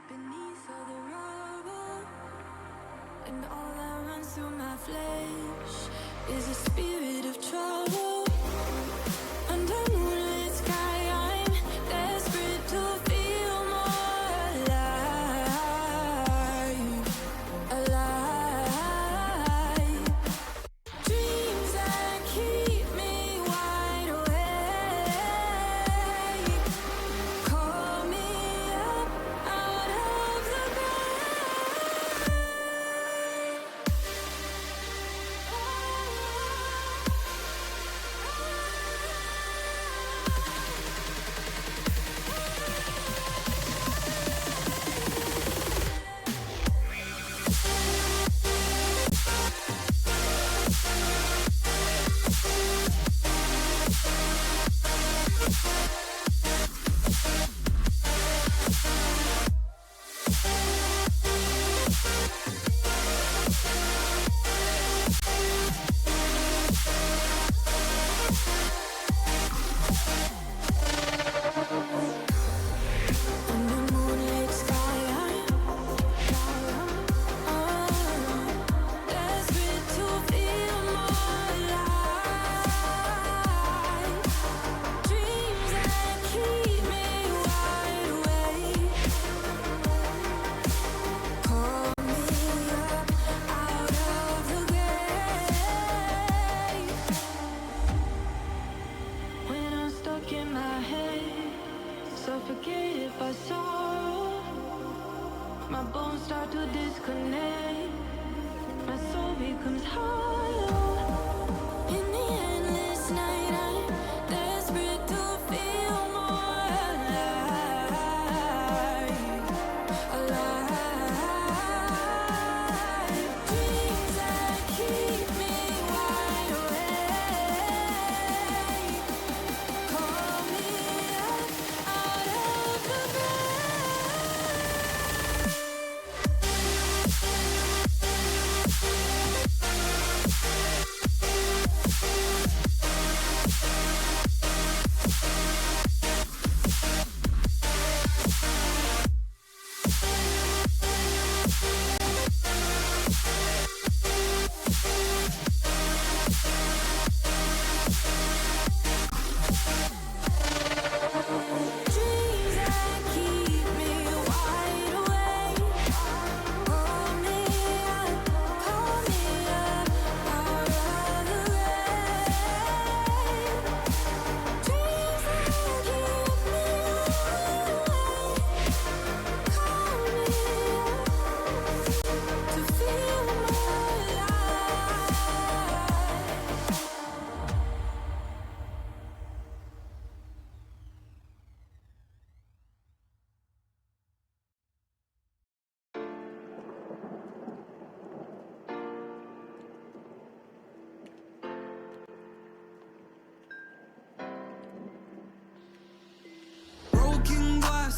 Beneath all the rubble, and all that runs through my flesh is a spirit of trouble. Under moonlit sky, I'm desperate to feel more alive, alive. Dreams that keep me wide awake, call me up out of the suffocated by sorrow. My bones start to disconnect. My soul becomes hollow. In the endless night, I'm desperate to feel more alive, alive. Dreams that keep me wide awake, call me up out of the grave.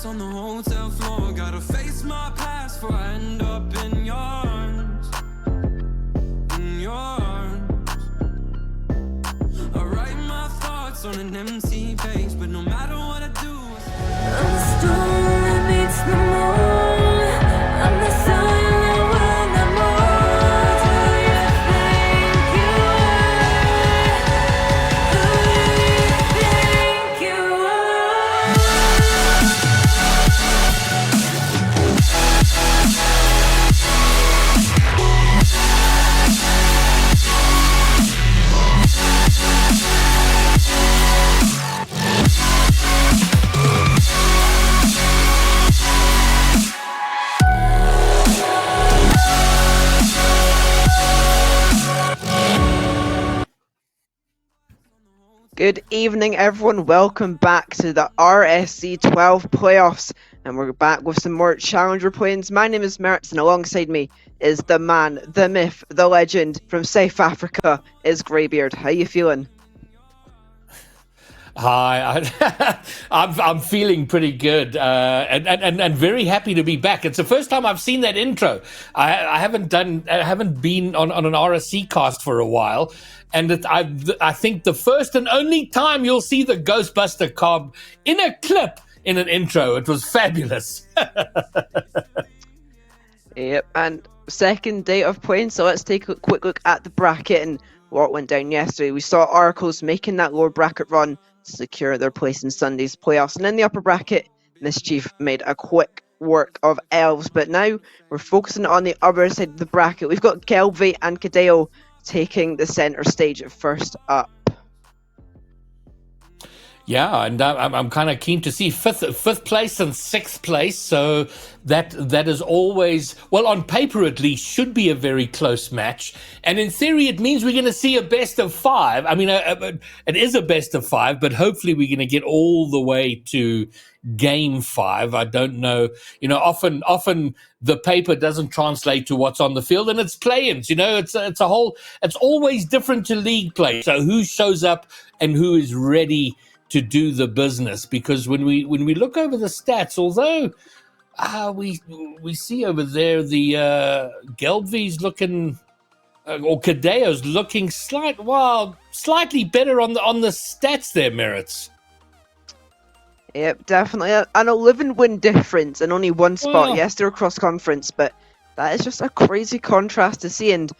On the hotel floor, gotta face my past before I end up in your arms. In your arms. I write my thoughts on an empty page, but no matter what I do, I'm the storm that meets the moon. I'm the sun that will not move. Do you think you are? Who do you think you Good evening, everyone. Welcome back to the RSC12 playoffs, and we're back with some more Challenger play-ins. My name is Mertz, and alongside me is the man, the myth, the legend from South Africa, is Greybeard. How you feeling? Hi, I'm feeling pretty good, and very happy to be back. It's the first time I've seen that intro. I haven't been on an RSC cast for a while, and I think the first and only time you'll see the Ghostbuster Cobb in a clip in an intro. It was fabulous. Yep, and second day of playing, so let's take a quick look at the bracket and what went down yesterday. We saw Oracles making that lower bracket run to secure their place in Sunday's playoffs, and in the upper bracket, Mischief made a quick work of Elves, but now we're focusing on the other side of the bracket. We've got Gelve and Cadeo taking the centre stage first up. Yeah, and I'm kind of keen to see fifth place and sixth place. So that is always, well, on paper at least, should be a very close match. And in theory, it means we're going to see a best of five. I mean, it is a best of five, but hopefully we're going to get all the way to game 5. I don't know. You know, often the paper doesn't translate to what's on the field, and it's play-ins. You know, it's always different to league play. So who shows up and who is ready to do the business, because when we look over the stats, although we see over there the Gelve's looking or Cadeo's looking slightly better on the stats there, Merits. Yep, definitely an 11 win difference and only one spot. Yes, they're cross conference, but that is just a crazy contrast to see. And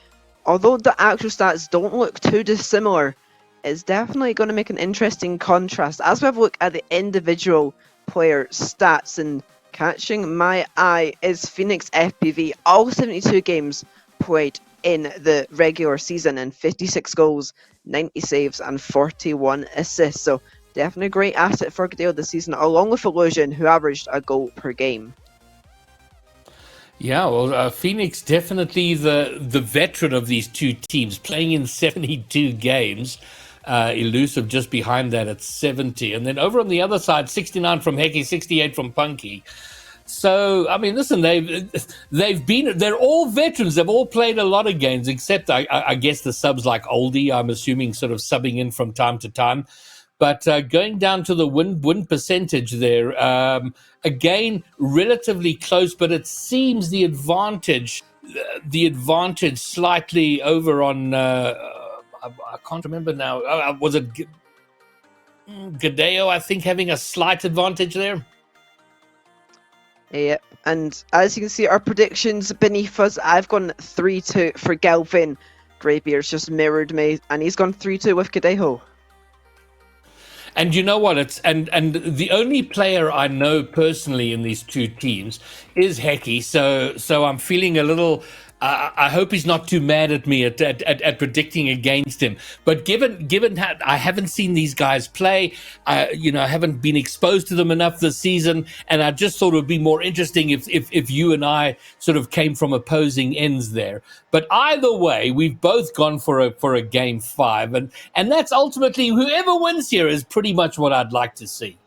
although the actual stats don't look too dissimilar, it's definitely going to make an interesting contrast as we have a look at the individual player stats. And catching my eye is Phoenix FPV. All 72 games played in the regular season, and 56 goals, 90 saves, and 41 assists. So definitely a great asset for Gadeo this season, along with Illusion, who averaged a goal per game. Yeah, well, Phoenix definitely the veteran of these two teams, playing in 72 games. Elusive just behind that at 70. And then over on the other side, 69 from Hecky, 68 from Punky. So, I mean, listen, they're all veterans. They've all played a lot of games, except I guess the subs like Oldie, I'm assuming, sort of subbing in from time to time. But going down to the win percentage there, again, relatively close, but it seems the advantage slightly over on, I can't remember now. Was it Gadeo, I think, having a slight advantage there? Yep, and as you can see, our predictions beneath us, I've gone 3-2 for Galvin. Greybeard's just mirrored me, and he's gone 3-2 with Gadeo. And you know what? And the only player I know personally in these two teams is Hecky. So I'm feeling a little. I hope he's not too mad at me at predicting against him. But given that I haven't seen these guys play, I haven't been exposed to them enough this season, and I just thought it would be more interesting if you and I sort of came from opposing ends there. But either way, we've both gone for a game 5, and that's ultimately whoever wins here is pretty much what I'd like to see.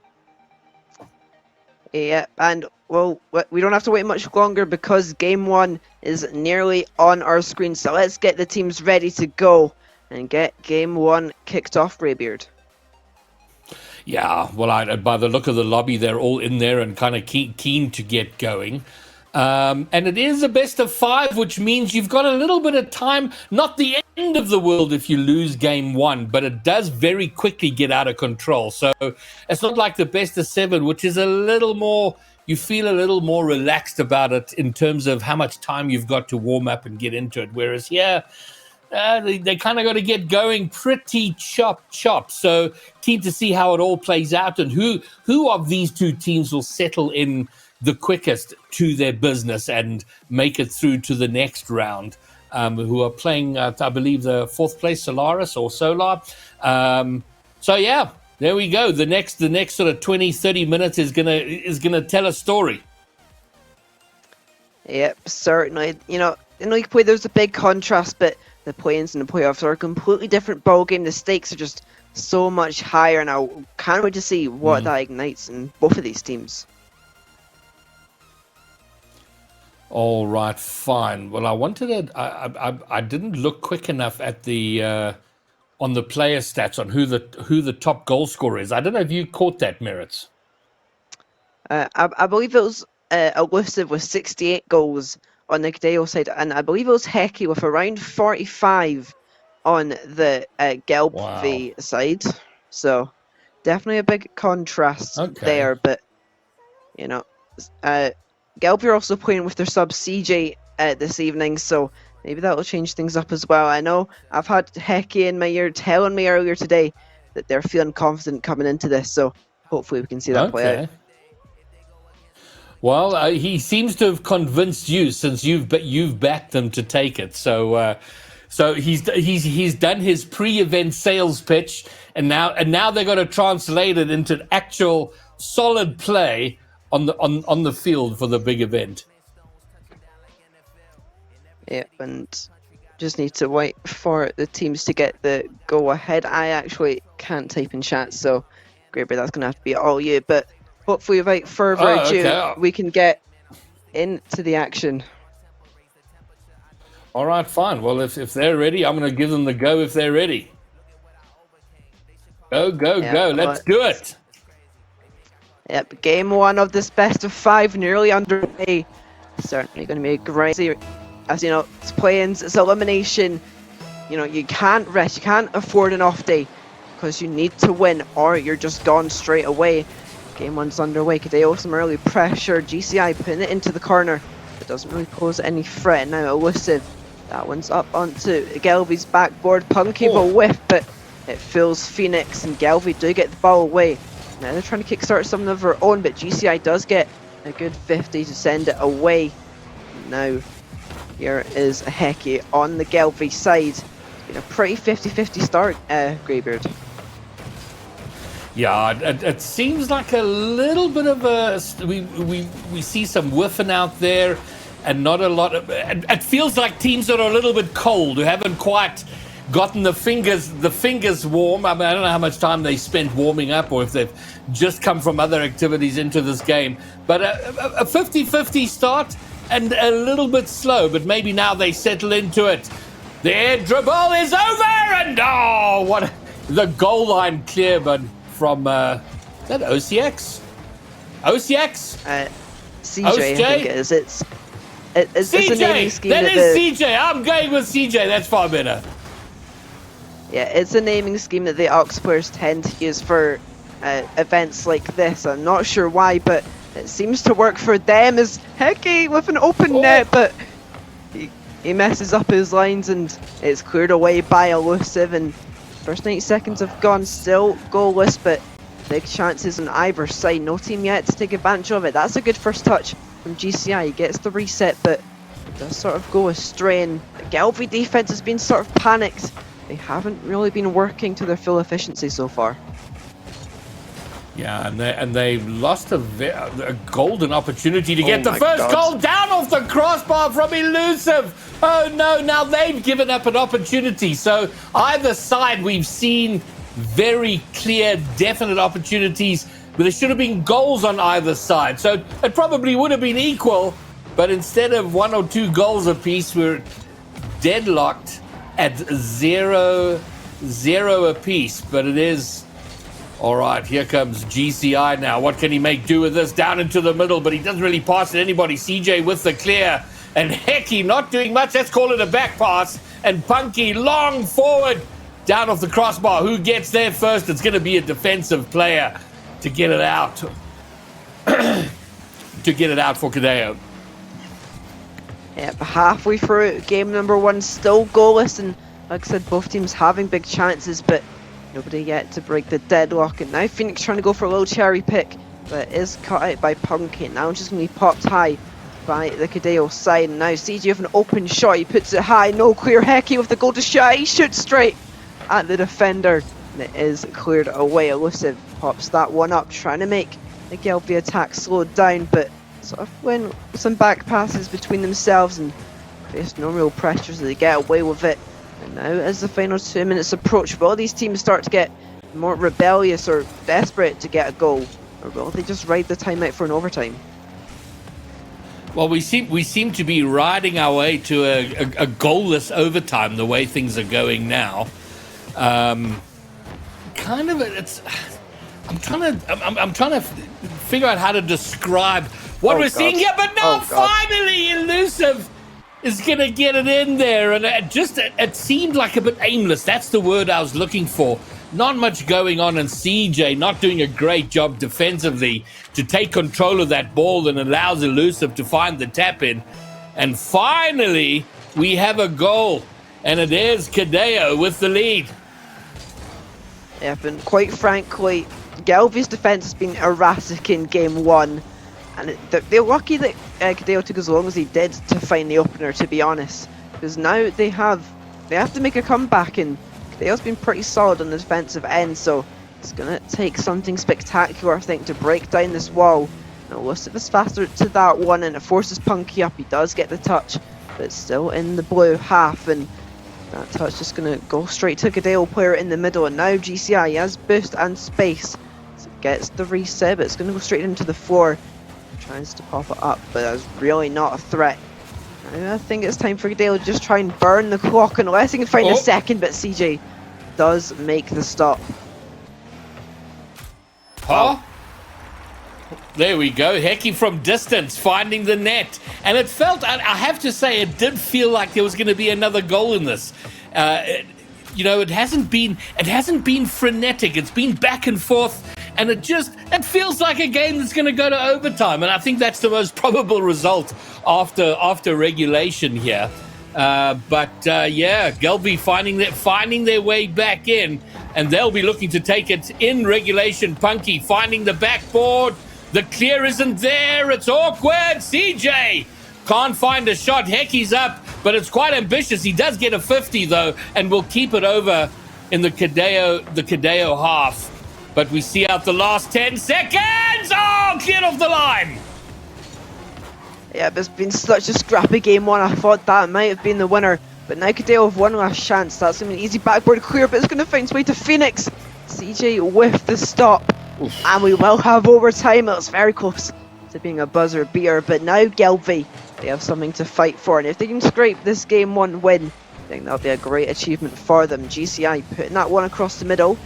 Yeah, and well, we don't have to wait much longer because game 1 is nearly on our screen. So let's get the teams ready to go and get game 1 kicked off, Greybeard. Yeah, well, by the look of the lobby, they're all in there and kind of keen to get going. And it is a best of 5, which means you've got a little bit of time. Not the end of the world if you lose game 1, but it does very quickly get out of control. So it's not like the best of 7, which is a little more, you feel a little more relaxed about it in terms of how much time you've got to warm up and get into it. Whereas here, they kind of got to get going pretty chop. So keen to see how it all plays out and who of these two teams will settle in the quickest to their business and make it through to the next round. Who are playing, I believe, the 4th place Solaris or Solar. So yeah, there we go. The next sort of 20-30 minutes is gonna tell a story. Yep, certainly. You play, there's a big contrast, but the play-ins and the playoffs are a completely different ballgame. The stakes are just so much higher, and I can't wait to see what that ignites in both of these teams. All right, fine. Well, I didn't look quick enough at the on the player stats on who the top goal scorer is. I don't know if you caught that, Merits. I believe it was Elusive with 68 goals on the Gdeo side, and I believe it was Heki with around 45 on the Gelb side. So definitely a big contrast there, but Gelb are also playing with their sub CJ this evening, so maybe that will change things up as well. I know I've had Heki in my ear telling me earlier today that they're feeling confident coming into this, so hopefully we can see that play out. Well, he seems to have convinced you since you've backed them to take it. So he's done his pre-event sales pitch, and now they're going to translate it into actual solid play on the field for the big event. Yep, and just need to wait for the teams to get the go ahead. I actually can't type in chat, so Graber, that's going to have to be all you. But hopefully, without further ado, we can get into the action. All right, fine. Well, if they're ready, I'm going to give them the go if they're ready. Go. Let's do it. Yep, game 1 of this best of 5 nearly underway. Certainly going to be a great series. As you know, it's play-ins, it's elimination. You can't rest, you can't afford an off day because you need to win or you're just gone straight away. Game 1's underway. Kadeo some early pressure. GCI putting it into the corner. It doesn't really pose any threat. Now Elusive. That one's up onto Gelby's backboard. Punky will whiff, but it fools Phoenix, and Gelby do get the ball away. Now they're trying to kickstart something of their own, but GCI does get a good 50 to send it away. Now here is Heki on the Gelby side. It's been a pretty 50-50 start, Greybeard. Yeah, it seems like a little bit of a we see some whiffing out there, and not a lot of. It feels like teams that are a little bit cold, who haven't quite gotten the fingers warm. I mean, I don't know how much time they spent warming up, or if they've just come from other activities into this game. But a 50-50 start and a little bit slow, but maybe now they settle into it. The air dribble is over, and what the goal line clear, but. From is that OCX? OCX? CJ, I think it is. It's CJ. A naming scheme That is CJ. I'm going with CJ. That's far better. Yeah, it's a naming scheme that the Ox players tend to use for events like this. I'm not sure why, but it seems to work for them. As Heki with an open net, but he messes up his lines and it's cleared away by Elusive. And first 90 seconds have gone, still goalless, but big chances on either side. No team yet to take advantage of it. That's a good first touch from GCI. He gets the reset, but it does sort of go astray. And the Gelby defense has been sort of panicked. They haven't really been working to their full efficiency so far. Yeah, and they lost a golden opportunity to get the first goal down off the crossbar from Elusive. Oh no, now they've given up an opportunity. So either side, we've seen very clear, definite opportunities, but there should have been goals on either side. So it probably would have been equal, but instead of 1 or 2 goals apiece, we're deadlocked at 0-0 apiece. But it is All right, here comes GCI now. What can he make do with this? Down into the middle, but he doesn't really pass it to anybody. CJ with the clear. And Hecky not doing much. Let's call it a back pass. And Punky long forward down off the crossbar. Who gets there first? It's going to be a defensive player to get it out. To get it out for Cadeo. Yep, halfway through game number 1, still goalless, and like I said, both teams having big chances, but nobody yet to break the deadlock. And now Phoenix trying to go for a little cherry pick, but it is cut out by Punky. Now it's just going to be popped high by the Cadeo side. And now CG with an open shot, he puts it high, no clear. Hecky with the goal to shot, he shoots straight at the defender, and it is cleared away. Elusive pops that one up, trying to make the Gelby attack slowed down, but sort of win some back passes between themselves and face no real pressure, so they get away with it. And now as the final 2 minutes approach, will these teams start to get more rebellious or desperate to get a goal, or will they just ride the time out for an overtime? Well, we seem to be riding our way to a goalless overtime the way things are going now. I'm trying to figure out how to describe what we're seeing here, but now finally Elusive is going to get it in there, and it seemed like a bit aimless. That's the word I was looking for. Not much going on, and CJ not doing a great job defensively to take control of that ball and allows Elusive to find the tap in. And finally, we have a goal, and it is Cadeo with the lead. Yeah, but quite frankly, Gelby's defence has been erratic in game 1, and they're lucky that Cadeo took as long as he did to find the opener, to be honest, because now they have to make a comeback, and Cadeo's been pretty solid on the defensive end, so it's going to take something spectacular, I think, to break down this wall. Now, Elusive is faster to that one, and it forces Punky up. He does get the touch, but it's still in the blue half, and that touch just going to go straight to Cadeo player in the middle. And now GCI, he has boost and space, so it gets the reset, but it's going to go straight into the floor. Tries to pop it up, but that's really not a threat. Now I think it's time for Cadeo to just try and burn the clock unless he can find a second, but CJ does make the stop. There we go. Hecky from distance finding the net, and it felt, I have to say, it did feel like there was going to be another goal in this. It hasn't been frenetic. It's been back and forth, and it feels like a game that's going to go to overtime, and I think that's the most probable result after regulation here. Gelby finding their way back in, and they'll be looking to take it in regulation. Punky finding the backboard. The clear isn't there. It's awkward. CJ can't find a shot. Hecky's up, but it's quite ambitious. He does get a 50 though, and will keep it over in the Cadeo half. But we see out the last 10 seconds. Oh, cleared off the line. Yeah, but it's been such a scrappy game 1. I thought that might have been the winner, but now Cadeo have one last chance. That's going to be an easy backboard clear, but it's going to find its way to Phoenix. CJ with the stop. Oof. And we will have overtime. It was very close to being a buzzer beater, but now Gelby, they have something to fight for, and if they can scrape this game 1 win, I think that'll be a great achievement for them. GCI putting that one across the middle.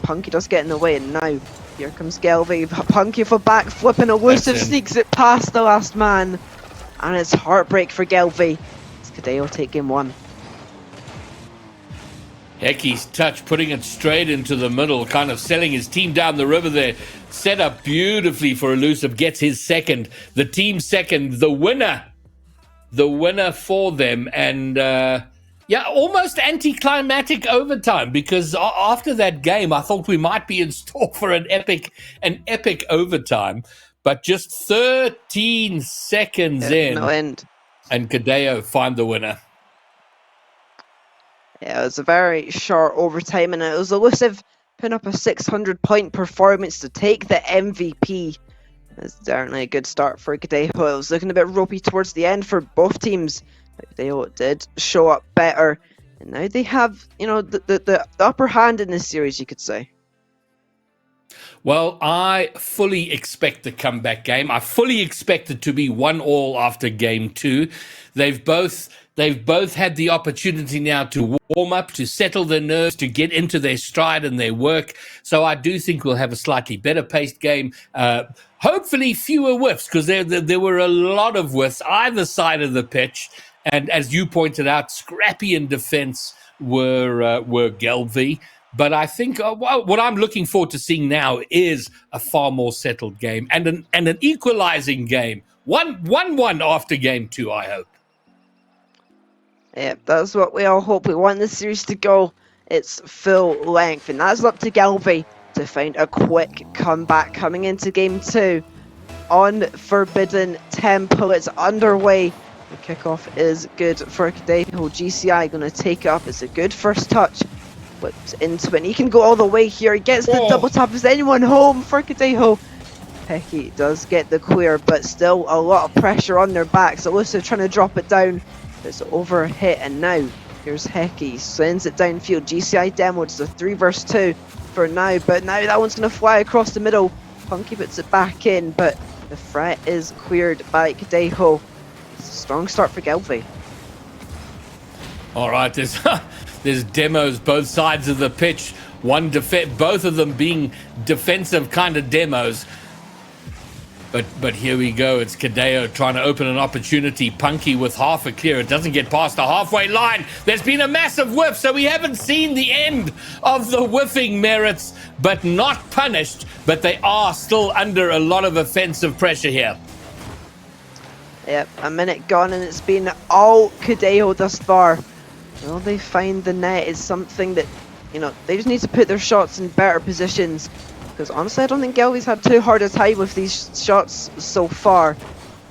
Punky does get in the way, and now here comes Gelby. Punky for back flipping. Elusive sneaks it past the last man, and it's heartbreak for Gelby. Cadeo take game 1. Hecky's touch, putting it straight into the middle, kind of selling his team down the river there. Set up beautifully for Elusive, gets his second, the team second, the winner for them. And almost anticlimactic overtime, because after that game, I thought we might be in store for an epic overtime. But just 13 seconds in, no end, and Cadeo find the winner. Yeah, it was a very short overtime, and it was Elusive putting up a 600-point performance to take the MVP. It's certainly a good start for Cadeo. It was looking a bit ropey towards the end for both teams, but Cadeo did show up better, and now they have, the upper hand in this series, you could say. Well, I fully expect a comeback game. I fully expect it to be 1-1 after game 2. They've both had the opportunity now to warm up, to settle their nerves, to get into their stride and their work. So I do think we'll have a slightly better paced game. Hopefully fewer whiffs, because there were a lot of whiffs either side of the pitch. And as you pointed out, scrappy in defense were Gelby. But I think what I'm looking forward to seeing now is a far more settled game and an equalizing game. 1-1 after game 2, I hope. Yeah, that's what we all hope. We want the series to go its full length, and that's up to Gelby to find a quick comeback coming into game 2 on Forbidden Temple. It's underway. The kickoff is good for Cadejo. GCI going to take it up. It's a good first touch. Whips into it, and he can go all the way here. He gets the double tap. Is anyone home for Cadejo? Pecky does get the clear, but still a lot of pressure on their backs. Elusive trying to drop it down. It's over hit, and now here's Hecky. Sends it downfield. GCI demo. It's a 3 versus 2 for now, but now that one's going to fly across the middle. Punky puts it back in, but the threat is cleared by Cadejo. It's a strong start for Gelby. All right, there's demos both sides of the pitch. Both of them being defensive kind of demos. But here we go. It's Cadejo trying to open an opportunity. Punky with half a clear. It doesn't get past the halfway line. There's been a massive whiff, so we haven't seen the end of the whiffing merits, but not punished. But they are still under a lot of offensive pressure here. Yep, a minute gone, and it's been all Cadejo thus far. Will they find the net is something that, they just need to put their shots in better positions. Because honestly, I don't think Gelby's had too hard a time with these shots so far.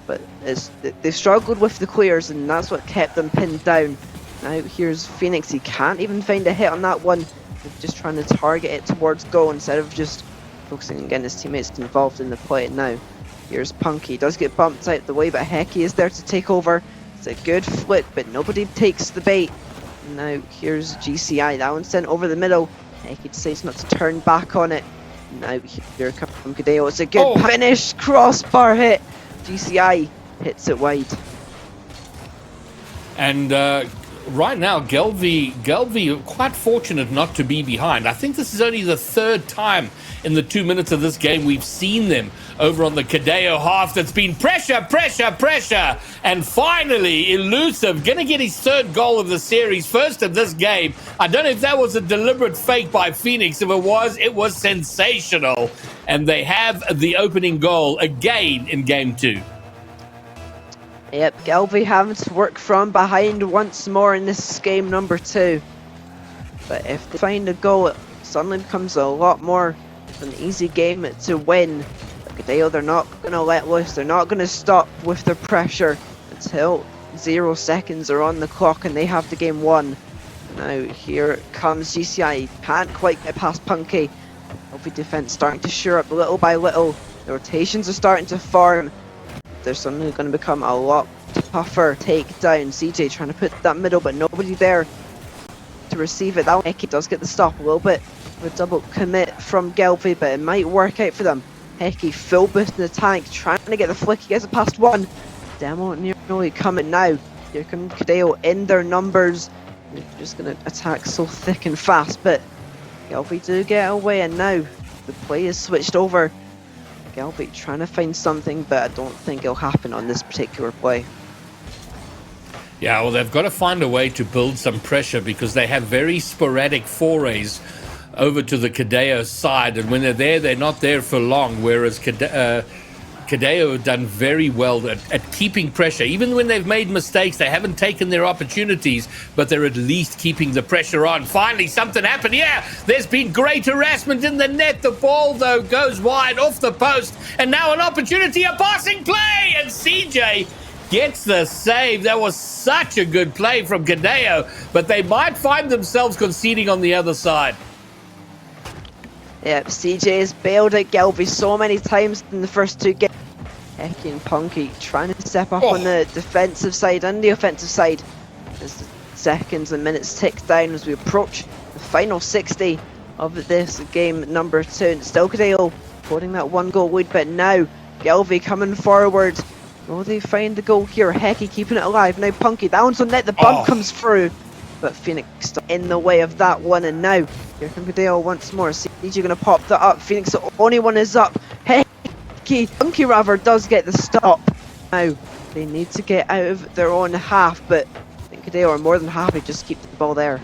But they've struggled with the clears, and that's what kept them pinned down. Now here's Phoenix. He can't even find a hit on that one. He's just trying to target it towards goal instead of just focusing on getting his teammates involved in the play now. Here's Punky. He does get bumped out the way, but Hecky is there to take over. It's a good flick, but nobody takes the bait. Now here's GCI. That one's sent over the middle. Hecky decides not to turn back on it. Now here comes from Cadejo. It's a good finish. Crossbar hit. GCI hits it wide. And right now, Gelby quite fortunate not to be behind. I think this is only the 3rd time in the 2 minutes of this game we've seen them over on the Cadejo half. That's been pressure, and finally Elusive gonna get his 3rd goal of the series, first of this game. I don't know if that was a deliberate fake by Phoenix. If it was sensational, and they have the opening goal again in game 2. Yep, Gelby having to work from behind once more in this game number 2. But if they find a goal, it suddenly becomes a lot more of an easy game to win. Cadejo, they're not going to let loose. They're not going to stop with the pressure until 0 seconds are on the clock and they have the game won. Now here comes GCI. Can't quite get past Punky. Gelby defense starting to shore up little by little. The rotations are starting to form. They're suddenly going to become a lot tougher. Takedown. CJ trying to put that middle, but nobody there to receive it. That one, Hecky does get the stop a little bit. A double commit from Gelby, but it might work out for them. Hecky full boost in the tank, trying to get the flick. He gets it past one. Demo nearly coming now. Here comes Cadejo in their numbers. They're just going to attack so thick and fast, but Gelby do get away, and now the play is switched over. Gelby trying to find something, but I don't think it'll happen on this particular play. Yeah, well, they've got to find a way to build some pressure because they have very sporadic forays over to the Cadejo side, and when they're there, they're not there for long, whereas Cadejo have done very well at keeping pressure. Even when they've made mistakes, they haven't taken their opportunities, but they're at least keeping the pressure on. Finally, something happened. Yeah, there's been great harassment in the net. The ball, though, goes wide off the post, and now an opportunity, a passing play, and CJ gets the save. That was such a good play from Cadejo, but they might find themselves conceding on the other side. Yep, CJ has bailed at Gelby so many times in the first 2 games. Hecky and Punky trying to step up on the defensive side and the offensive side. As the seconds and minutes tick down as we approach the final 60 of this game number 2. And still Cadeo holding that 1-goal lead, but now Gelvie coming forward. Will they find the goal here? Hecky keeping it alive. Now Punky, that one's on net, the bump comes through. But Phoenix still in the way of that one, and now here comes Cadeo once more. CG gonna pop that up. Phoenix, the only one is up. Hecky, Punky rather, does get the stop. Now they need to get out of their own half, but I think Cadeo are more than happy to just keep the ball there.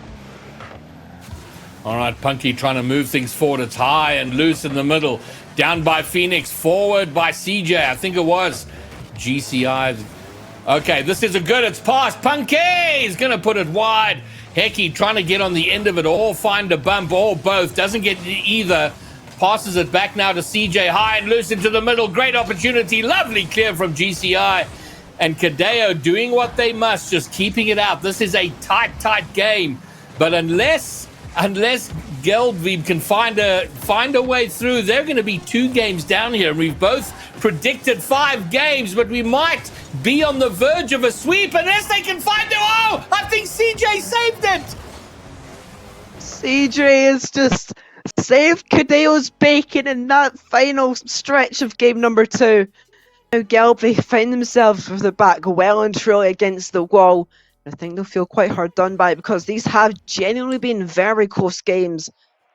All right, Punky trying to move things forward. It's high and loose in the middle. Down by Phoenix, forward by CJ. I think it was GCI. Okay, this is a good. It's past. Punky is going to put it wide. Hecky trying to get on the end of it or find a bump or both. Doesn't get either. Passes it back now to CJ. High and loose into the middle. Great opportunity. Lovely clear from GCI. And Cadeo doing what they must, just keeping it out. This is a tight game. But unless Gelbvieb can find a way through, they're going to be 2 games down here. We've both predicted 5 games, but we might be on the verge of a sweep unless they can find it. Oh, I think CJ saved it. CJ has just saved Cadeo's bacon in that final stretch of game number 2. Now Gelbvieb find themselves with the back well and truly against the wall. I think they'll feel quite hard done by because these have genuinely been very close games,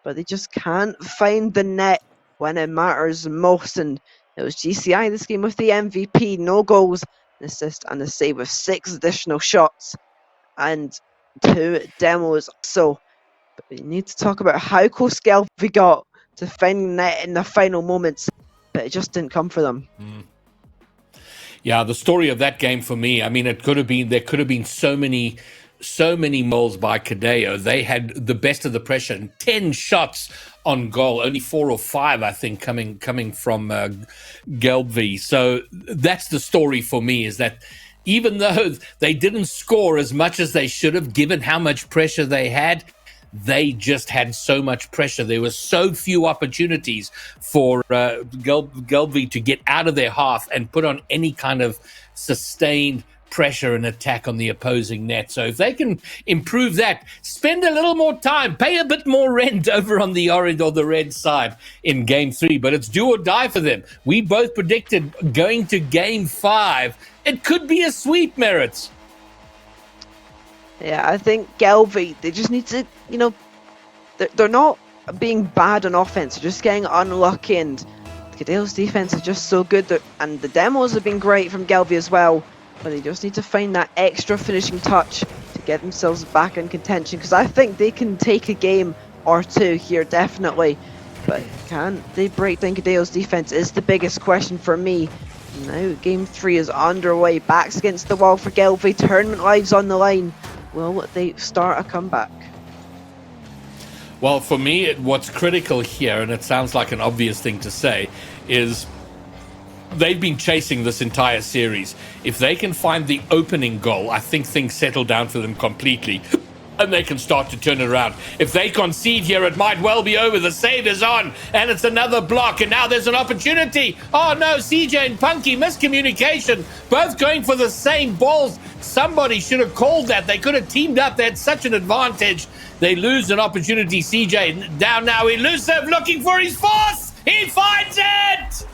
but they just can't find the net when it matters most. And it was GCI this game with the MVP, no goals, an assist and a save with 6 additional shots and 2 demos. So but we need to talk about how close Gelbvieb got to finding the net in the final moments, but it just didn't come for them. Yeah, the story of that game for me, I mean, there could have been so many moles by Cadeo. They had the best of the pressure and 10 shots on goal, only 4 or 5, I think, coming from Gelbvieb. So that's the story for me, is that even though they didn't score as much as they should have, given how much pressure they had, they just had so much pressure. There were so few opportunities for Gelbvieb to get out of their half and put on any kind of sustained pressure and attack on the opposing net. So if they can improve that, spend a little more time, pay a bit more rent over on the orange or the red side in game 3. But it's do or die for them. We both predicted going to game 5. It could be a sweep, Merits. Yeah, I think Gelbvieb, they just need to, they're not being bad on offense, they're just getting unlucky, and Cadeo's defense is just so good, and the demos have been great from Gelbvieb as well, but they just need to find that extra finishing touch to get themselves back in contention, because I think they can take a game or 2 here, definitely, but can they break down Cadeo's defense is the biggest question for me. Now game 3 is underway, backs against the wall for Gelbvieb, tournament lives on the line. Will they start a comeback? Well, for me, what's critical here, and it sounds like an obvious thing to say, is they've been chasing this entire series. If they can find the opening goal, I think things settle down for them completely. And they can start to turn it around. If they concede here, it might well be over. The save is on, and it's another block, and now there's an opportunity. Oh no, CJ and Punky, miscommunication. Both going for the same balls. Somebody should have called that. They could have teamed up. They had such an advantage. They lose an opportunity. CJ down now, elusive, looking for his force. He finds it!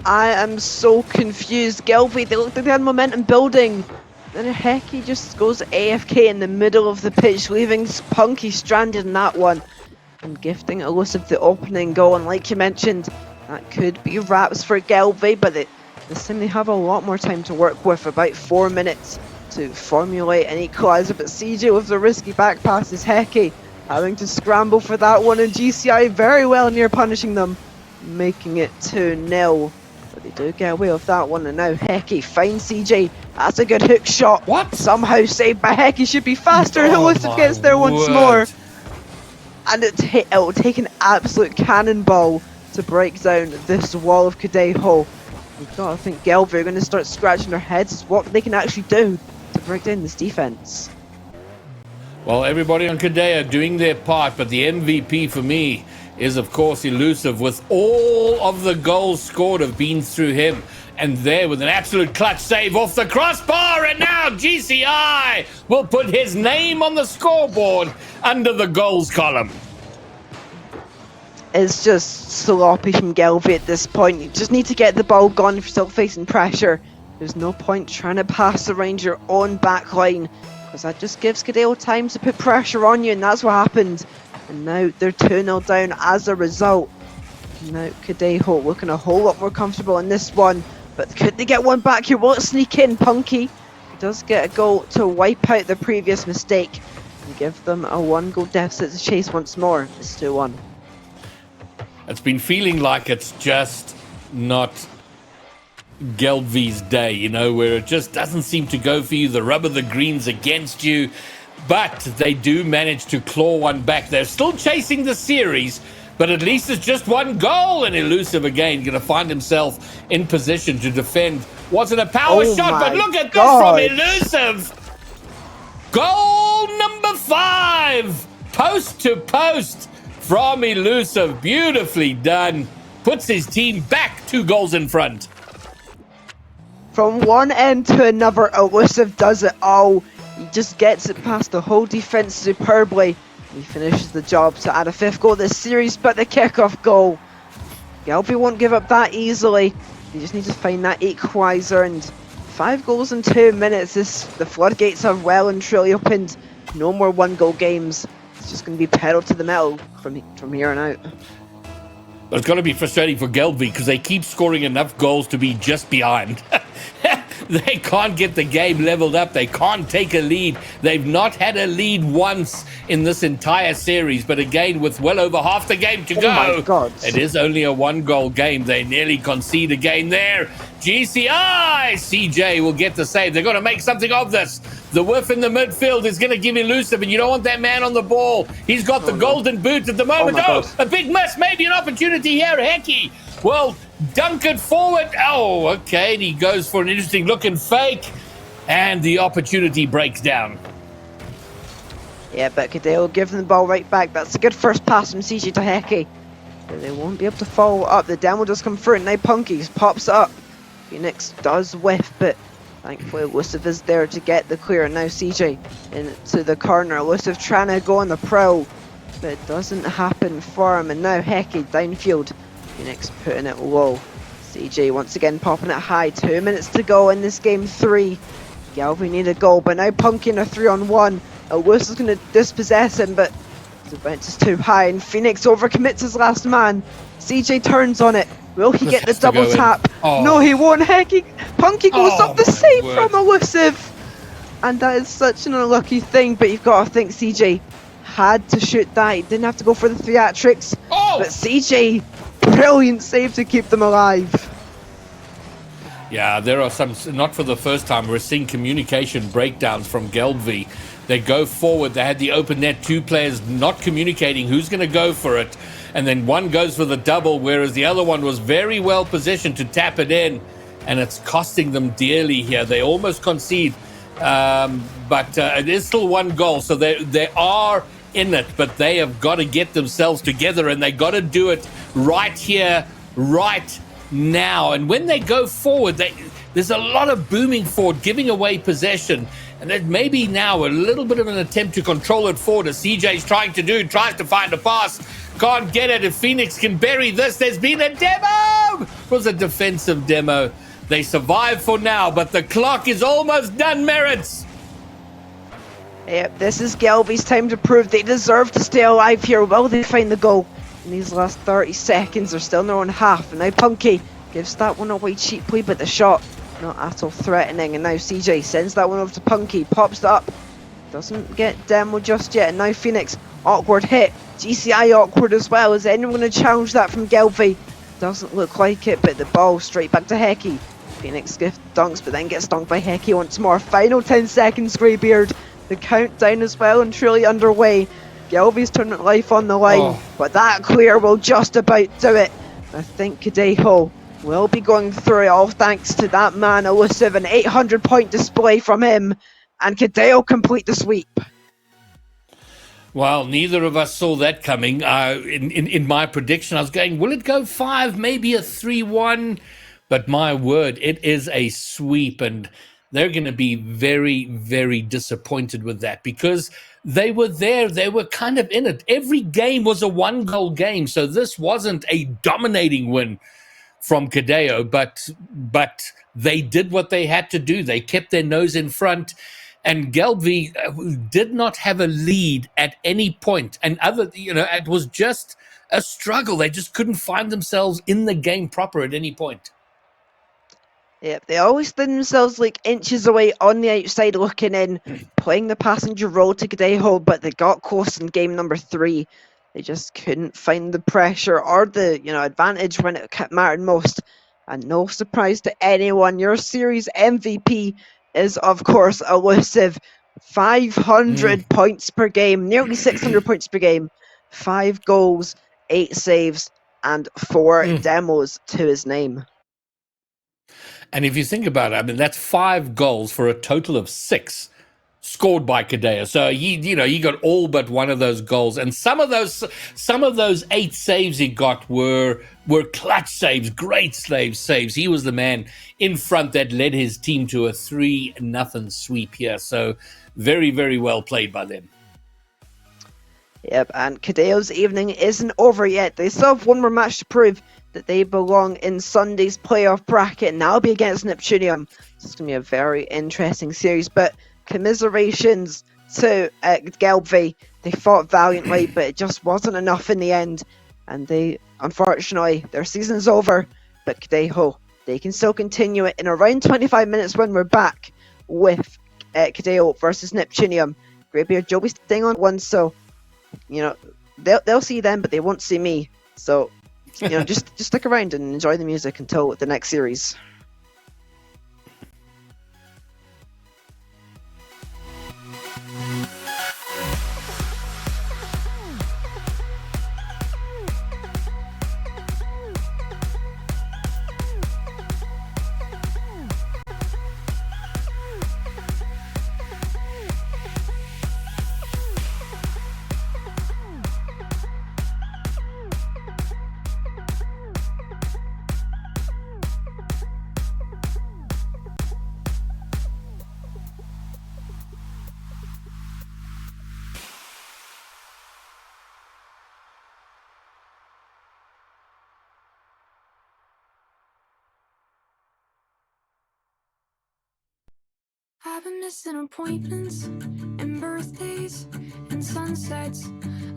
I am so confused. Gelbvieb, they looked like they had momentum building. Then Hecky just goes AFK in the middle of the pitch, leaving Punky stranded in that one. And gifting Elusive the opening goal. And like you mentioned, that could be wraps for Gelbvieb, but this time they have a lot more time to work with, about 4 minutes to formulate an equaliser. But CJ with the risky back passes, Hecky having to scramble for that one, and GCI very well near punishing them, making it 2-0. But they do get away with that one, and now Hecky finds CJ. That's a good hook shot. What? Somehow saved by Hecky. Should be faster. Elusive gets there once more. And it will take an absolute cannonball to break down this wall of Cadeo. You've got to think Gelbvieb are going to start scratching their heads what they can actually do to break down this defense. Well, everybody on Cadeo doing their part, but the MVP for me is, of course, Elusive, with all of the goals scored have been through him. And there with an absolute clutch save off the crossbar. And now GCI will put his name on the scoreboard under the goals column. It's just sloppy from Gelby at this point. You just need to get the ball gone if you're still facing pressure. There's no point trying to pass around your own back line, because that just gives Cadell time to put pressure on you, and that's what happened. And now they're 2-0 down as a result. Now Cadell looking a whole lot more comfortable in this one, but could they get one back here? Will it sneak in? Punky he does get a goal to wipe out the previous mistake and give them a 1-goal deficit to chase once more. It's 2-1. It's been feeling like it's just not Gelby's day, you know, where it just doesn't seem to go for you. The rub of the green's against you, but they do manage to claw one back. They're still chasing the series, but at least it's just one goal, and Elusive again going to find himself in position to defend. Wasn't a power shot, but look at this from Elusive. Goal number 5, post to post from Elusive. Beautifully done. Puts his team back 2 goals in front. From one end to another, Elusive does it all. He just gets it past the whole defence superbly. He finishes the job to add a 5th goal this series, but the kickoff goal. Gelby won't give up that easily. They just need to find that equaliser, and 5 goals in 2 minutes. The floodgates have well and truly opened. No more 1-goal games. It's just going to be pedal to the metal from here on out. But it's going to be frustrating for Gelby because they keep scoring enough goals to be just behind. They can't get the game leveled up. They can't take a lead. They've not had a lead once in this entire series. But again, with well over half the game to go, my God. It is only a 1-goal game. They nearly concede a game there. GCI! CJ will get the save. They're going to make something of this. The whiff in the midfield is going to give Elusive, and you don't want that man on the ball. He's got the golden boot at the moment. A big miss, maybe an opportunity here. Hecky will dunk it forward. Oh, okay. And he goes for an interesting looking fake, and the opportunity breaks down. Yeah, but Cadell will give them the ball right back. That's a good first pass from CJ to Hecky. But they won't be able to follow up. The demo does come through, and now Punky pops up. Phoenix does whiff, but thankfully Elusive is there to get the clear. And now CJ into the corner. Elusive trying to go on the prowl, but it doesn't happen for him. And now Hecky downfield. Phoenix putting it low. CJ once again popping it high. 2 minutes to go in this game 3. Gelby need a goal, but now Punky in a 3-on-1. Elusiv's going to dispossess him, but the bounce is too high, and Phoenix overcommits his last man. CJ turns on it. Will he get the double tap? No, he won't. Hecky Punky goes up the save from Elusive. And that is such an unlucky thing, but you've got to think CJ had to shoot that. He didn't have to go for the theatrics. But CJ, brilliant save to keep them alive. Yeah, there are some, not for the first time, we're seeing communication breakdowns from Gelby. They go forward, they had the open net, 2 players not communicating who's going to go for it. And then one goes for the double, whereas the other one was very well positioned to tap it in. And it's costing them dearly here. They almost concede, but it is still 1 goal. So they are in it, but they have got to get themselves together, and they got to do it right here, right now. And when they go forward, there's a lot of booming forward, giving away possession. And then maybe now a little bit of an attempt to control it forward, as CJ's tries to find a pass. Can't get it. If Phoenix can bury this, there's been a demo. It was a defensive demo. They survive for now, but the clock is almost done, Merits. Yep, this is Gelby's time to prove they deserve to stay alive here. Will they find the goal in these last 30 seconds? They're still in their own half, and now Punky gives that one away cheaply, but the shot not at all threatening. And now CJ sends that one over to Punky, pops it up, doesn't get demo just yet. And now Phoenix, awkward hit. GCI awkward as well. Is anyone going to challenge that from Gelby? Doesn't look like it, but the ball straight back to Hecky. Phoenix gift dunks, but then gets dunked by Hecky once more. Final 10 seconds, Greybeard. The countdown is well and truly underway. Gelby's turning life on the line, but that clear will just about do it. I think Cadell will be going through it, all thanks to that man Elusive. An 800-point display from him, and Cadell complete the sweep. Well, neither of us saw that coming. In my prediction, I was going, will it go 5, maybe a 3-1? but my word, it is a sweep, and they're going to be very, very disappointed with that because they were there. They were kind of in it. Every game was a one-goal game, so this wasn't a dominating win from Cadeo, but they did what they had to do. They kept their nose in front, and Gelby did not have a lead at any point. And it was just a struggle. They just couldn't find themselves in the game proper at any point. Yep, they always find themselves like inches away on the outside looking in, playing the passenger role to Gdejo, but they got close in game number 3. They just couldn't find the pressure or the advantage when it mattered most. And no surprise to anyone, your series MVP is of course elusive. 500 points per game, nearly 600 points per game, 5 goals, 8 saves, and 4 demos to his name. And if you think about it, I mean, that's 5 goals for a total of 6 scored by Cadeo. So he got all but one of those goals, and some of those 8 saves he got were clutch saves, great saves. He was the man in front that led his team to a 3-0 sweep here. So very, very well played by them. Yep, and Cadeo's evening isn't over yet. They still have one more match to prove that they belong in Sunday's playoff bracket, and that'll be against Neptunium. So it's going to be a very interesting series, but commiserations to Gelby. They fought valiantly, but it just wasn't enough in the end, and unfortunately, their season's over, but Cadeo, they can still continue it in around 25 minutes when we're back with Cadeo versus Neptunium. Greybeard, you'll be staying on one, so they'll see them, but they won't see me. So just stick around and enjoy the music until the next series. I've been missing appointments and birthdays and sunsets.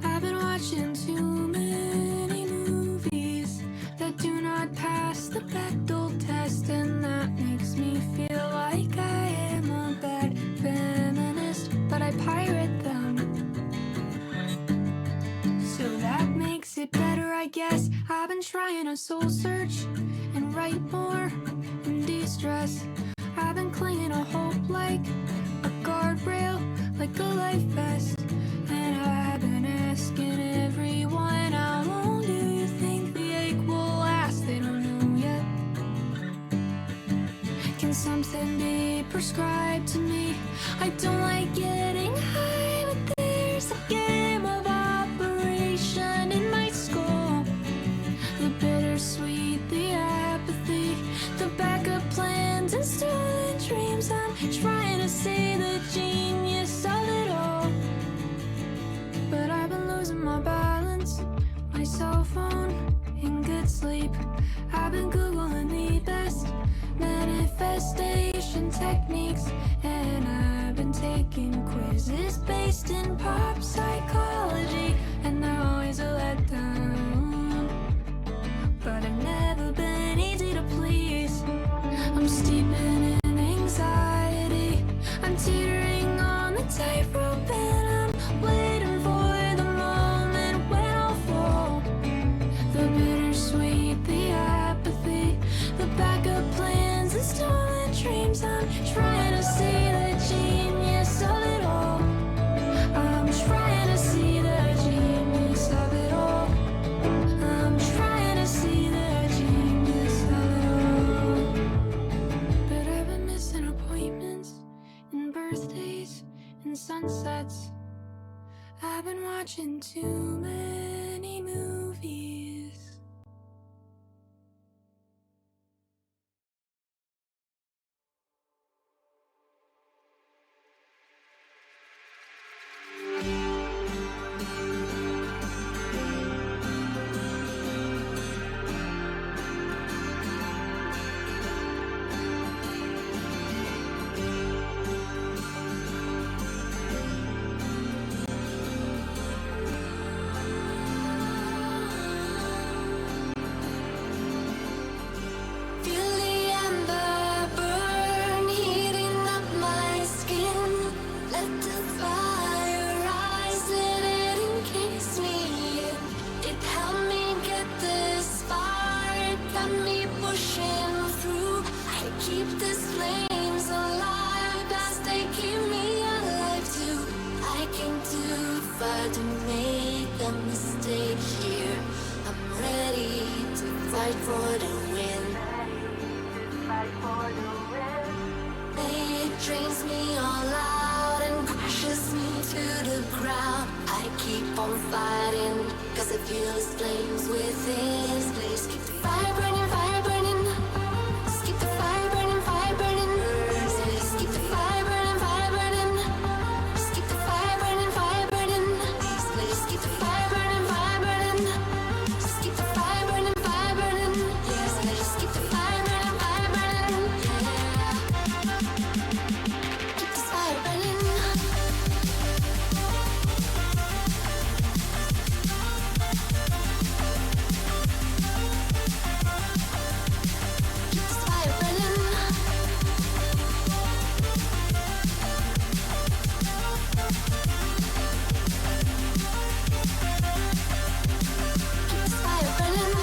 I've been watching too many movies that do not pass the Bechdel test, and that makes me feel like I am a bad feminist, but I pirate them, so that makes it better, I guess. I've been trying to soul search and write more and de-stress. I've been clinging to hope like a guardrail, like a life vest. And I've been asking everyone, how long do you think the ache will last? They don't know yet. Can something be prescribed to me? I don't like getting high, but there's a game of operation in my skull. The bittersweet, the apathy, the backup plans and stolen dreams. I'm trying to see the genius of it all, but I've been losing my balance, my cell phone in good sleep. I've been Googling the best manifestation techniques, and I've been taking quizzes based in pop psychology, and they're always a letdown, but I've never been easy to please. I'm steeping in anxiety, I'm teetering on the tightrope, and I'm waiting for the moment when I'll fall. The bittersweet, the apathy, the backup plans and stolen dreams. I'm trying to see the genius of it all. I'm trying to see the genius of it all. I'm trying to see the genius of it all. But I've been missing appointments and birthdays and sunsets. I've been watching too many movies. keep these flames alive as they keep me alive too. I came too far to make a mistake here. I'm ready to fight for the win. It drains me all out and crushes me to the ground. I keep on fighting, cause it feels flames within. Please keep the fire burning, fire burning. Just keep the fire burning, fire burning. Please keep the fire burning, fire burning. Just keep the fire burning, fire burning. Please keep the fire burning, fire burning. Just keep the fire burning, fire burning. Yes, please keep the fire burning, fire burning. Yeah. Keep this fire burning. Keep this fire burning. Keep this fire burning. Keep this fire burning.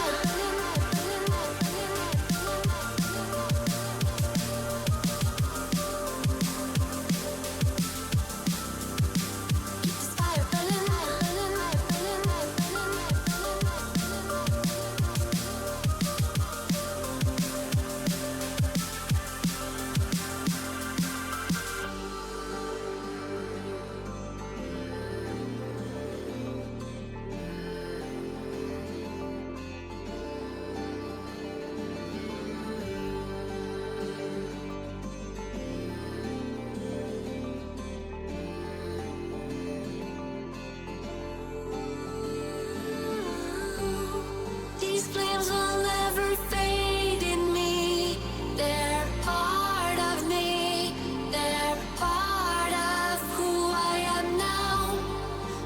These flames will never fade in me. They're part of me. They're part of who I am now.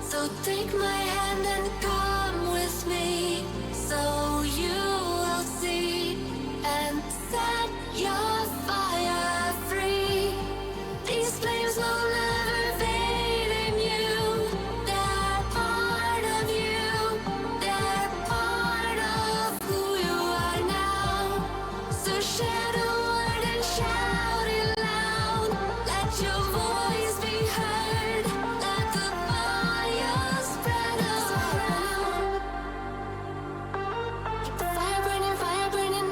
So take my hand and come with me, so you will see and set your fire free. These flames will never fade in you. They're part of you. They're part of who you are now. So share the word and shout it loud. Let your voice be heard. Let the fire spread around. Keep the fire burning, fire burning.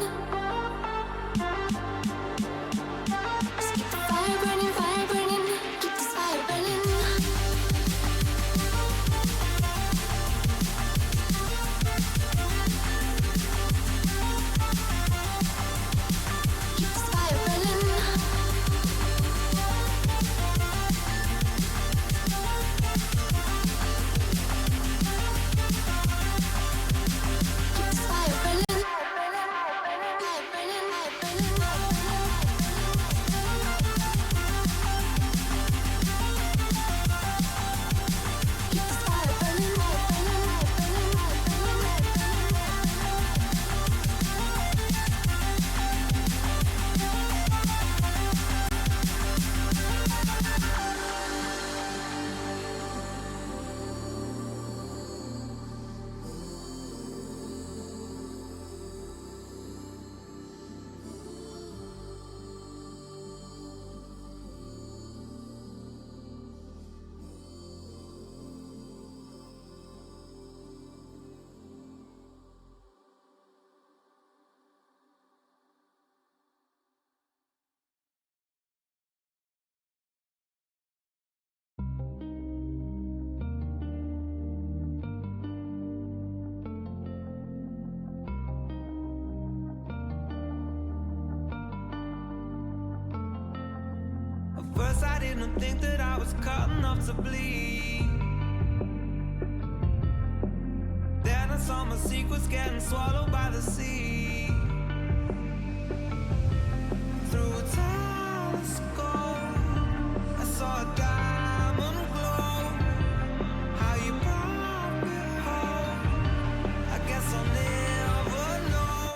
Just keep the fire burning, fire burning. Keep this fire burning. Keep this fire burning. Keep this fire burning. Fire burning, fire burning. Keep this fire burning, fire burning, At first I didn't think that I was cut enough to bleed. Then I saw my secrets getting swallowed by the sea. Through a telescope I saw a diamond glow. How you brought me home, I guess I'll never know.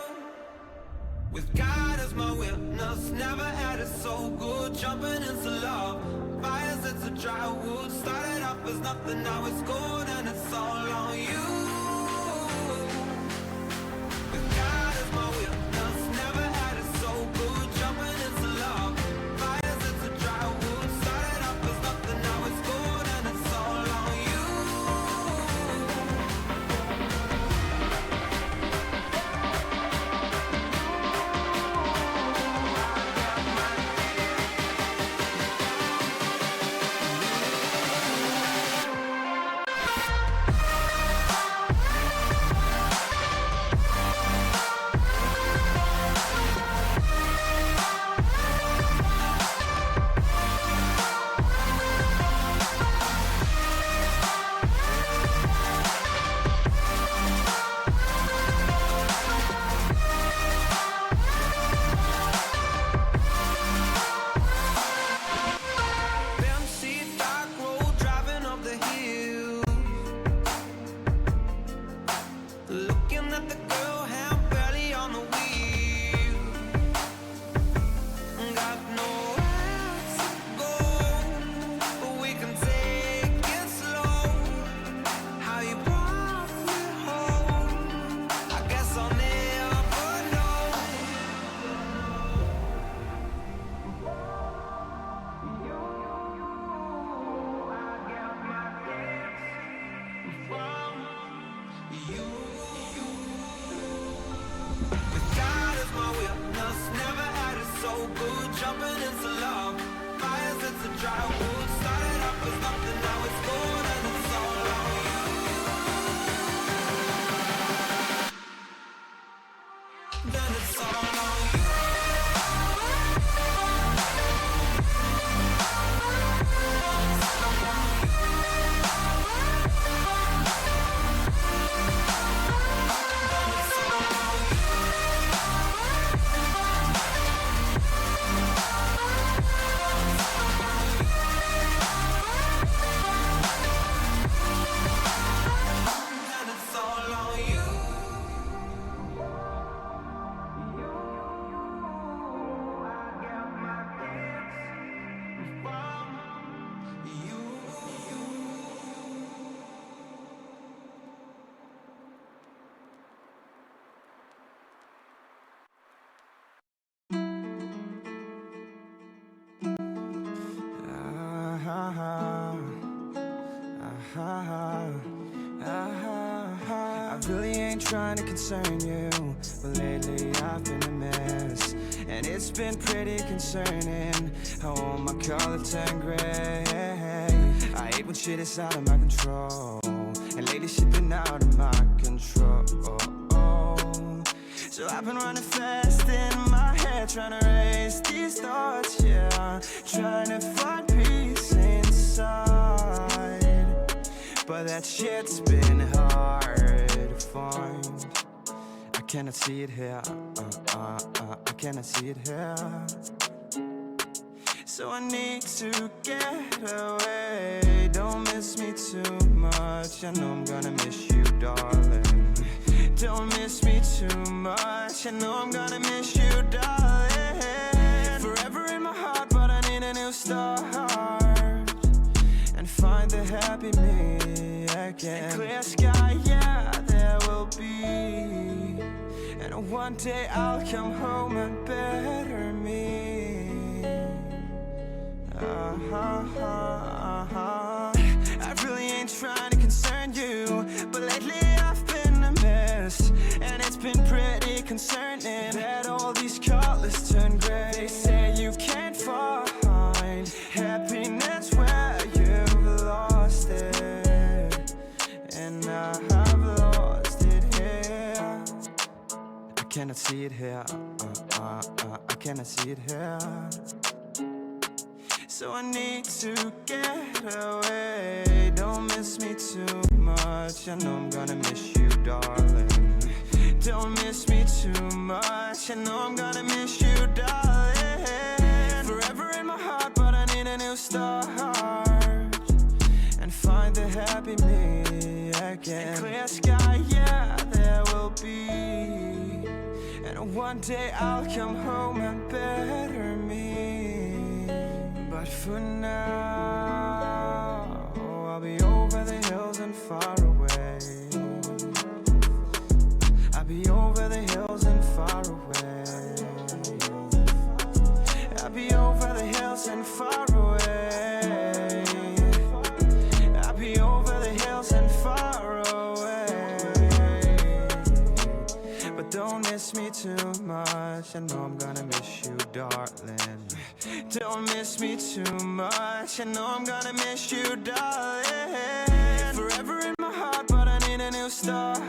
With God as my witness, never had it so good. Jumping into love, fires it's a dry wood. Started off as nothing, now it's gold, and it's all on you. With God as my witness, never had it so good. Jumping ain't trying to concern you, but lately I've been a mess, and it's been pretty concerning how all my color turned gray. I hate when shit is out of my control, and lately shit been out of my control. So I've been running fast in my head, trying to erase these thoughts, yeah, trying to find peace inside, but that shit's been hard to find. I cannot see it here, I cannot see it here. So I need to get away. Don't miss me too much, I know I'm gonna miss you, darling. Don't miss me too much, I know I'm gonna miss you, darling. Forever in my heart, but I need a new start, and find the happy me again. And clear sky, yeah, there will be, and one day I'll come home and better me. I really ain't trying to concern you, but lately I've been a mess, and it's been pretty concerning that all these colors turn gray. They say you can't find happiness where you've lost it, and I've lost it here. I cannot see it here, I cannot see it here. So I need to get away. Don't miss me too much, I know I'm gonna miss you, darling. Don't miss me too much, I know I'm gonna miss you, darling. Forever in my heart, but I need a new start, and find the happy me again. And clear sky, yeah, there will be, and one day I'll come home and better me. But for now, I'll be over the hills and far away. I'll be over the hills and far away. I'll be over the hills and far away. I'll be over the hills and far away. But don't miss me too much, I know I'm gonna miss you, darling. Don't miss me too much, I know I'm gonna miss you, darling. Forever in my heart, but I need a new start.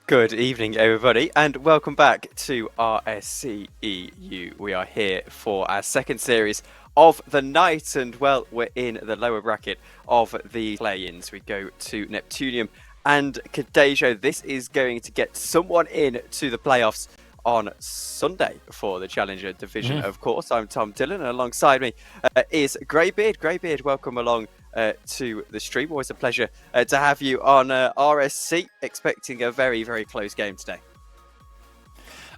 Good evening, everybody, and welcome back to RSC EU. We are here for our second series of the night, and well, we're in the lower bracket of the play-ins. We go to Neptunium and Kadejo. This is going to get someone in to the playoffs on Sunday for the Challenger Division. Of course, I'm Tom Dillon, and alongside me is Greybeard. Greybeard, welcome along to the stream. Always a pleasure to have you on RSC. Expecting a very, very close game today.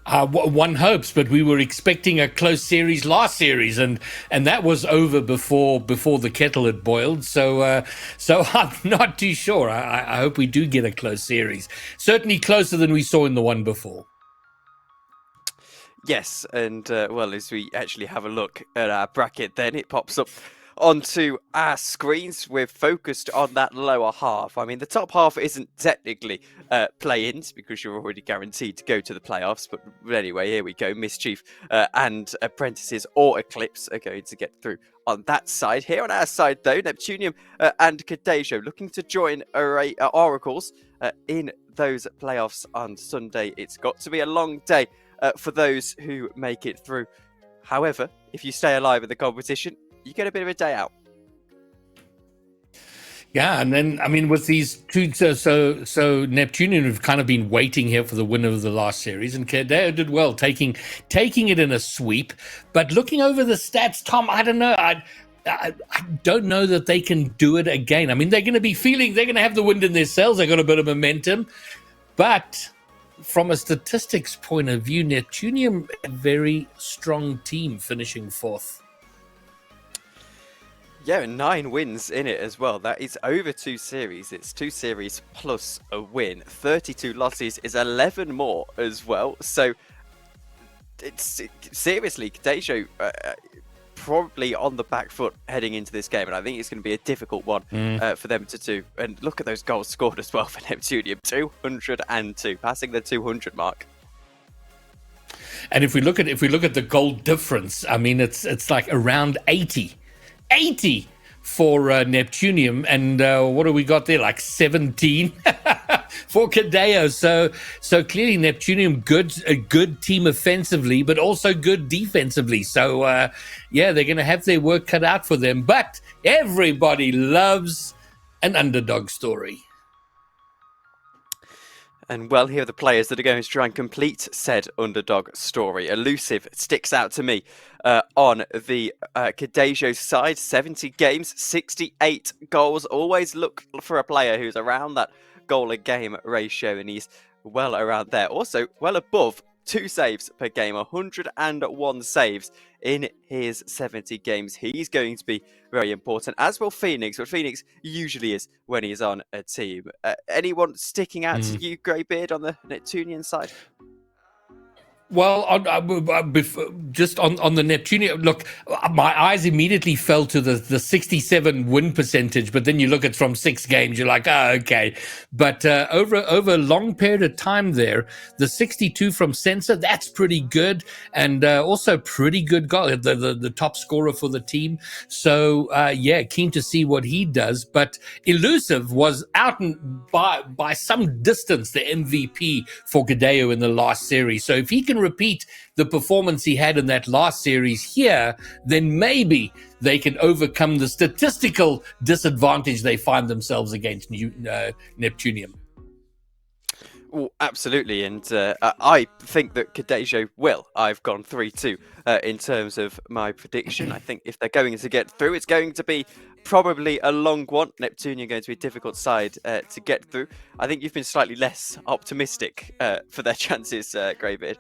One hopes, but we were expecting a close series last series, and that was over before the kettle had boiled. So I'm not too sure. I hope we do get a close series. Certainly closer than we saw in the one before. Yes, and well, as we actually have a look at our bracket, then it pops up onto our screens. We're focused on that lower half. I mean, the top half isn't technically play-ins because you're already guaranteed to go to the playoffs. But anyway, here we go. Mischief and Apprentices or Eclipse are going to get through on that side. Here on our side, though, Neptunium and Kadejo looking to join Oracles in those playoffs on Sunday. It's got to be a long day for those who make it through. However, if you stay alive in the competition, you get a bit of a day out. Yeah, and then I mean, with these two, so Neptunian have kind of been waiting here for the winner of the last series, and Kadejo did well, taking it in a sweep. But looking over the stats, Tom, I don't know. I don't know that they can do it again. I mean, they're going to have the wind in their sails. They got a bit of momentum, but from a statistics point of view, Neptunium a very strong team, finishing fourth. Yeah, 9 wins in it as well. That is over 2 series. It's 2 series plus a win. 32 losses is 11 more as well. So, it's seriously, Kadejo probably on the back foot heading into this game. And I think it's going to be a difficult one for them to do. And look at those goals scored as well for Neptunium. 202, passing the 200 mark. And if we look at the goal difference, I mean, it's like around 80 for Neptunium, and what do we got there? Like 17 for Kadejo. So clearly Neptunium a good team offensively, but also good defensively. So yeah, they're going to have their work cut out for them. But everybody loves an underdog story. And well, here are the players that are going to try and complete said underdog story. Elusive sticks out to me on the Kadejo side. 70 games, 68 goals. Always look for a player who's around that goal a game ratio, and he's well around there. Also, well above 2 saves per game, 101 saves in his 70 games. He's going to be very important, as will Phoenix, what Phoenix usually is when he's on a team. Anyone sticking out to you, Greybeard, on the Neptunian side? Well, just on the Neptunian, look, my eyes immediately fell to the 67 win percentage, but then you look at from 6 games, you're like, oh, okay. But over a long period of time there, the 62 from Sensor, that's pretty good, and also pretty good goal, the top scorer for the team. So yeah, keen to see what he does. But Elusive was out by some distance the MVP for Kadejo in the last series. So if he can repeat the performance he had in that last series here, then maybe they can overcome the statistical disadvantage they find themselves against Neptunium. Oh, absolutely, and I think that Kadejo will. I've gone 3-2 in terms of my prediction. I think if they're going to get through, it's going to be probably a long one. Neptunium going to be a difficult side to get through. I think you've been slightly less optimistic for their chances, Greybeard.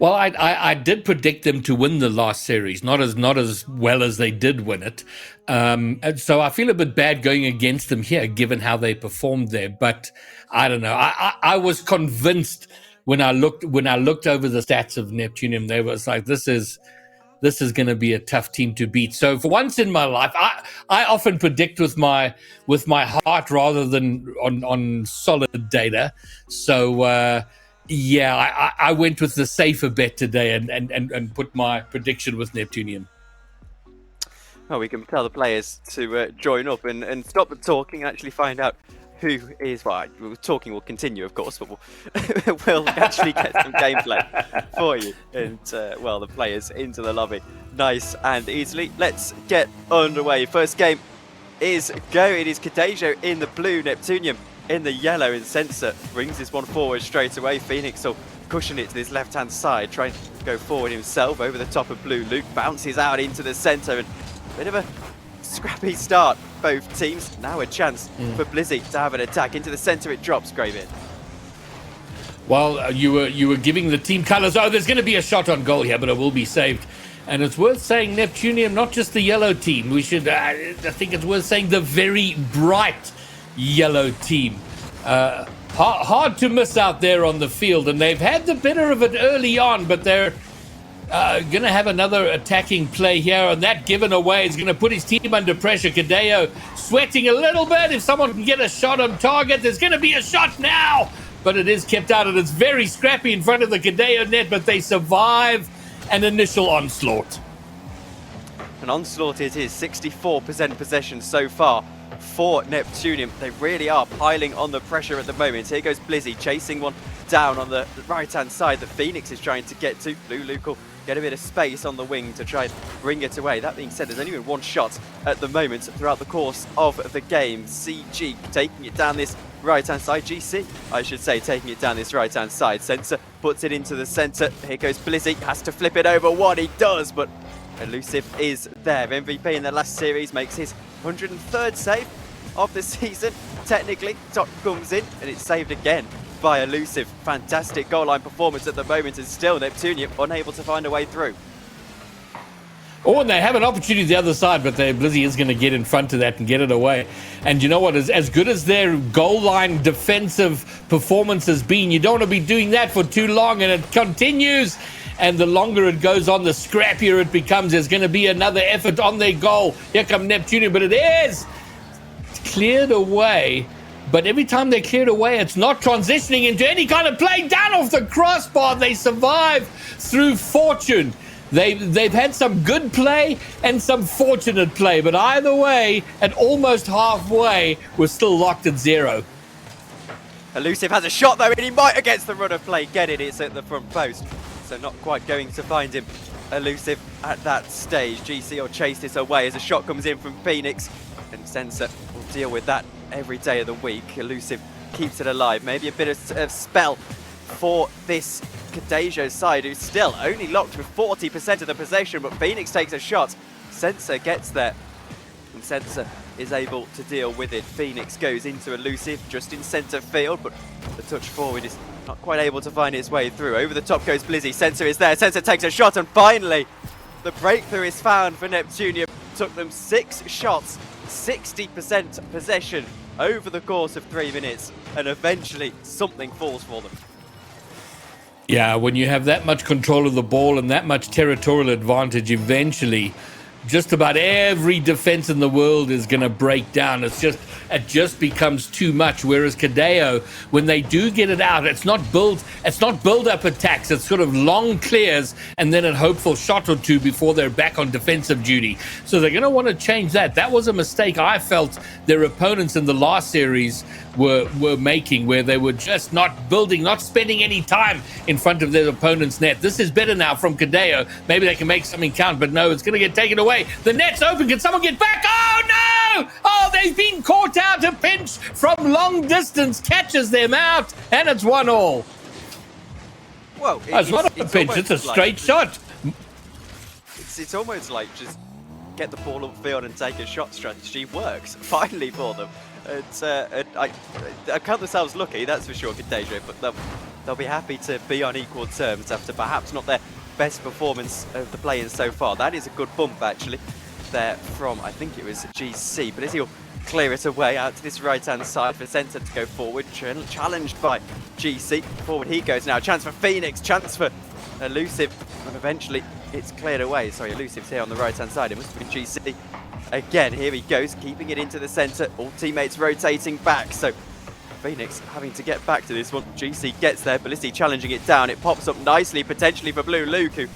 Well, I did predict them to win the last series, not as well as they did win it. And so I feel a bit bad going against them here, given how they performed there. But I don't know. I was convinced when I looked over the stats of Neptunium, they was like, this is going to be a tough team to beat. So for once in my life, I often predict with my heart rather than on solid data. So. Yeah, I went with the safer bet today and put my prediction with Neptunium. Well, we can tell the players to join up and stop the talking and actually find out who is, well, talking will continue, of course, but we'll actually get some gameplay for you. And, well, the players into the lobby nice and easily. Let's get underway. First game is go. It is Kadejo in the blue, Neptunium in the yellow, and Sensor brings this one forward straight away. Phoenix will cushion it to this left-hand side, trying to go forward himself over the top of blue. Luke bounces out into the centre, and a bit of a scrappy start, both teams. Now a chance for Blizzy to have an attack. Into the centre it drops, Graven. Well, you were giving the team colours. Oh, there's going to be a shot on goal here, but it will be saved. And it's worth saying Neptunium, not just the yellow team. We should, I think it's worth saying the very bright yellow team. Hard to miss out there on the field, and they've had the better of it early on, but they're going to have another attacking play here, and that given away is going to put his team under pressure. Kadeo sweating a little bit. If someone can get a shot on target, there's going to be a shot now, but it is kept out, and it's very scrappy in front of the Kadeo net, but they survive an initial onslaught. An onslaught it is, 64% possession so far for Neptunium. They really are piling on the pressure at the moment. Here goes Blizzy chasing one down on the right-hand side that Phoenix is trying to get to. Blue Luke will get a bit of space on the wing to try and bring it away. That being said, there's only been one shot at the moment throughout the course of the game. CG taking it down this right-hand side. GC, I should say, taking it down this right-hand side. Sensor puts it into the centre. Here goes Blizzy, has to flip it over. What he does, but Elusive is there. MVP in the last series makes his 103rd save of the season. Technically, Top comes in and it's saved again by Elusive. Fantastic goal line performance at the moment, and still Neptunium unable to find a way through. Oh, and they have an opportunity the other side, but Blizzy is going to get in front of that and get it away. And you know what? As good as their goal line defensive performance has been, you don't want to be doing that for too long, and it continues. And the longer it goes on, the scrappier it becomes. There's going to be another effort on their goal. Here come Neptunium, but it is cleared away. But every time they're cleared away, it's not transitioning into any kind of play down off the crossbar. They survive through fortune. They've had some good play and some fortunate play, but either way, at almost halfway, we're still locked at 0. Elusive has a shot though, and he might against the run of play get it. It's at the front post, so not quite going to find him. Elusive at that stage. GC will chase this away as a shot comes in from Phoenix, and Sensor will deal with that every day of the week. Elusive keeps it alive. Maybe a bit of spell for this Kadejo side, who's still only locked with 40% of the possession, but Phoenix takes a shot. Sensor gets there, and Sensor is able to deal with it. Phoenix goes into Elusive just in centre field, but the touch forward is not quite able to find its way through. Over the top goes Blizzy. Sensor is there. Sensor takes a shot, and finally the breakthrough is found for Neptunium. Took them 6 shots, 60% possession over the course of 3 minutes, and eventually something falls for them. Yeah, when you have that much control of the ball and that much territorial advantage, eventually just about every defense in the world is going to break down. It just becomes too much. Whereas Kadeo, when they do get it out, it's not build-up attacks. It's sort of long clears and then a hopeful shot or two before they're back on defensive duty. So they're going to want to change that. That was a mistake I felt their opponents in the last series were making, where they were just not building, not spending any time in front of their opponent's net. This is better now from Kadeo. Maybe they can make something count, but no, it's going to get taken away. The net's open. Can someone get back? Oh, no! Oh, they've been caught out. A pinch from long distance catches them out, and it's 1-1. Well, it's not a pinch. It's a straight shot. It's almost like just get the ball upfield and take a shot strategy works finally for them. I count themselves lucky, that's for sure, Kadejo, but they'll be happy to be on equal terms after perhaps not their best performance of the play-in so far. That is a good bump, actually, there from, I think it was GC, but as he'll clear it away out to this right-hand side for Sensor to go forward, challenged by GC. Forward he goes now. Chance for Phoenix, chance for Elusive, and eventually it's cleared away. Sorry, Elusive's here on the right-hand side. It must have been GC. Again, here he goes, keeping it into the centre. All teammates rotating back, so Phoenix having to get back to this one. GC gets there, Blizzy challenging it down. It pops up nicely, potentially for Blue Luke, who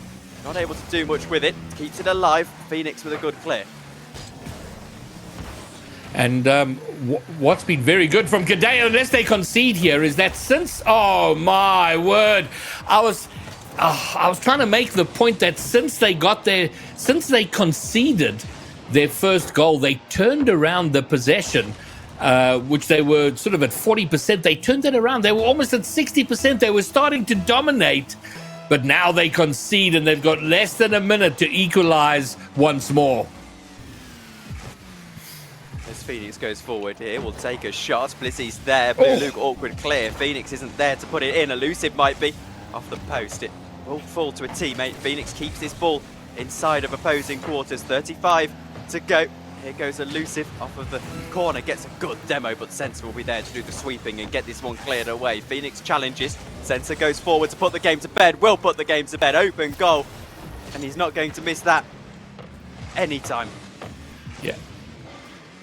not able to do much with it. Keeps it alive. Phoenix with a good clear. And what's been very good from Kadeo, unless they concede here, is that since, oh my word, I was trying to make the point that since they conceded their first goal, they turned around the possession, which they were sort of at 40%. They turned it around. They were almost at 60%. They were starting to dominate, but now they concede and they've got less than a minute to equalize once more. As Phoenix goes forward here, will take a shot. Blizzy's there, Blue Luke awkward clear. Phoenix isn't there to put it in. Elusive might be off the post. It will fall to a teammate. Phoenix keeps this ball inside of opposing quarters. 35 to go. Here goes Elusive off of the corner. Gets a good demo, but Sensor will be there to do the sweeping and get this one cleared away. Phoenix challenges. Sensor goes forward to put the game to bed. Will put the game to bed. Open goal. And he's not going to miss that anytime.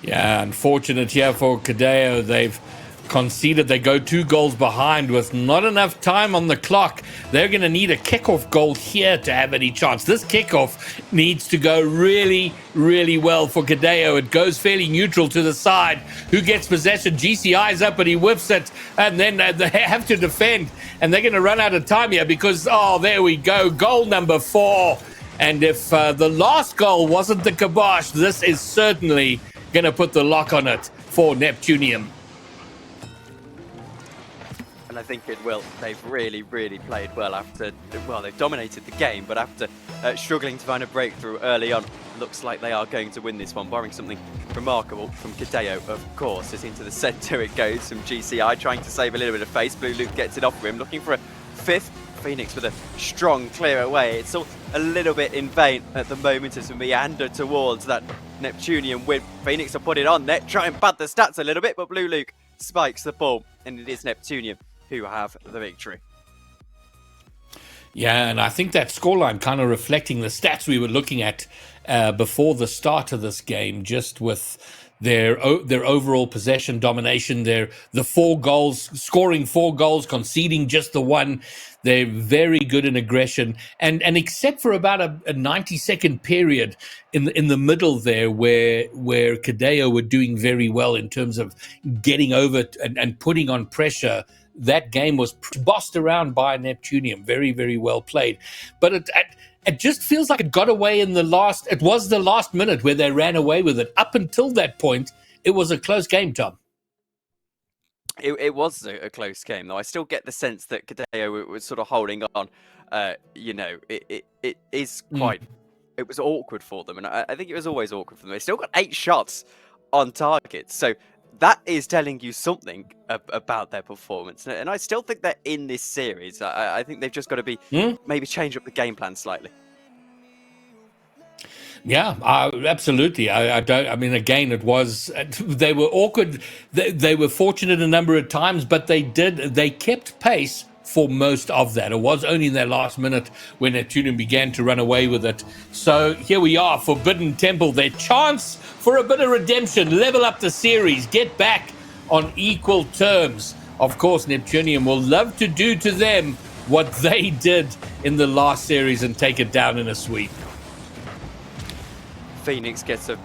Yeah, unfortunate here for Kadeo. They've conceded. They go 2 goals behind with not enough time on the clock. They're going to need a kickoff goal here to have any chance. This kickoff needs to go really, really well for Kadeo. It goes fairly neutral to the side. Who gets possession? GCI's up, but he whiffs it, and then they have to defend. And they're going to run out of time here because, oh, there we go. Goal number 4. And if the last goal wasn't the kibosh, this is certainly going to put the lock on it for Neptunium. And I think it will. They've really, really played well after, well, they've dominated the game, but after struggling to find a breakthrough early on, looks like they are going to win this one, barring something remarkable from Kadeo, of course. As into the centre it goes from GCI, trying to save a little bit of face. Blue Luke gets it off for him, looking for a 5th. Phoenix with a strong clear away. It's all a little bit in vain at the moment as we meander towards that Neptunian win. Phoenix will put it on net, try and pad the stats a little bit, but Blue Luke spikes the ball, and it is Neptunian who have the victory. Yeah, and I think that scoreline kind of reflecting the stats we were looking at before the start of this game, just with their overall possession domination, the 4 goals, scoring 4 goals, conceding just the 1. They're very good in aggression, and except for about a 90-second period in the middle there, where Kadeo were doing very well in terms of getting over and putting on pressure. That game was bossed around by Neptunium. Very, very well played, but it just feels like it got away in the last. It was the last minute where they ran away with it. Up until that point, it was a close game, Tom. It was a close game, though. I still get the sense that Kadeo was sort of holding on. It is quite. It was awkward for them, and I think it was always awkward for them. They still got 8 shots on target, so that is telling you something about their performance. And I still think they're in this series. I think they've just got to be maybe change up the game plan slightly. Yeah, absolutely. I mean, again, it was. They were awkward. They were fortunate a number of times, but they kept pace for most of that. It was only in their last minute when Neptunium began to run away with it. So here we are, Forbidden Temple, their chance for a bit of redemption, level up the series, get back on equal terms. Of course, Neptunium will love to do to them what they did in the last series and take it down in a sweep. Phoenix gets a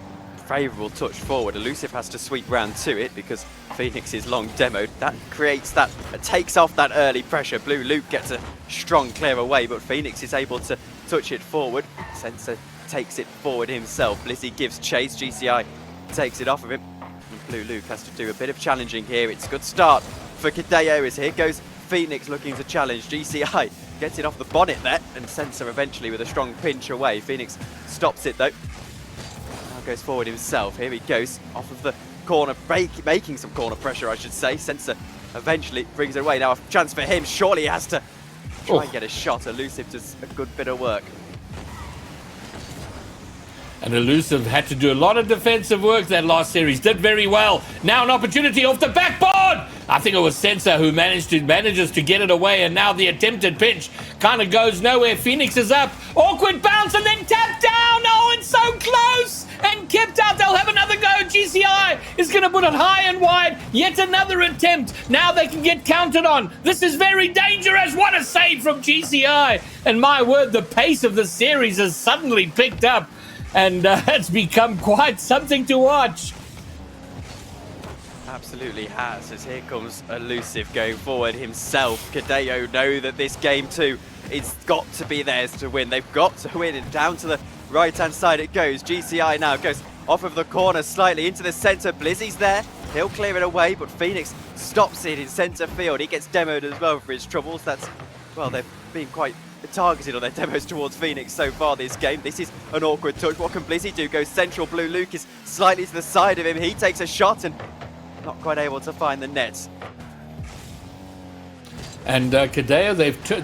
favourable touch forward. Elusive has to sweep round to it because Phoenix is long demoed. That creates that, takes off that early pressure. Blue Luke gets a strong clear away, but Phoenix is able to touch it forward. Sensor takes it forward himself. Blizzy gives chase. GCI takes it off of him. And Blue Luke has to do a bit of challenging here. It's a good start for Kadeo as here goes Phoenix looking to challenge. GCI gets it off the bonnet there, and Sensor eventually with a strong pinch away. Phoenix stops it though. Goes forward himself. Here he goes off of the corner, making some corner pressure, I should say. Sensor eventually brings it away. Now a chance for him. Surely he has to try and get a shot. Elusive does a good bit of work. And Elusive had to do a lot of defensive work that last series. Did very well. Now an opportunity off the backboard. I think it was Sensor who manages to get it away, and now the attempted pinch kind of goes nowhere. Phoenix is up. Awkward bounce and then tapped down. Oh, it's so close. And kept out. They'll have another go. GCI is going to put it high and wide. Yet another attempt. Now they can get counted on. This is very dangerous. What a save from GCI. And my word, the pace of the series has suddenly picked up. And it's become quite something to watch. Absolutely has, as here comes Elusive going forward himself. Cadeo know that this game too, it's got to be theirs to win. They've got to win, and down to the right-hand side it goes. GCI now goes off of the corner slightly into the centre. Blizzy's there, he'll clear it away, but Phoenix stops it in centre field. He gets demoed as well for his troubles. That's, well, they've been quite targeted on their demos towards Phoenix so far this game. This is an awkward touch. What can Blizzy do? Goes central. Blue Luke is slightly to the side of him. He takes a shot and not quite able to find the nets. And Cadeo,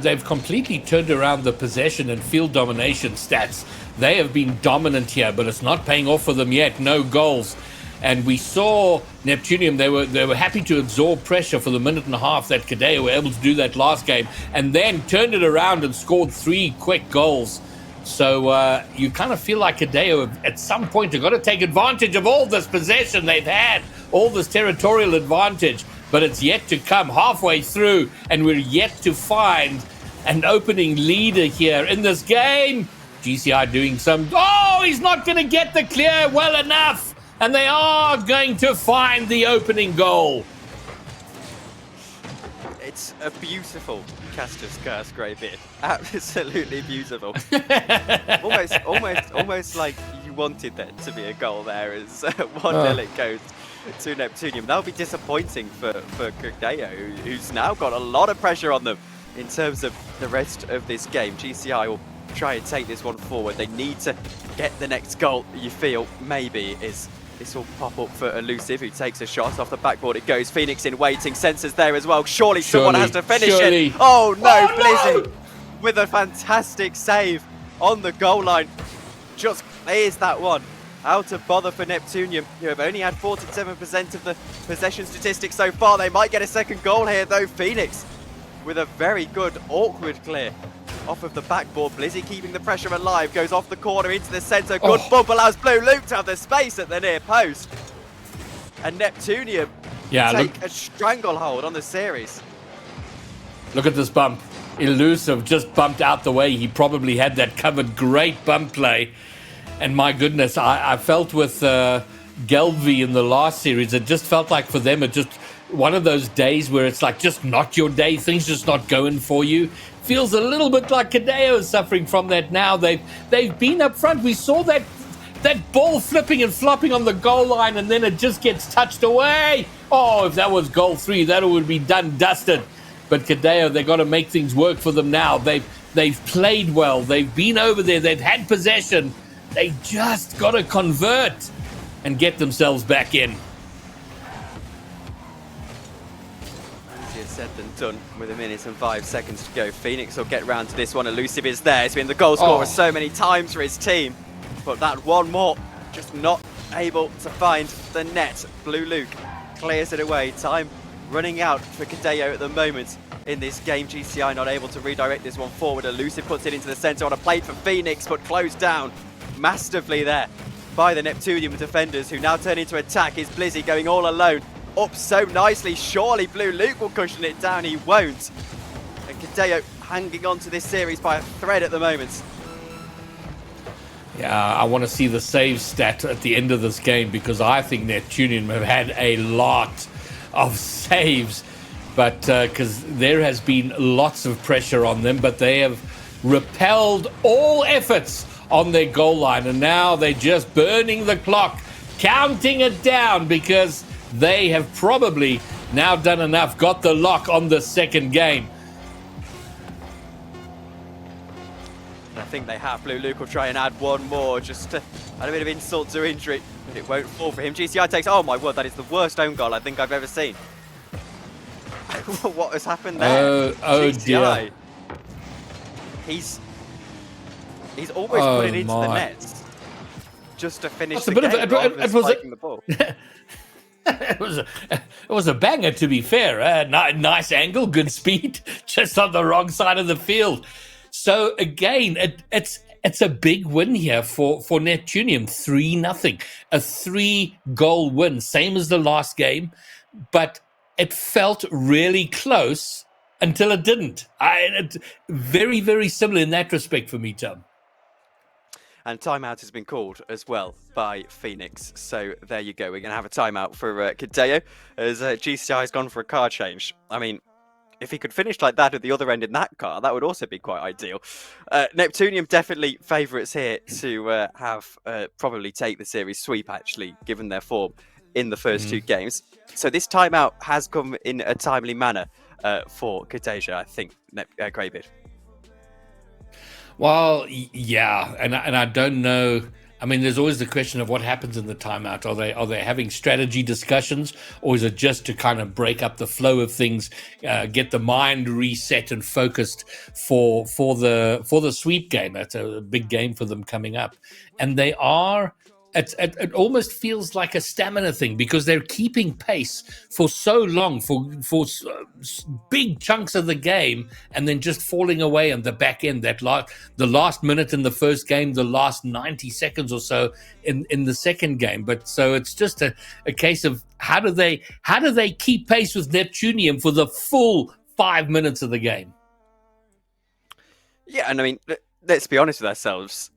they've completely turned around the possession and field domination stats. They have been dominant here, but it's not paying off for them yet. No goals. And we saw Neptunium, they were happy to absorb pressure for the minute and a half that Cadeo were able to do that last game, and then turned it around and scored 3 quick goals. So you kind of feel like Cadeo at some point have got to take advantage of all this possession they've had, all this territorial advantage, but it's yet to come halfway through, and we're yet to find an opening leader here in this game. GCI doing some, he's not going to get the clear well enough, and they are going to find the opening goal. It's a beautiful Caster's Curse Greybeard. Absolutely beautiful. almost like you wanted there to be a goal there as 1-0 it goes to Neptunium. That'll be disappointing for Cadeo, who's now got a lot of pressure on them in terms of the rest of this game. GCI will try and take this one forward. They need to get the next goal, you feel, maybe, is this will pop up for Elusive, who takes a shot off the backboard. It goes. Phoenix in waiting. Sensors there as well. Surely someone has to finish it. Oh no, Blizzy with a fantastic save on the goal line. Just clears that one out of bother for Neptunium, who have only had 47% of the possession statistics so far. They might get a second goal here though. Phoenix with a very good awkward clear off of the backboard. Blizzy keeping the pressure alive, goes off the corner into the centre. Good bump allows Blue Luke to have the space at the near post. And Neptunium take a stranglehold on the series. Look at this bump. Elusive just bumped out the way. He probably had that covered. Great bump play. And my goodness, I felt with Gelvi in the last series, it just felt like for them, it just one of those days where it's like just not your day. Things just not going for you. Feels a little bit like Cadeo is suffering from that now. They've been up front. We saw that ball flipping and flopping on the goal line, and then it just gets touched away. Oh, if that was goal 3, that would be done dusted. But Cadeo, they've got to make things work for them now. They've played well. They've been over there. They've had possession. They just got to convert and get themselves back in. Said than done with 1 minute and 5 seconds to go. Phoenix will get round to this one. Elusive is there. He's been the goal scorer so many times for his team, but that one more just not able to find the net. Blue Luke clears it away. Time running out for Cadeo at the moment in this game. GCI not able to redirect this one forward. Elusive puts it into the centre on a plate for Phoenix, but closed down masterfully there by the Neptunium defenders, who now turn into attack. Is Blizzy going all alone? Up so nicely. Surely Blue Luke will cushion it down. He won't. And Cadeo hanging on to this series by a thread at the moment. Yeah, I want to see the save stat at the end of this game, because I think Neptunium have had a lot of saves, but because there has been lots of pressure on them, but they have repelled all efforts on their goal line, and now they're just burning the clock, counting it down, because they have probably now done enough, got the lock on the second game. I think they have. Blue Luke will try and add one more, just to add a bit of insult to injury, but it won't fall for him. GCI takes, oh my word, that is the worst own goal I think I've ever seen. What has happened there? Oh GCI. dear. He's almost put it into the nets just to finish the game rather than spiking the ball. It was a banger, to be fair. Nice angle, good speed, just on the wrong side of the field. So again, it's a big win here for Neptunium. 3-0, a 3-goal win, same as the last game, but it felt really close until it didn't. Very, very similar in that respect for me, Tom. And timeout has been called as well by Phoenix. So there you go. We're going to have a timeout for Kadeo as GCI has gone for a car change. I mean, if he could finish like that at the other end in that car, that would also be quite ideal. Neptunium definitely favourites here to have probably take the series sweep, actually, given their form in the first two games. So this timeout has come in a timely manner for Kadeja, I think, Greybeard. Well, yeah, and I don't know. I mean, there's always the question of what happens in the timeout. Are they having strategy discussions, or is it just to kind of break up the flow of things, get the mind reset and focused for the sweep game? That's a big game for them coming up, and they are. It almost feels like a stamina thing because they're keeping pace for so long, for big chunks of the game, and then just falling away on the back end. The last minute in the first game, the last 90 seconds or so in the second game. But so it's just a case of how do they keep pace with Neptunium for the full 5 minutes of the game? Yeah, and I mean, let's be honest with ourselves.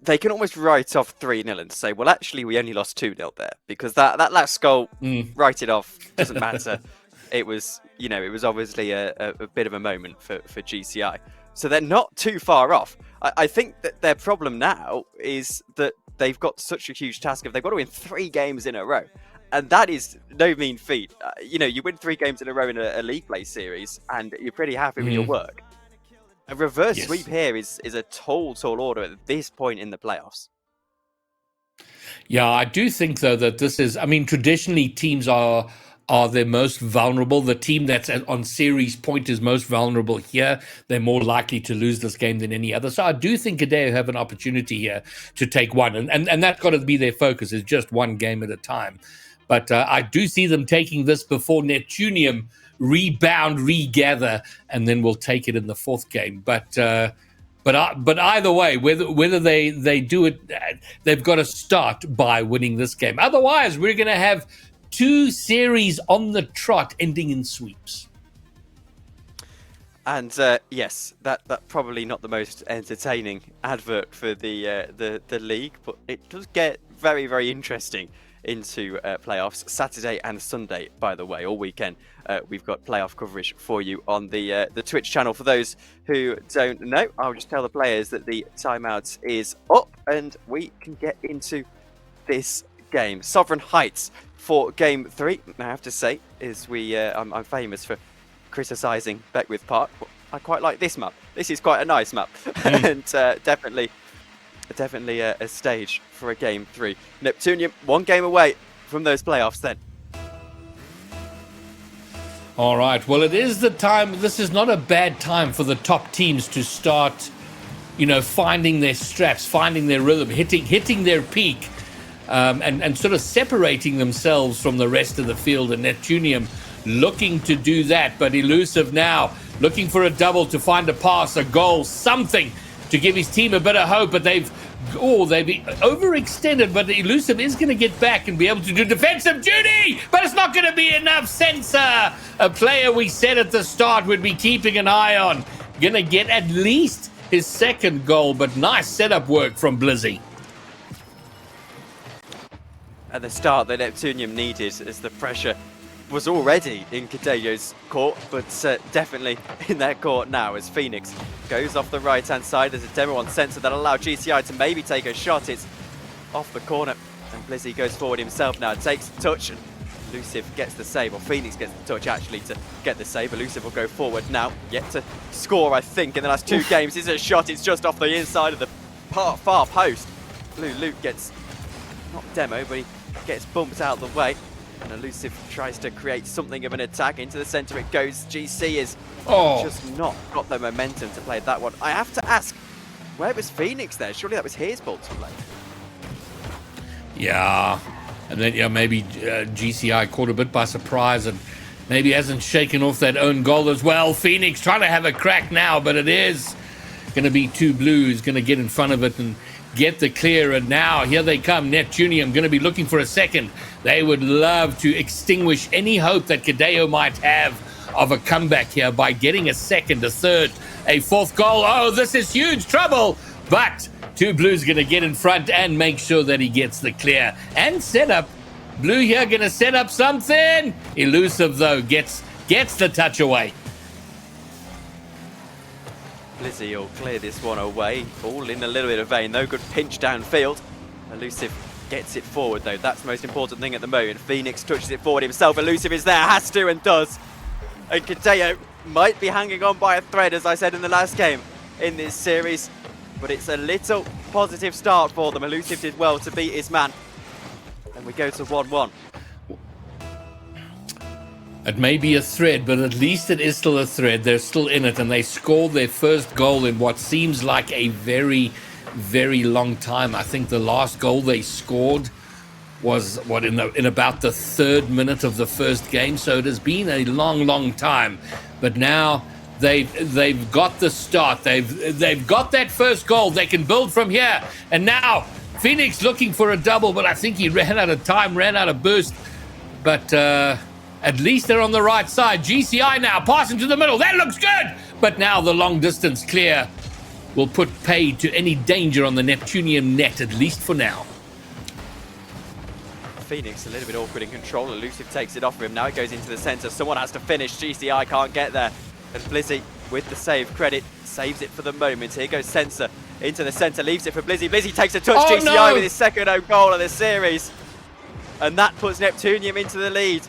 They can almost write off 3-0 and say, well, actually, we only lost 2-0 there because that last goal, write it off, doesn't matter. It was obviously a bit of a moment for GCI. So they're not too far off. I think that their problem now is that they've got such a huge task of they've got to win 3 games in a row. And that is no mean feat. You win 3 games in a row in a league play series and you're pretty happy with your work. A reverse sweep here is a tall order at this point in the playoffs. Yeah, I do think, though, that this is... I mean, traditionally, teams are their most vulnerable. The team that's on series point is most vulnerable here. They're more likely to lose this game than any other. So I do think Kadeo have an opportunity here to take one. And that's got to be their focus, is just one game at a time. But I do see them taking this before Neptunium rebound, regather, and then we'll take it in the fourth game. But either way, whether they do it, they've got to start by winning this game. Otherwise, we're going to have 2 series on the trot ending in sweeps. And yes, that probably not the most entertaining advert for the league, but it does get very, very interesting into playoffs Saturday and Sunday, by the way, all weekend. We've got playoff coverage for you on the Twitch channel. For those who don't know, I'll just tell the players that the timeout is up and we can get into this game. Sovereign Heights for game 3. I have to say, I'm famous for criticising Beckwith Park, but I quite like this map. This is quite a nice map, and definitely a stage for a game 3. Neptunium 1 game away from those playoffs then. All right. Well, it is the time. This is not a bad time for the top teams to start, finding their straps, finding their rhythm, hitting their peak, and sort of separating themselves from the rest of the field. And Neptunium looking to do that, but Elusive now looking for a double to find a pass, a goal, something to give his team a bit of hope. But they've overextended, but Elusive is going to get back and be able to do defensive duty, but it's not going to be enough. Sensor, a player we said at the start would be keeping an eye on, going to get at least his second goal, but nice setup work from Blizzy. At the start that Neptunium needed, as the pressure was already in Kadeyo's court, but definitely in their court now as Phoenix goes off the right-hand side. There's a demo on Sensor that allow GCI to maybe take a shot. It's off the corner, and Blizzy goes forward himself now, takes the touch, and Elusive gets the save, or Phoenix gets the touch actually to get the save. Elusive will go forward now, yet to score, I think, in the last 2 games. Is a shot, it's just off the inside of the far post. Blue Luke gets, not demo, but he gets bumped out of the way. And Elusive tries to create something of an attack. Into the centre it goes. GC is just not got the momentum to play that one. I have to ask, where was Phoenix there? Surely that was his ball to play. Yeah, and then maybe GCI caught a bit by surprise and maybe hasn't shaken off that own goal as well. Phoenix trying to have a crack now, but it is going to be 2 Blues going to get in front of it and get the clear. And now here they come. Neptunium going to be looking for a second. They would love to extinguish any hope that Kadeo might have of a comeback here by getting a second, a third, a fourth goal. Oh, this is huge trouble But Two Blue's going to get in front and make sure that he gets the clear. And set up. Blue here going to set up something. Elusive, though, gets the touch away. Blizzy will clear this one away. All in a little bit of vain, though. Good pinch downfield. Elusive gets it forward, though. That's the most important thing at the moment. Phoenix touches it forward himself. Elusive is there, has to and does. And Kadeo might be hanging on by a thread, as I said in the last game in this series. But it's a little positive start for them. Elusive did well to beat his man. And we go to 1-1. It may be a thread, but at least it is still a thread. They're still in it, and they scored their first goal in what seems like a very, very long time. I think the last goal they scored was in about the 3rd minute of the first game. So it has been a long, long time. But now they've got the start. They've got that first goal. They can build from here. And now Phoenix looking for a double, but I think he ran out of time, ran out of boost. But at least they're on the right side. GCI now passing to the middle. That looks good. But now the long distance clear will put paid to any danger on the Neptunium net, at least for now. Phoenix a little bit awkward in control. Elusive takes it off of him. Now it goes into the centre. Someone has to finish. GCI can't get there. And Blizzy with the save credit saves it for the moment. Here goes Sensor into the centre, leaves it for Blizzy. Blizzy takes a touch. Oh, GCI no! with his second own goal of the series. And that puts Neptunium into the lead.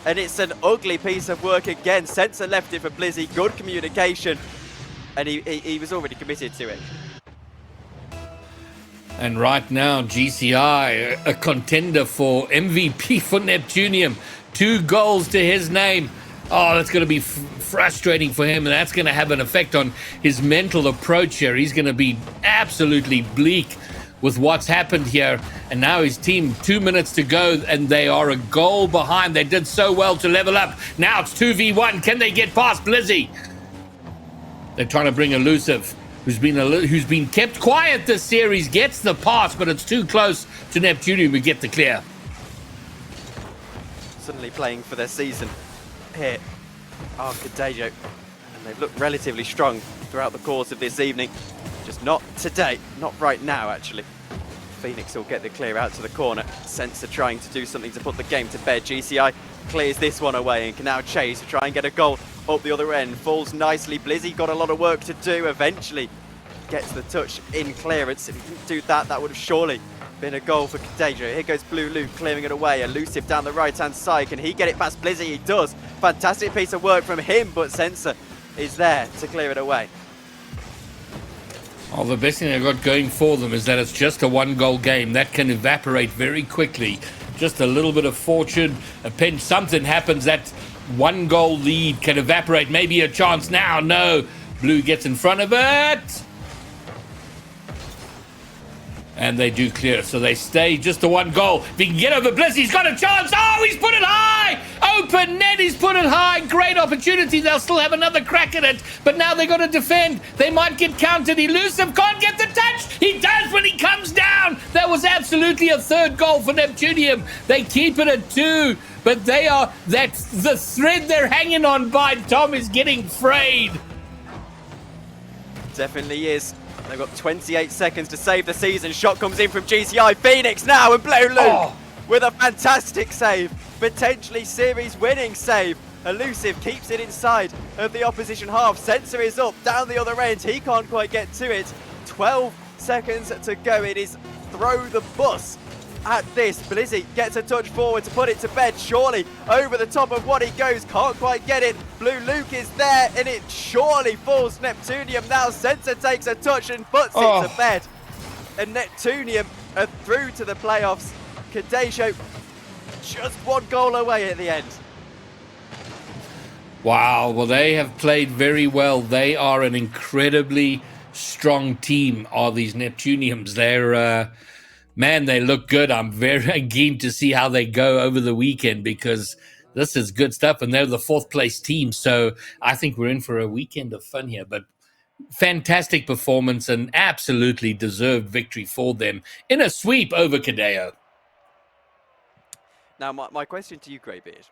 And it's an ugly piece of work again. Sensor left it for Blizzy. Good communication. And he was already committed to it. And right now, GCI, a contender for MVP for Neptunium. 2 goals to his name. Oh, that's going to be frustrating for him, and that's going to have an effect on his mental approach here. He's going to be absolutely bleak with what's happened here. And now his team, 2 minutes to go, and they are a goal behind. They did so well to level up. Now it's 2v1. Can they get past Blizzy? They're trying to bring Elusive, who's been kept quiet this series, gets the pass, but it's too close to Neptunium to get the clear. Suddenly playing for their season here are Kadejo. And they've looked relatively strong throughout the course of this evening. Just not today, not right now actually. Phoenix will get the clear out to the corner. Sensor trying to do something to put the game to bed. GCI clears this one away and can now chase to try and get a goal up the other end. Falls nicely. Blizzy got a lot of work to do. Eventually gets the touch in clearance. If he didn't do that, that would have surely been a goal for Kadejo. Here goes Blue Luke clearing it away. Elusive down the right hand side. Can he get it past Blizzy? He does. Fantastic piece of work from him, but Sensor is there to clear it away. Oh, the best thing they've got going for them is that it's just a 1-goal game. That can evaporate very quickly. Just a little bit of fortune, a pinch, something happens, that 1-goal lead can evaporate. Maybe a chance now. No. Blue gets in front of it. And they do clear, so they stay just to 1 goal. If he can get over Bliss, he's got a chance. Oh, he's put it high. Open net, he's put it high. Great opportunity. They'll still have another crack at it. But now they've got to defend. They might get countered. Elusive can't get the touch. He does when he comes down. That was absolutely a 3rd goal for Neptunium. They keep it at 2. But the thread they're hanging on by, Tom, is getting frayed. Definitely is. They've got 28 seconds to save the season. Shot comes in from GCI. Phoenix now and Blue Luke with a fantastic save. Potentially series winning save. Elusive keeps it inside of the opposition half. Sensor is up down the other end. He can't quite get to it. 12 seconds to go. It is throw the bus at this. Blizzy gets a touch forward to put it to bed. Surely over the top of what he goes. Can't quite get it. Blue Luke is there and it surely falls Neptunium. Now Sensor takes a touch and puts it to bed. And Neptunium are through to the playoffs. Kadejo just 1 goal away at the end. Wow, well, they have played very well. They are an incredibly strong team, are these Neptuniums. They're, man, they look good. I'm very keen to see how they go over the weekend because this is good stuff, and they're the 4th place team. So I think we're in for a weekend of fun here. But fantastic performance and absolutely deserved victory for them in a sweep over Kadeo. Now, my question to you, Greybeard,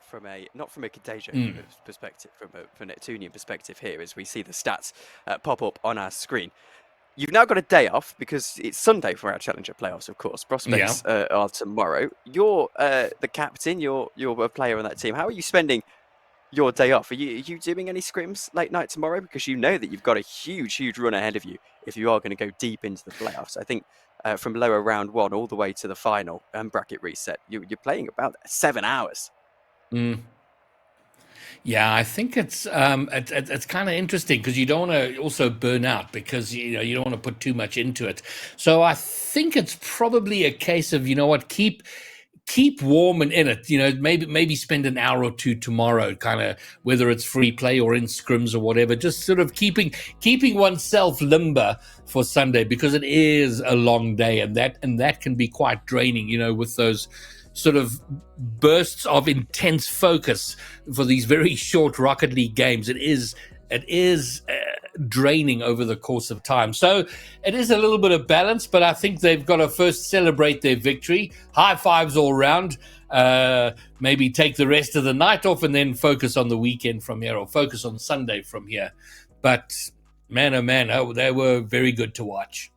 not from a Kadejo perspective, from a Neptunian perspective here, as we see the stats pop up on our screen. You've now got a day off because it's Sunday for our Challenger playoffs, of course. Prospects Yeah. are tomorrow. You're the captain. You're a player on that team. How are you spending your day off? Are you doing any scrims late night tomorrow? Because you know that you've got a huge run ahead of you if you are going to go deep into the playoffs. I think from lower round 1 all the way to the final and bracket reset, you're playing about 7 hours. Mm. Yeah, I think it's kind of interesting because you don't want to also burn out because you don't want to put too much into it. So I think it's probably a case of keep warm and in it. Maybe spend an hour or two tomorrow, kind of whether it's free play or in scrims or whatever. Just sort of keeping oneself limber for Sunday because it is a long day and that can be quite draining. With those sort of bursts of intense focus for these very short Rocket League games. It is draining over the course of time. So it is a little bit of balance, but I think they've got to first celebrate their victory. High fives all round. Maybe take the rest of the night off and then focus on the weekend from here, or focus on Sunday from here. But man, oh man, they were very good to watch.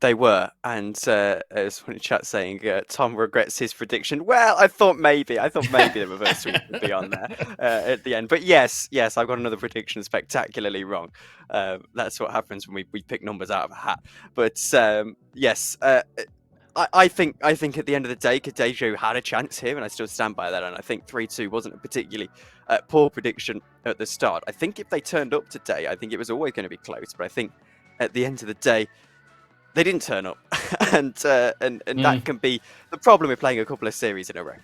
They were, and there's one in chat saying Tom regrets his prediction. Well, I thought maybe the reverse sweep would be on there at the end. But yes, I've got another prediction spectacularly wrong. That's what happens when we pick numbers out of a hat. But yes, I think at the end of the day, Kadejo had a chance here, and I still stand by that. And I think 3-2 wasn't a particularly poor prediction at the start. I think if they turned up today, I think it was always going to be close. But I think at the end of the day, they didn't turn up, and that can be the problem with playing a couple of series in a row.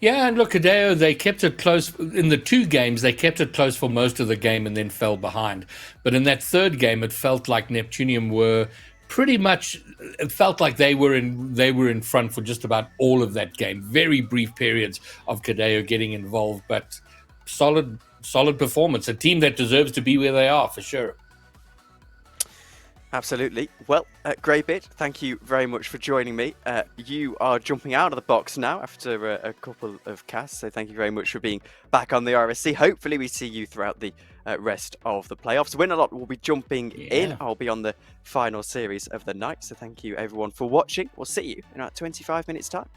Yeah, and look, Hideo, they kept it close in the 2 games. They kept it close for most of the game and then fell behind. But in that 3rd game, it felt like Neptunium were pretty much. It felt like they were in front for just about all of that game. Very brief periods of Hideo getting involved, but solid performance. A team that deserves to be where they are for sure. Absolutely. Well, Greybit, thank you very much for joining me. You are jumping out of the box now after a couple of casts, so thank you very much for being back on the RSC. Hopefully we see you throughout the rest of the playoffs. Win a lot will be jumping in. I'll be on the final series of the night, so thank you everyone for watching. We'll see you in about 25 minutes time.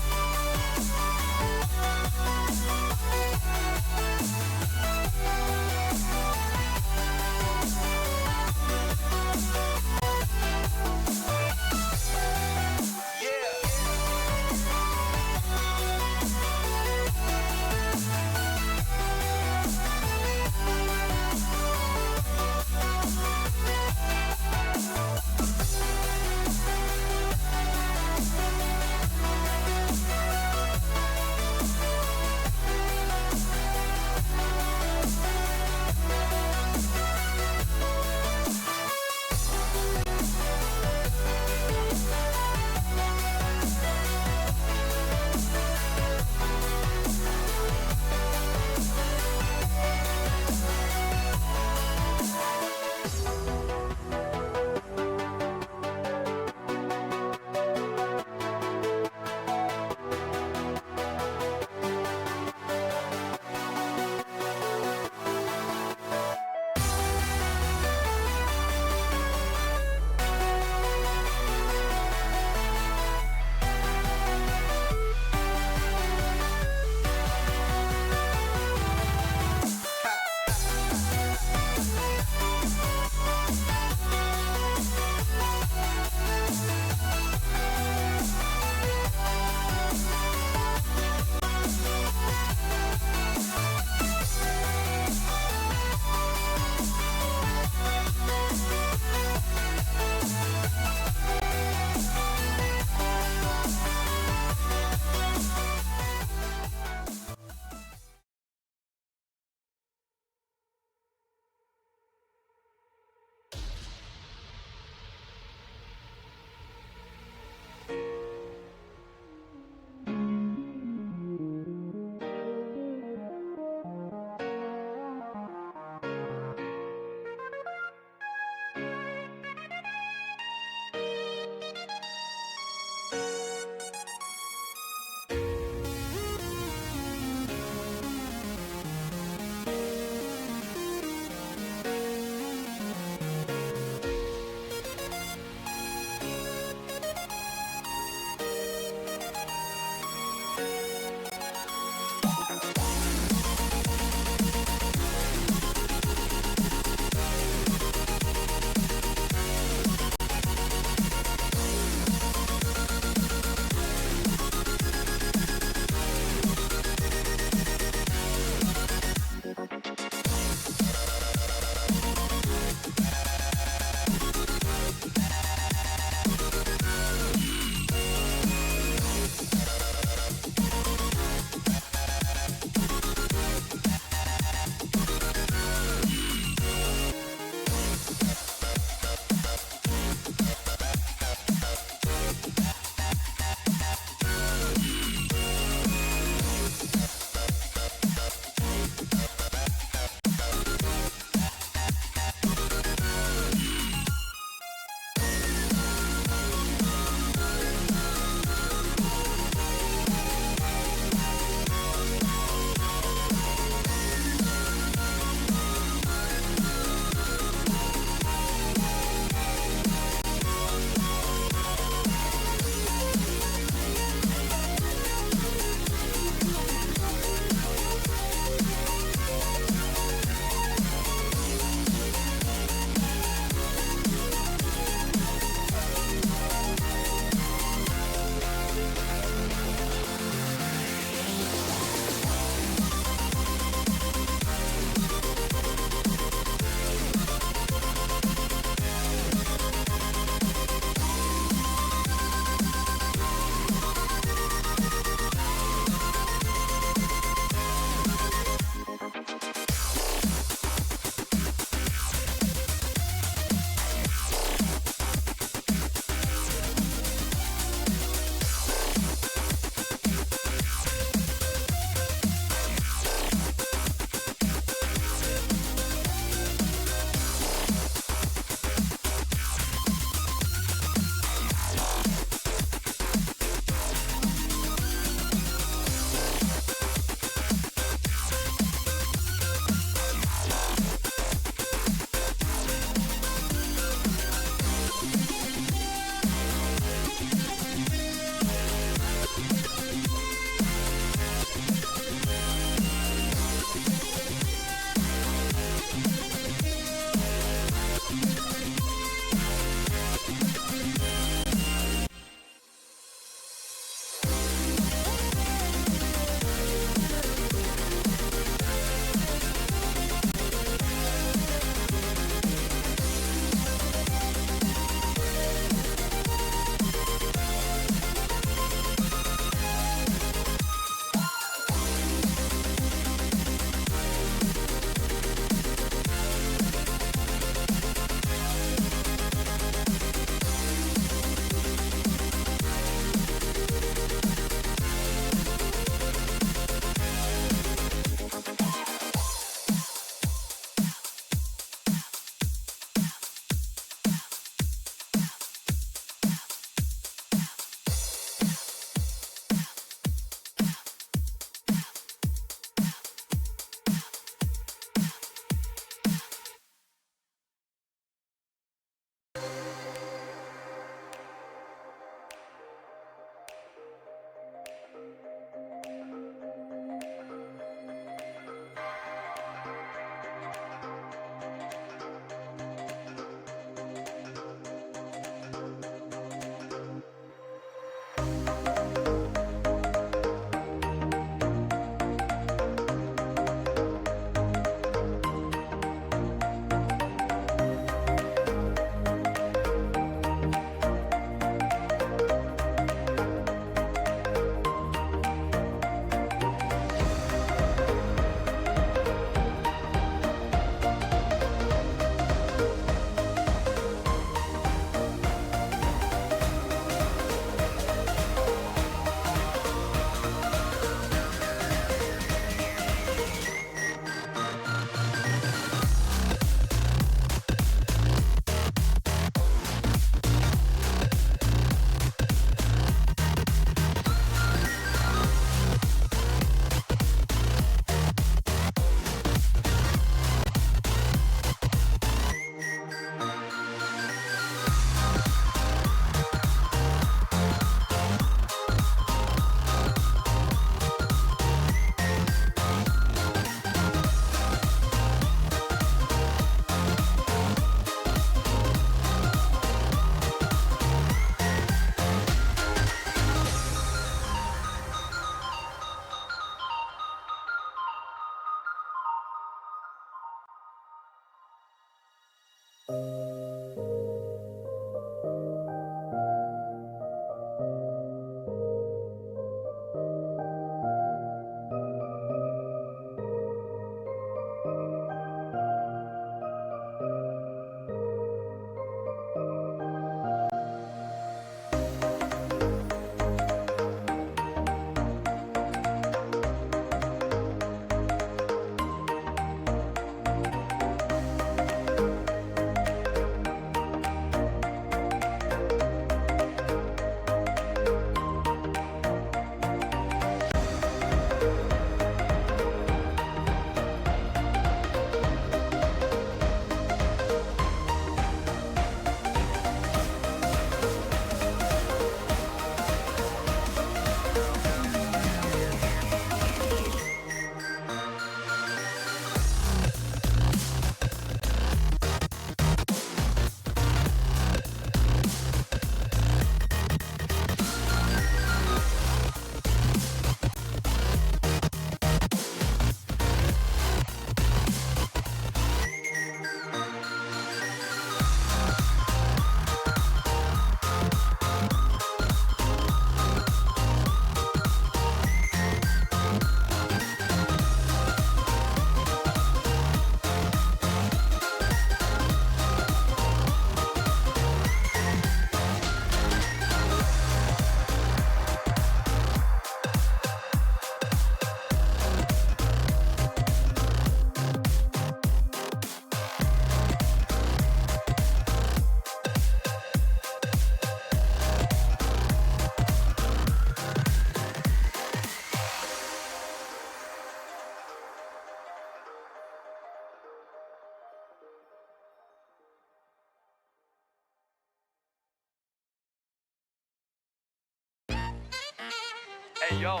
Hey yo,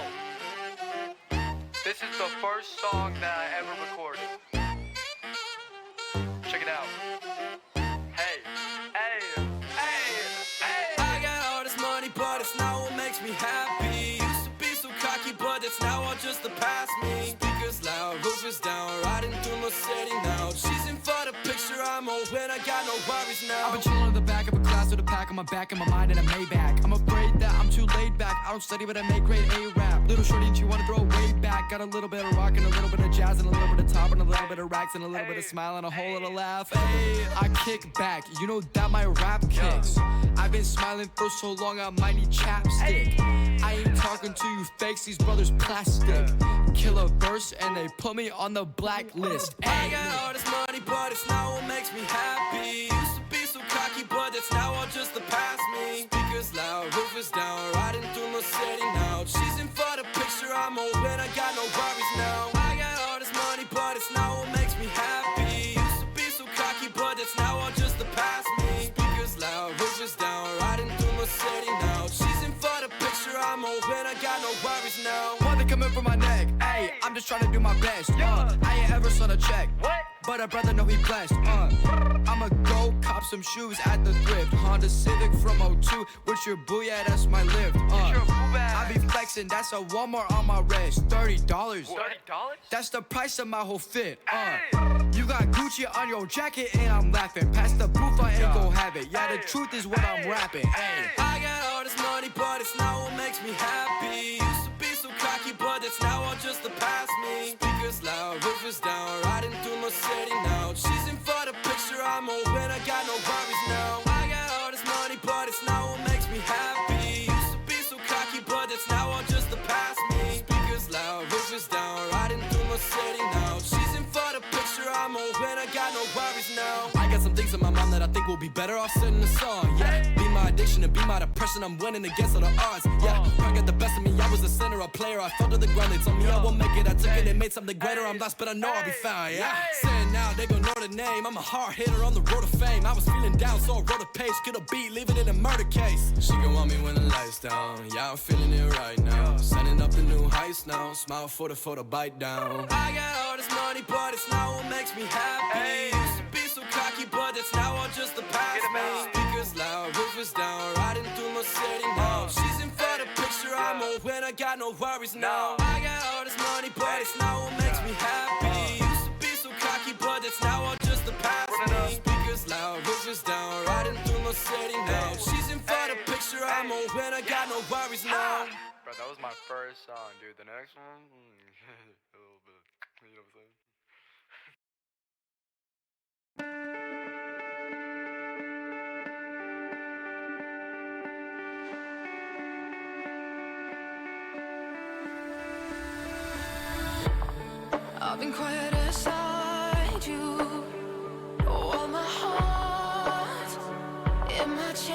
this is the first song that I ever recorded. Check it out. Hey, hey, hey, hey. I got all this money, but it's not what makes me happy. Used to be so cocky, but it's now all just to pass me. Speakers loud, roof is down, riding through my city now. She's in for the picture, I'm open, I got no worries now. I've been chillin' in the back of a class with a pack on my back and my mind in a Maybach. I'm afraid that I'm too laid back. I don't study, but I make great A-rap. Little shorty, and she wanna throw way back. Got a little bit of rock and a little bit of jazz and a little bit of top and a little bit of racks and a little bit of smile and a whole little laugh. Hey, I kick back, you know that my rap kicks. I've been smiling for so long, I might need chapstick. I ain't talking to you fakes, these brothers plastic. Kill a verse and they put me on the blacklist. I got all this money, but it's not what makes me happy. Used to be so cocky, but it's now all just to pass me. Speakers loud, roof is down, riding through my city now. She's in for the picture, I'm open, I got no worries now. I got all this money, but it's not what makes me happy. Used to be so cocky, but it's now all just to pass me. Speakers loud, roof is down, riding through my city now. She's in for the picture, I'm open, I got no worries now. One that coming from my neck, ayy, I'm just trying to do my best. I ain't ever son a check, but a brother know he blessed. I'ma go cop some shoes at the thrift. Honda Civic from 02, with your boo, yeah, that's my lift. I be flexing, that's a Walmart on my wrist. $30. $30? That's the price of my whole fit. You got Gucci on your jacket and I'm laughing. Pass the booth, I ain't gon' have it. Yeah, the truth is what I'm rapping. Ayy. I got all this money, but it's not what makes me happy. Used to be so cocky, but it's now all just to pass me. Speakers loud, roof is down, riding through my city now. She's in for the picture, I'm open, I got no worries now. I got all this money, but it's not what makes me happy. Used to be so cocky, but it's now all just to pass me. Speakers loud, roof is down, riding through my city now. She's in for the picture, I'm open, I got no worries now. I got some things in my mind that I think will be better off singing a song. Yeah, be my addiction and be my depression. I'm winning against all the odds. Yeah, I got the best of me. I was a center, a player. I fell to the ground. They told me I won't make it. I took it and made something greater. I'm lost, but I know I'll be fine. Yeah, saying now they gon' know the name. I'm a hard hitter on the road to fame. I was feeling down, so I wrote a page. Get a beat, leave it in a murder case. She gon' want me when the lights down. Yeah, I'm feeling it right now. Setting up the new heights now. Smile for the bite down. I got all this money, but it's not what makes me happy. Used to be so cocky, but it's now all just to pass me. Speakers loud, roof is down, riding through my city now. She's in for the picture, I'm open, I got no worries now. I got all this money, but it's not what makes me happy. Used to be so cocky, but it's now all just to pass me. Speakers loud, roof is down, riding through my city now. She's in for the picture, I'm open, I got no worries now. Bro, that was my first song, dude. The next one, a little bit. You know what I'm saying? I've been quiet inside you. All my heart in my chest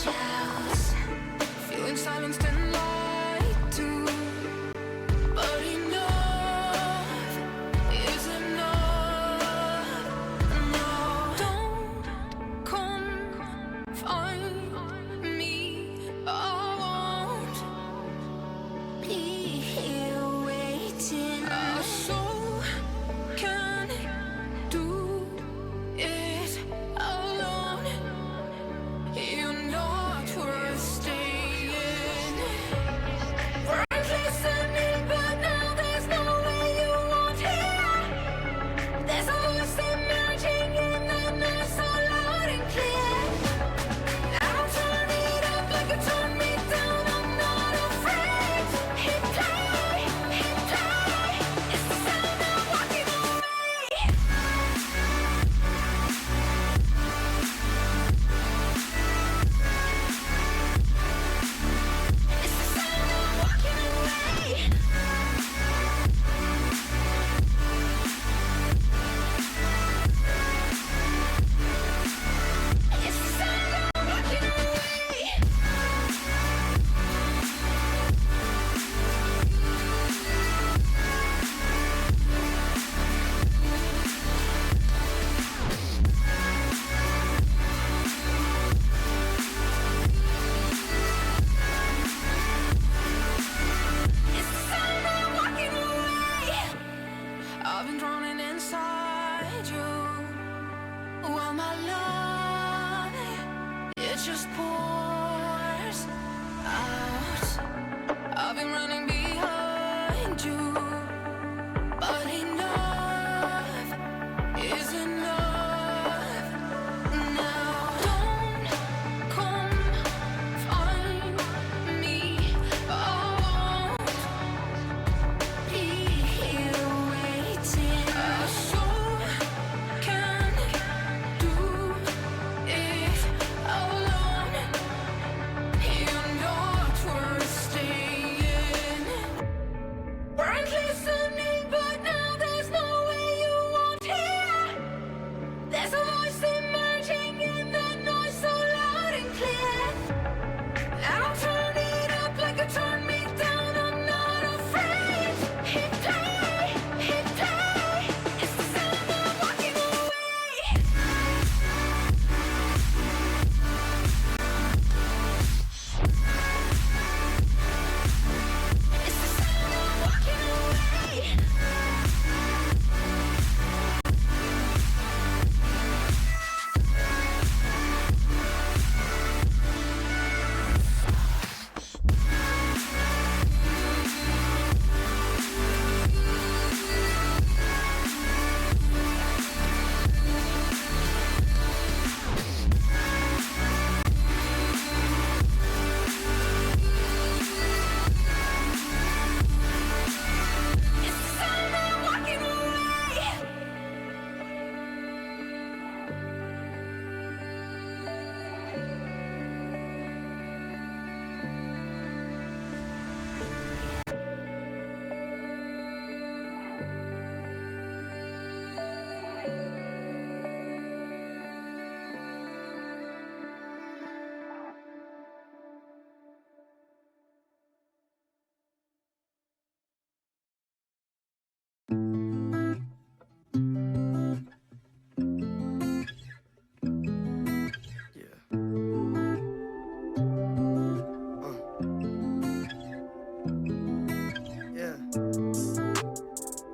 shouts, feeling silenced and lied to. But enough is enough. No, don't confine me. I won't be here waiting. Our soul can do it alone. You're not worth staying. We're listening, but now there's no way you won't hear. There's a voice emerging in the night, so loud and clear. Now turn it up like a tornado.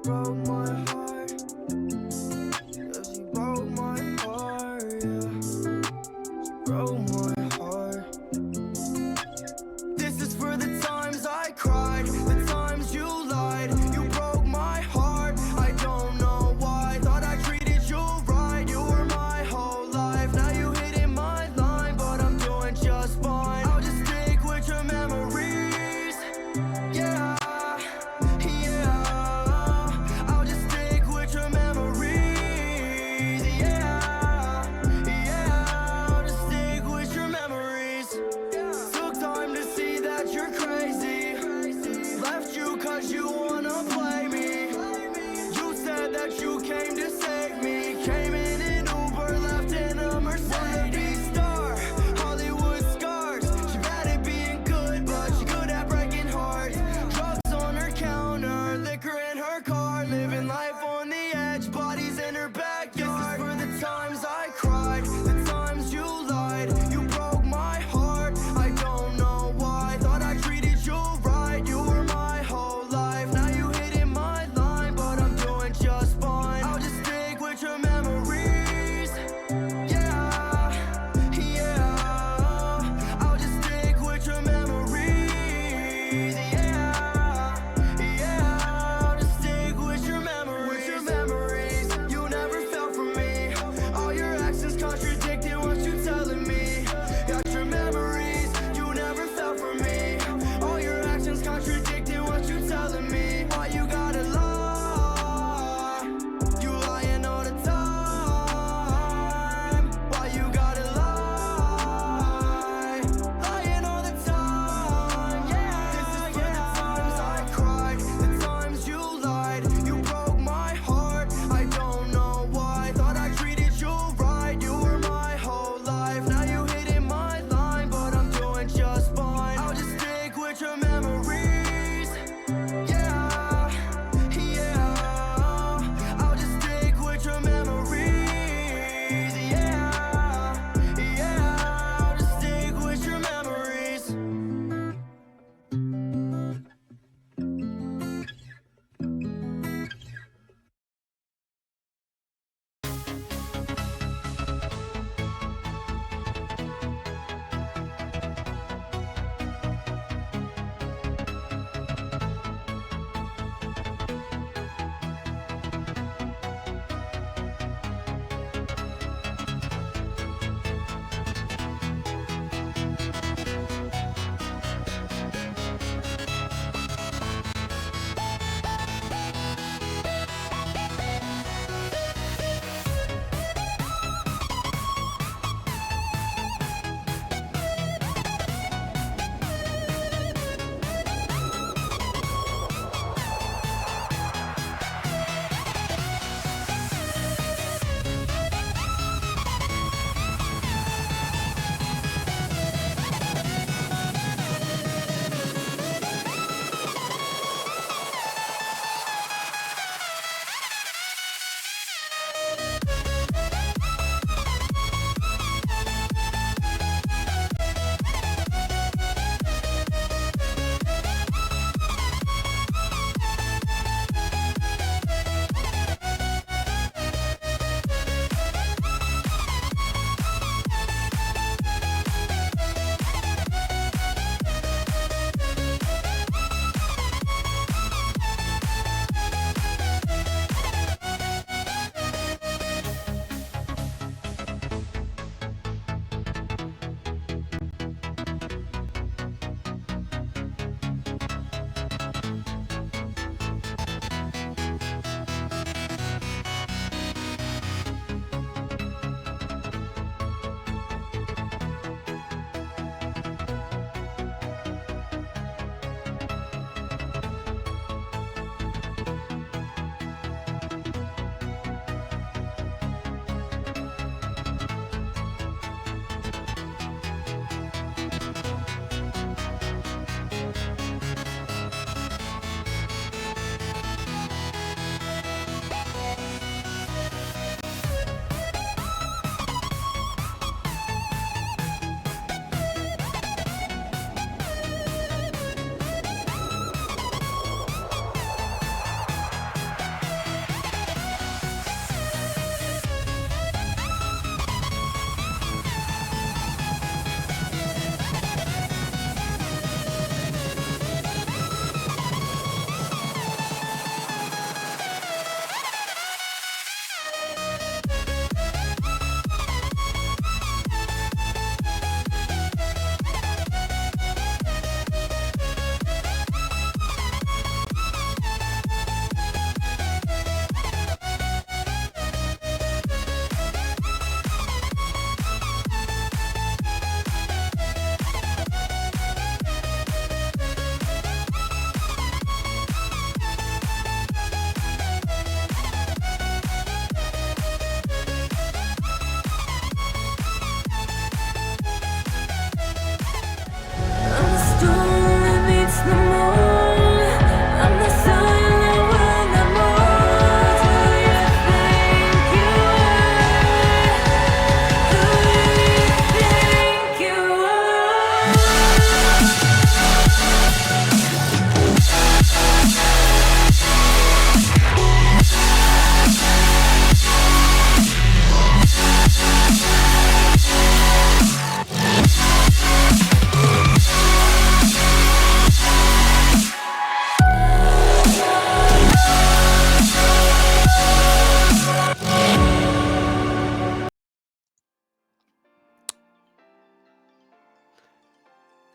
broke my heart. Yeah, she broke my heart, yeah. She broke my heart. This is for the times I cried, the times you lied. You broke my heart, I don't know why. Thought I treated you right, you were my whole life. Now you hitting my line, but I'm doing just fine. I'll just stick with your memories. Yeah, yeah. I'll just stick with your memories. Yeah, yeah. I'll just stick with your memories.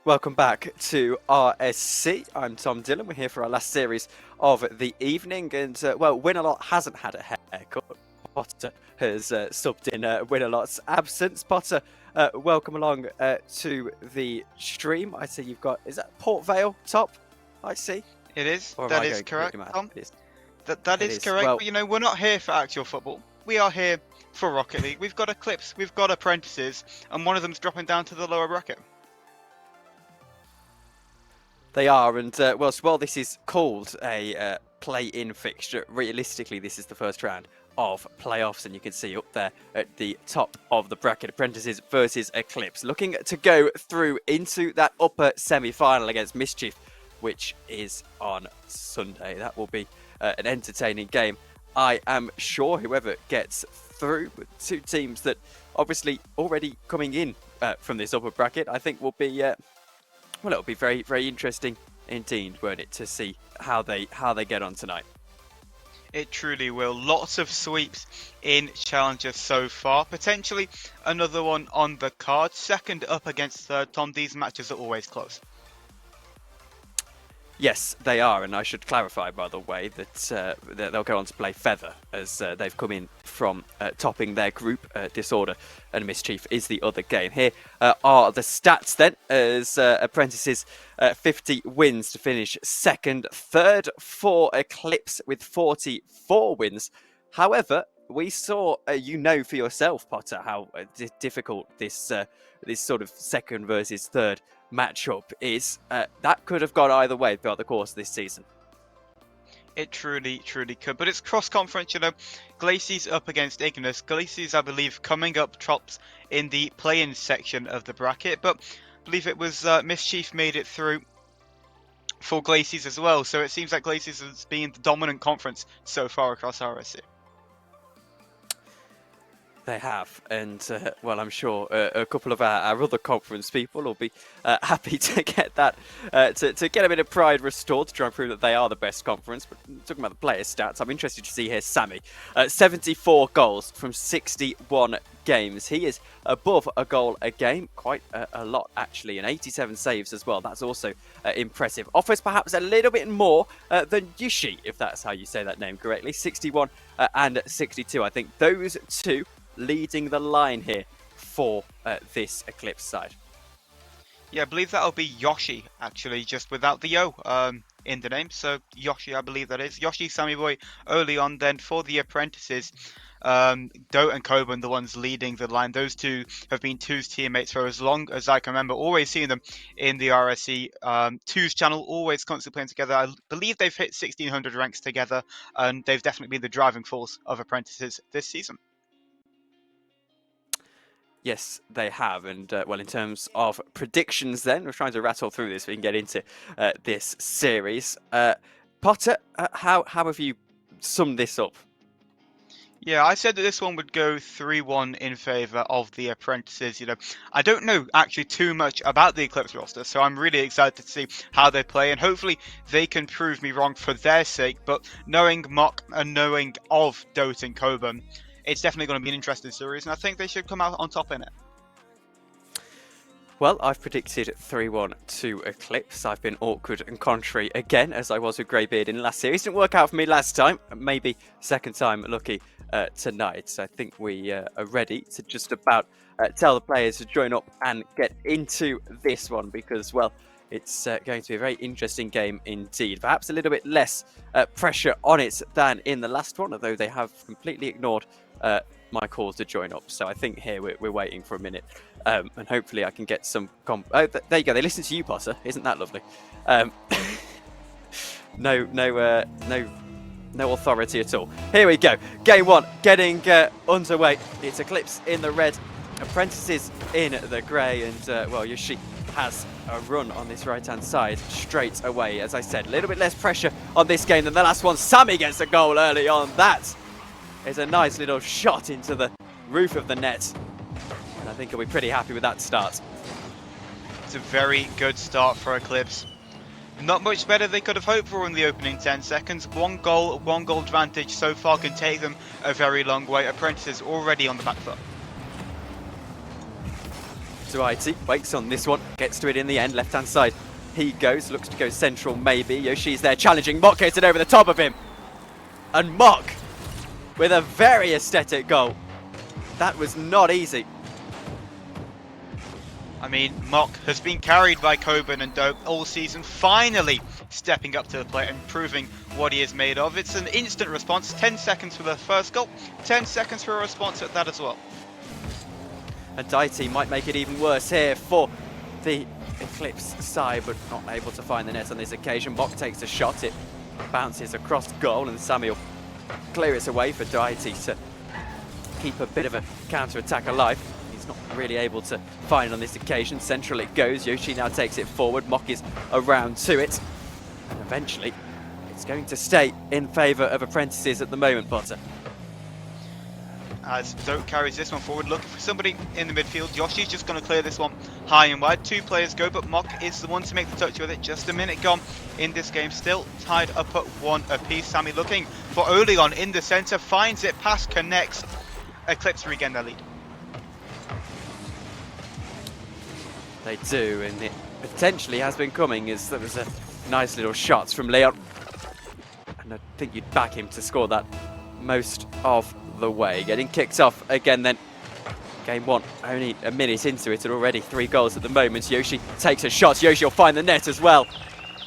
Welcome back to RSC. I'm Tom Dillon. We're here for our last series of the evening. And, well, Win-A-Lot hasn't had a haircut. Potter has subbed in Win-A-Lot's absence. Potter, welcome along to the stream. I see you've got, is that Port Vale top? I see. It is. Or am That I is going correct, completely mad? Tom. It is. That It is is. correct. Well- But, you know, we're not here for actual football. We are here for Rocket League. We've got Eclipse, we've got Apprentices, and one of them's dropping down to the lower bracket. They are, and while this is called a play-in fixture, realistically this is the first round of playoffs, and you can see up there at the top of the bracket, Apprentices versus Eclipse, looking to go through into that upper semi-final against Mischief, which is on Sunday. That will be an entertaining game, I am sure. Whoever gets through, with two teams that obviously already coming in from this upper bracket, I think will be well, it'll be very, very interesting indeed, won't it, to see how they get on tonight. It truly will. Lots of sweeps in Challenger so far. Potentially another one on the card. Second up against third, Tom. These matches are always close. Yes, they are, and I should clarify, by the way, that they'll go on to play Feather, as they've come in from topping their group. Disorder and Mischief is the other game. Here are the stats then, as Apprentices 50 wins to finish second. Third for Eclipse with 44 wins. However, we saw, you know for yourself, Potter, how difficult this sort of second versus third matchup is. That could have gone either way throughout the course of this season. It truly, truly could. But it's cross-conference, you know. Glaciers up against Ignis. Glaciers, I believe, coming up tops in the play-in section of the bracket. But I believe it was Mischief made it through for Glaciers as well. So it seems like Glaciers has been the dominant conference so far across RSC. They have, and well, I'm sure a couple of our other conference people will be happy to get that, to get a bit of pride restored, to try and prove that they are the best conference. But talking about the player stats, I'm interested to see here Sammy, 74 goals from 61 games. He is above a goal a game, quite a lot actually, and 87 saves as well. That's also impressive. Offers perhaps a little bit more than Yishi, if that's how you say that name correctly, 61 and 62. I think those two leading the line here for this Eclipse side. Yeah, I believe that'll be Yoshi, actually, just without the O in the name. So Yoshi, I believe that is. Yoshi, Sammy Boy early on. Then for the Apprentices, Dote and Coburn, the ones leading the line. Those two have been Two's teammates for as long as I can remember. Always seeing them in the RSC Two's channel, always constantly playing together. I believe they've hit 1600 ranks together, and they've definitely been the driving force of Apprentices this season. Yes, they have. And, well, in terms of predictions then, we're trying to rattle through this so we can get into this series. Potter, how have you summed this up? Yeah, I said that this one would go 3-1 in favour of the Apprentices. You know, I don't know actually too much about the Eclipse roster, so I'm really excited to see how they play, and hopefully they can prove me wrong for their sake. But knowing Mock and knowing of Dote and Coburn, it's definitely going to be an interesting series, and I think they should come out on top in it. Well, I've predicted 3-1 to Eclipse. I've been awkward and contrary again, as I was with Greybeard in the last series. Didn't work out for me last time. Maybe second time lucky tonight. So I think we are ready to just about tell the players to join up and get into this one, because, well, it's going to be a very interesting game indeed. Perhaps a little bit less pressure on it than in the last one, although they have completely ignored my calls to join up. So I think here we're waiting for a minute, and hopefully I can get some there you go, they listen to you, Potter. Isn't that lovely? No authority at all. Here we go, game one getting underway. It's Eclipse in the red, Apprentices in the grey, and well, Yoshi has a run on this right hand side straight away. As I said, a little bit less pressure on this game than the last one. Sammy gets a goal early on. That is a nice little shot into the roof of the net, and I think he'll be pretty happy with that start. It's a very good start for Eclipse. Not much better they could have hoped for in the opening 10 seconds. One goal advantage so far can take them a very long way. Apprentices already on the back foot. Dwighty waits on this one, gets to it in the end, left-hand side. He goes, looks to go central maybe. Yoshi's there challenging. Mock hits it over the top of him. And Mock with a very aesthetic goal. That was not easy. I mean, Mock has been carried by Coburn and Dope all season, finally stepping up to the plate and proving what he is made of. It's an instant response, 10 seconds for the first goal, 10 seconds for a response at that as well. And Dwighty might make it even worse here for the Eclipse side, but not able to find the net on this occasion. Mock takes a shot, it bounces across goal, and Samuel clears it away for Dwighty to keep a bit of a counter-attack alive. He's not really able to find it on this occasion. Central it goes. Yoshi now takes it forward. Mock is around to it. And eventually, it's going to stay in favour of Apprentices at the moment, Potter. As Dope carries this one forward, looking for somebody in the midfield. Yoshi's just going to clear this one high and wide. 2 players go, but Mock is the one to make the touch with it. Just a minute gone in this game, still tied up at 1 apiece. Sammy looking for Oleon in the centre, finds it, pass connects. Eclipse regain their lead. They do, and it potentially has been coming, as there was a nice little shots from Leon. And I think you'd back him to score that most of the way. Getting kicked off again then. Game 1, only a minute into it and already 3 goals at the moment. Yoshi takes a shot. Yoshi will find the net as well.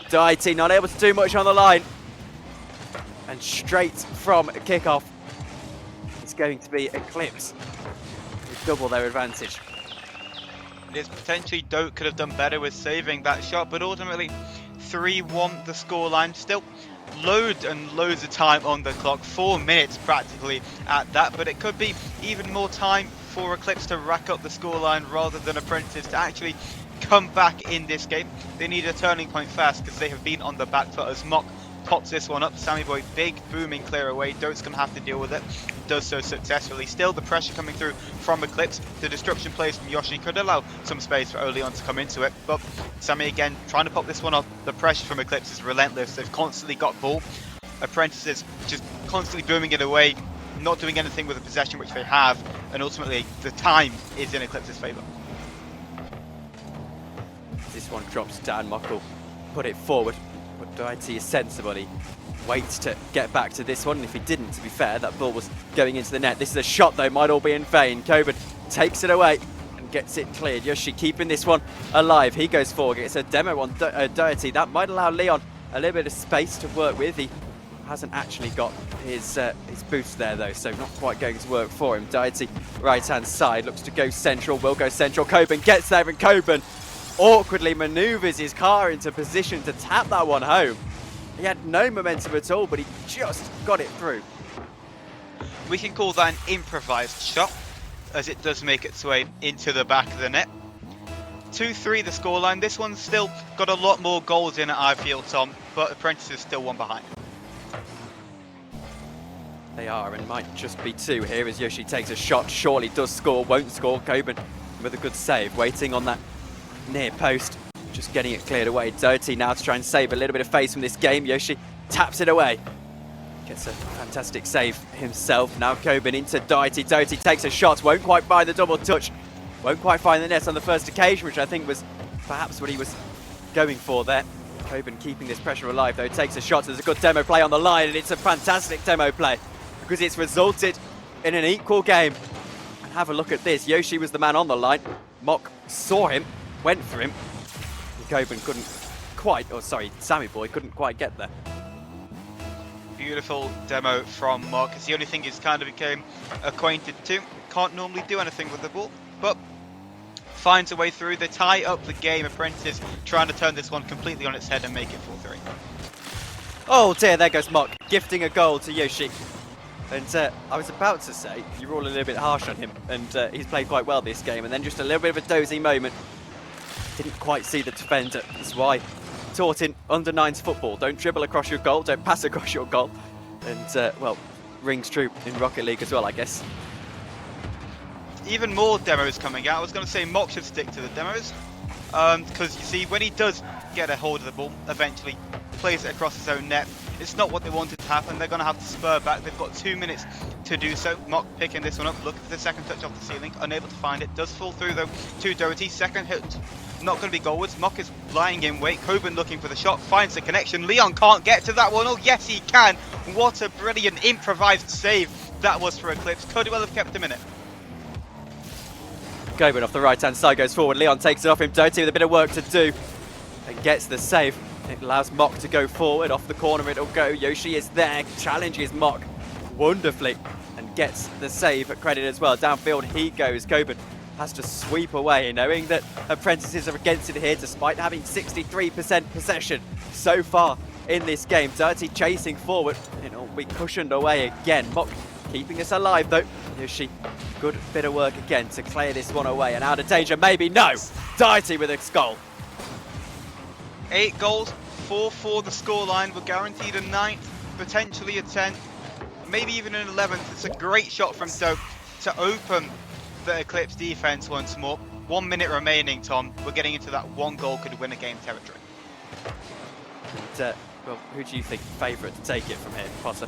Dwighty not able to do much on the line. And straight from kickoff, it's going to be Eclipse with double their advantage. It is potentially Dope could have done better with saving that shot, but ultimately 3-1 the scoreline. Still loads and loads of time on the clock, 4 minutes practically at that, but it could be even more time for Eclipse to rack up the scoreline rather than Apprentice to actually come back in this game. They need a turning point fast because they have been on the back foot as Mock pops this one up. Sammy Boy, big booming clear away. Dote's going to have to deal with it. Does so successfully. Still the pressure coming through from Eclipse. The disruption plays from Yoshi could allow some space for Oleon to come into it, but Sammy again trying to pop this one up. The pressure from Eclipse is relentless. They've constantly got ball. Apprentices just constantly booming it away, not doing anything with the possession which they have, and ultimately the time is in Eclipse's favour. This one drops down. Mock will put it forward, but Dwighty is sensible. He waits to get back to this one, and if he didn't, to be fair, that ball was going into the net. This is a shot though, might all be in vain. Coburn takes it away and gets it cleared. Yoshi keeping this one alive. He goes forward, gets a demo on Dwighty. That might allow Leon a little bit of space to work with. He hasn't actually got his boost there though, so not quite going to work for him. Dwighty, right hand side, looks to go central, will go central. Coburn gets there, and Coburn awkwardly manoeuvres his car into position to tap that one home. He had no momentum at all, but he just got it through. We can call that an improvised shot, as it does make its way into the back of the net. 2-3 the scoreline. This one's still got a lot more goals in it, I feel, Tom, but Apprentice is still 1 behind. They are, and might just be 2 here as Yoshi takes a shot. Surely does score, won't score. Coburn with a good save, waiting on that near post. Just getting it cleared away. Dirty now to try and save a little bit of face from this game. Yoshi taps it away. Gets a fantastic save himself. Now Coburn into Dwighty. Doughty takes a shot. Won't quite find the double touch. Won't quite find the net on the first occasion, which I think was perhaps what he was going for there. Coburn keeping this pressure alive though. Takes a shot. There's a good demo play on the line, and it's a fantastic demo play because it's resulted in an equal game. And have a look at this. Yoshi was the man on the line. Mock saw him, went for him. Coburn couldn't quite, or sorry, Sammy Boy couldn't quite get there. Beautiful demo from Mock. It's the only thing he's kind of became acquainted to. Can't normally do anything with the ball, but finds a way through. They tie up the game. Apprentice trying to turn this one completely on its head and make it 4-3. Oh dear, there goes Mock, gifting a goal to Yoshi. And I was about to say, you were all a little bit harsh on him, and he's played quite well this game, and then just a little bit of a dozy moment. Didn't quite see the defender. That's why taught in under-9s football. Don't dribble across your goal, don't pass across your goal. And, well, rings true in Rocket League as well, I guess. Even more demos coming out. I was going to say Mock should stick to the demos. Because, you see, when he does get a hold of the ball, eventually plays it across his own net, It's not what they wanted to happen. They're going to have to spur back. They've got 2 minutes to do so. Mock picking this one up, looking for the second touch off the ceiling, unable to find it. Does fall through though to Doherty. Second hit, not going to be goalwards. Mock is lying in wait. Coburn looking for the shot, finds the connection. Leon can't get to that one. Oh yes he can. What a brilliant improvised save that was for Eclipse. Could well have kept him in it. Coburn off the right hand side goes forward. Leon takes it off him. Doty with a bit of work to do and gets the save. It allows Mock to go forward. Off the corner it'll go. Yoshi is there, challenges Mock wonderfully and gets the save credit as well. Downfield he goes. Coburn has to sweep away, knowing that Apprentices are against it here despite having 63% possession so far in this game. Dirty chasing forward. It'll be cushioned away again. Mock keeping us alive though. Yoshi, good bit of work again to clear this one away and out of danger. Maybe no. Dirty with a goal. 8 goals, 4-4 the scoreline. We're guaranteed a 9th, potentially a 10th, maybe even an 11th. It's a great shot from Doe to open the Eclipse defense once more. 1 minute remaining, Tom. We're getting into that 1 goal could win a game territory. And, well, who do you think favourite to take it from here, Potter?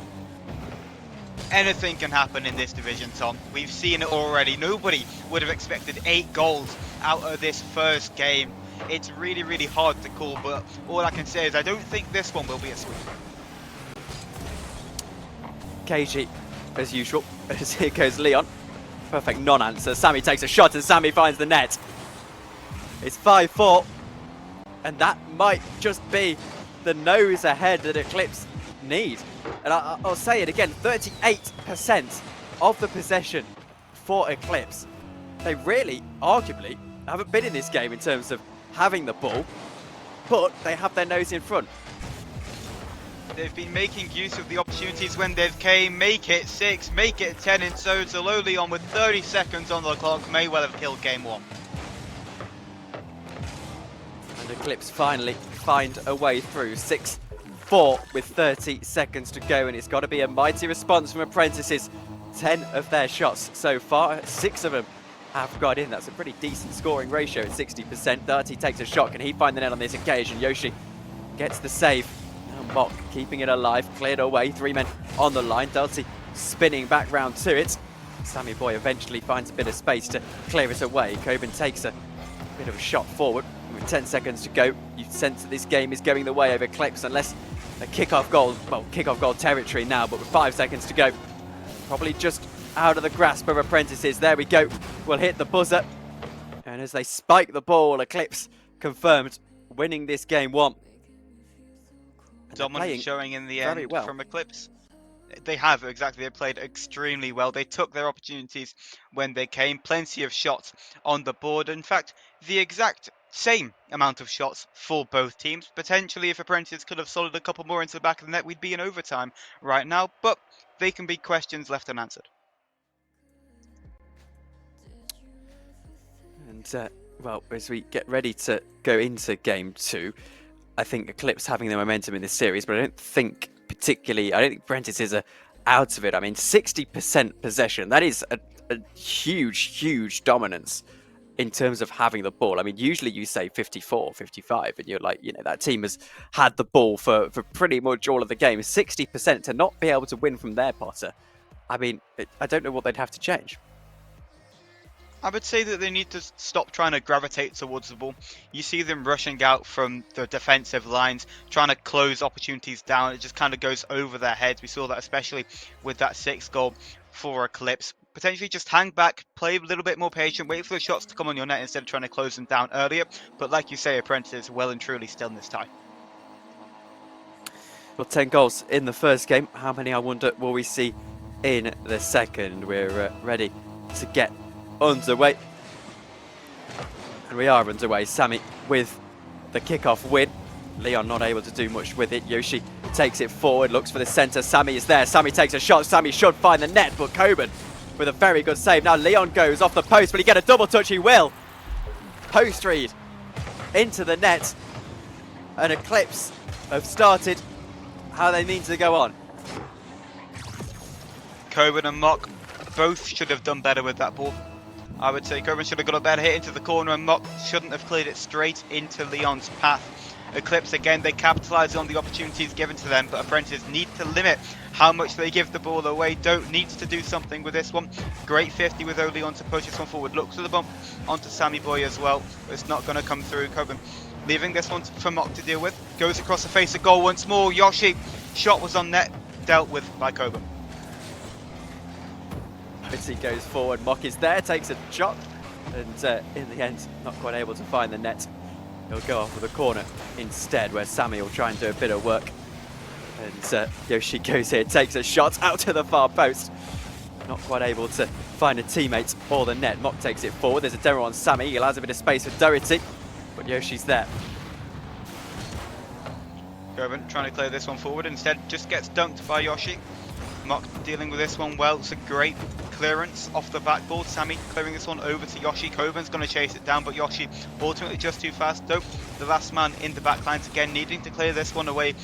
Anything can happen in this division, Tom. We've seen it already. Nobody would have expected 8 goals out of this first game. It's really, really hard to call, but all I can say is I don't think this one will be a sweep. KG, as usual, as here goes Leon. Perfect non-answer. Sammy takes a shot and Sammy finds the net. It's 5-4, and that might just be the nose ahead that Eclipse need. And I'll say it again, 38% of the possession for Eclipse. They really, arguably, haven't been in this game in terms of having the ball, but they have their nose in front. They've been making use of the opportunities when they've came. Make it 6, make it 10 in total. Leon with 30 seconds on the clock may well have killed game 1. And Eclipse finally find a way through. 6-4 with 30 seconds to go, and it's got to be a mighty response from Apprentices. 10 of their shots so far, 6 of them have got in. That's a pretty decent scoring ratio at 60%. Dirty takes a shot. Can he find the net on this occasion? Yoshi gets the save. Now Mock keeping it alive, cleared away. 3 men on the line. Dirty spinning back round to it. Sammy Boy eventually finds a bit of space to clear it away. Coburn takes a bit of a shot forward. With 10 seconds to go, you sense that this game is going the way of Eclipse unless a kick-off goal, well, kick-off goal territory now, but with 5 seconds to go, probably just out of the grasp of Apprentices. There we go. We'll hit the buzzer. And as they spike the ball, Eclipse confirmed winning this game 1. Dominant showing in the end well from Eclipse. They have, exactly. They played extremely well. They took their opportunities when they came. Plenty of shots on the board. In fact, the exact same amount of shots for both teams. Potentially, if Apprentices could have solid a couple more into the back of the net, we'd be in overtime right now. But they can be questions left unanswered. And, well, as we get ready to go into game 2, I think Eclipse having the momentum in this series, but I don't think Apprentices are out of it. I mean, 60% possession, that is a huge dominance in terms of having the ball. I mean, usually you say 54, 55, and you're like, you know, that team has had the ball for pretty much all of the game. 60% to not be able to win from their Potter. I mean, I don't know what they'd have to change. I would say that they need to stop trying to gravitate towards the ball. You see them rushing out from the defensive lines, trying to close opportunities down. It just kind of goes over their heads. We saw that especially with that 6th goal for Eclipse. Potentially just hang back, play a little bit more patient, wait for the shots to come on your net instead of trying to close them down earlier. But like you say, Apprentices well and truly still in this tie. Well, 10 goals in the first game. How many, I wonder, will we see in the second? We're ready to get underway. And we are underway. Sammy with the kickoff win. Leon not able to do much with it. Yoshi takes it forward, looks for the centre. Sammy is there. Sammy takes a shot. Sammy should find the net, but Coburn with a very good save. Now Leon goes off the post. Will he get a double touch? He will. Post read into the net. And Eclipse have started how they mean to go on. Coburn and Mock both should have done better with that ball. I would say Coburn should have got a better hit into the corner, and Mock shouldn't have cleared it straight into Leon's path. Eclipse, again, they capitalise on the opportunities given to them, but Apprentices need to limit how much they give the ball away. Dote needs to do something with this one. Great 50 with Oleon to push this one forward. Looks for the bump onto Sammy Boy as well, but it's not going to come through. Coben leaving this one for Mock to deal with. Goes across the face of goal once more. Yoshi, shot was on net, dealt with by Coben. He goes forward, Mock is there, takes a shot, and in the end, not quite able to find the net. He'll go off with a corner instead, where Sammy will try and do a bit of work. And Yoshi goes here, takes a shot out to the far post. Not quite able to find a teammate or the net. Mock takes it forward, there's a demo on Sammy, he allows a bit of space for Doherty, but Yoshi's there. Coben trying to clear this one forward, instead just gets dunked by Yoshi. Mock dealing with this one well. It's a great clearance off the backboard. Sammy clearing this one over to Yoshi. Coben's going to chase it down, but Yoshi ultimately just too fast. Dope, the last man in the backlines again, needing to clear this one away.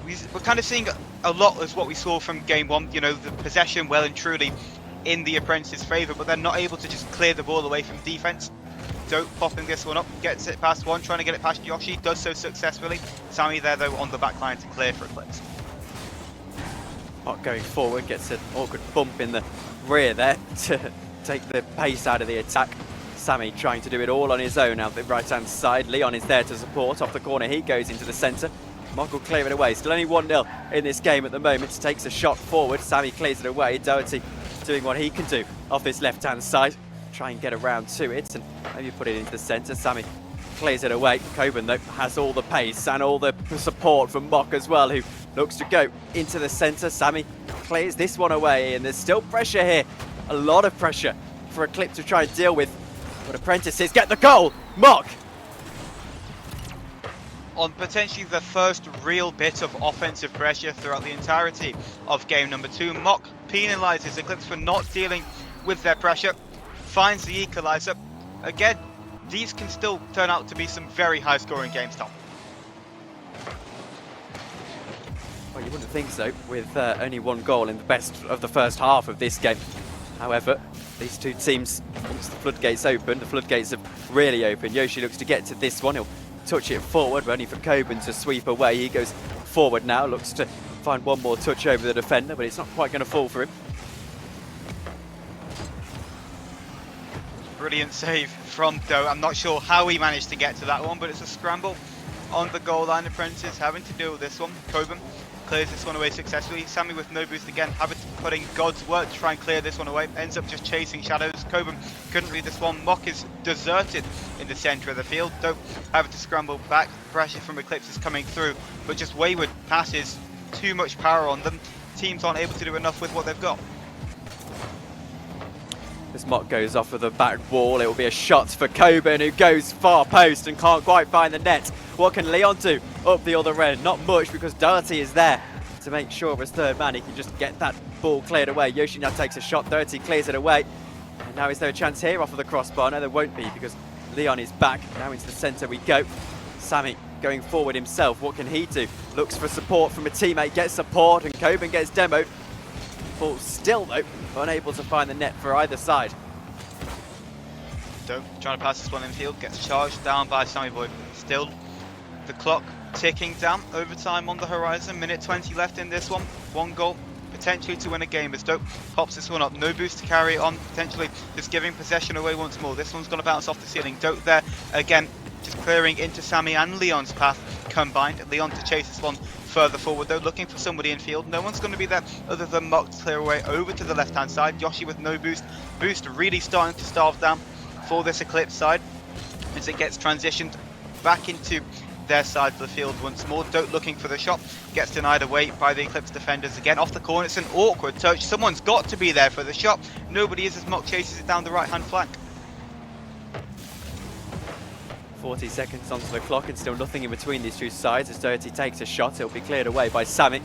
We're kind of seeing a lot as what we saw from game one. You know, the possession well and truly in the Apprentice's favour, but they're not able to just clear the ball away from defence. Dope popping this one up, gets it past one, trying to get it past Yoshi, does so successfully. Sammy there though on the backline to clear for Eclipse. Mock going forward, gets an awkward bump in the rear there to take the pace out of the attack. Sammy trying to do it all on his own out the right-hand side. Leon is there to support. Off the corner he goes into the centre. Mock will clear it away. Still only 1-0 in this game at the moment. Takes a shot forward. Sammy clears it away. Doherty doing what he can do off this left-hand side. Try and get around to it and maybe put it into the centre. Sammy clears it away. Coben though has all the pace and all the support from Mock as well, who looks to go into the centre. Sammy clears this one away, and there's still pressure here. A lot of pressure for Eclipse to try and deal with. But Apprentices get the goal. Mock on potentially the first real bit of offensive pressure throughout the entirety of game number 2. Mock penalises Eclipse for not dealing with their pressure, finds the equaliser. Again, these can still turn out to be some very high scoring games, Tom. Well, you wouldn't think so, with only one goal in the best of the first half of this game. However, these two teams, once the floodgates open, the floodgates have really opened. Yoshi looks to get to this one. He'll touch it forward, only for Coben to sweep away. He goes forward now, looks to find one more touch over the defender, but it's not quite going to fall for him. Brilliant save from Doe. I'm not sure how he managed to get to that one, but it's a scramble on the goal line. Apprentice having to deal with this one. Coben clears this one away successfully. Sammy with no boost again, having to put in God's work to try and clear this one away. Ends up just chasing shadows. Coben couldn't read this one. Mock is deserted in the centre of the field. Dope having to scramble back. Pressure from Eclipse is coming through, but just wayward passes, too much power on them. Teams aren't able to do enough with what they've got. As Mock goes off of the back wall, it will be a shot for Coben, who goes far post and can't quite find the net. What can Leon do up the other end? Not much, because Doherty is there to make sure of his third man. He can just get that ball cleared away. Yoshi now takes a shot. Doherty clears it away. And now is there a chance here off of the crossbar? No, there won't be, because Leon is back. Now into the centre we go. Sammy going forward himself. What can he do? Looks for support from a teammate. Gets support, and Coben gets demoed. Ball still, though, unable to find the net for either side. Dope trying to pass this one in field, gets charged down by Sammy Boy. Still the clock ticking down, overtime on the horizon, minute 20 left in this one. One goal potentially to win a game as Dope pops this one up. No boost to carry on, potentially just giving possession away once more. This one's going to bounce off the ceiling. Dope there again, just clearing into Sammy and Leon's path combined. Leon to chase this one further forward though, looking for somebody in field. No one's going to be there other than Mock to clear away over to the left hand side. Yoshi with no boost. Boost really starting to starve down for this Eclipse side as it gets transitioned back into their side of the field once more. Dote looking for the shot, gets denied away by the Eclipse defenders again. Off the corner, it's an awkward touch. Someone's got to be there for the shot. Nobody is as Mock chases it down the right hand flank. 40 seconds onto the clock and still nothing in between these two sides as Doherty takes a shot. It'll be cleared away by Sammy.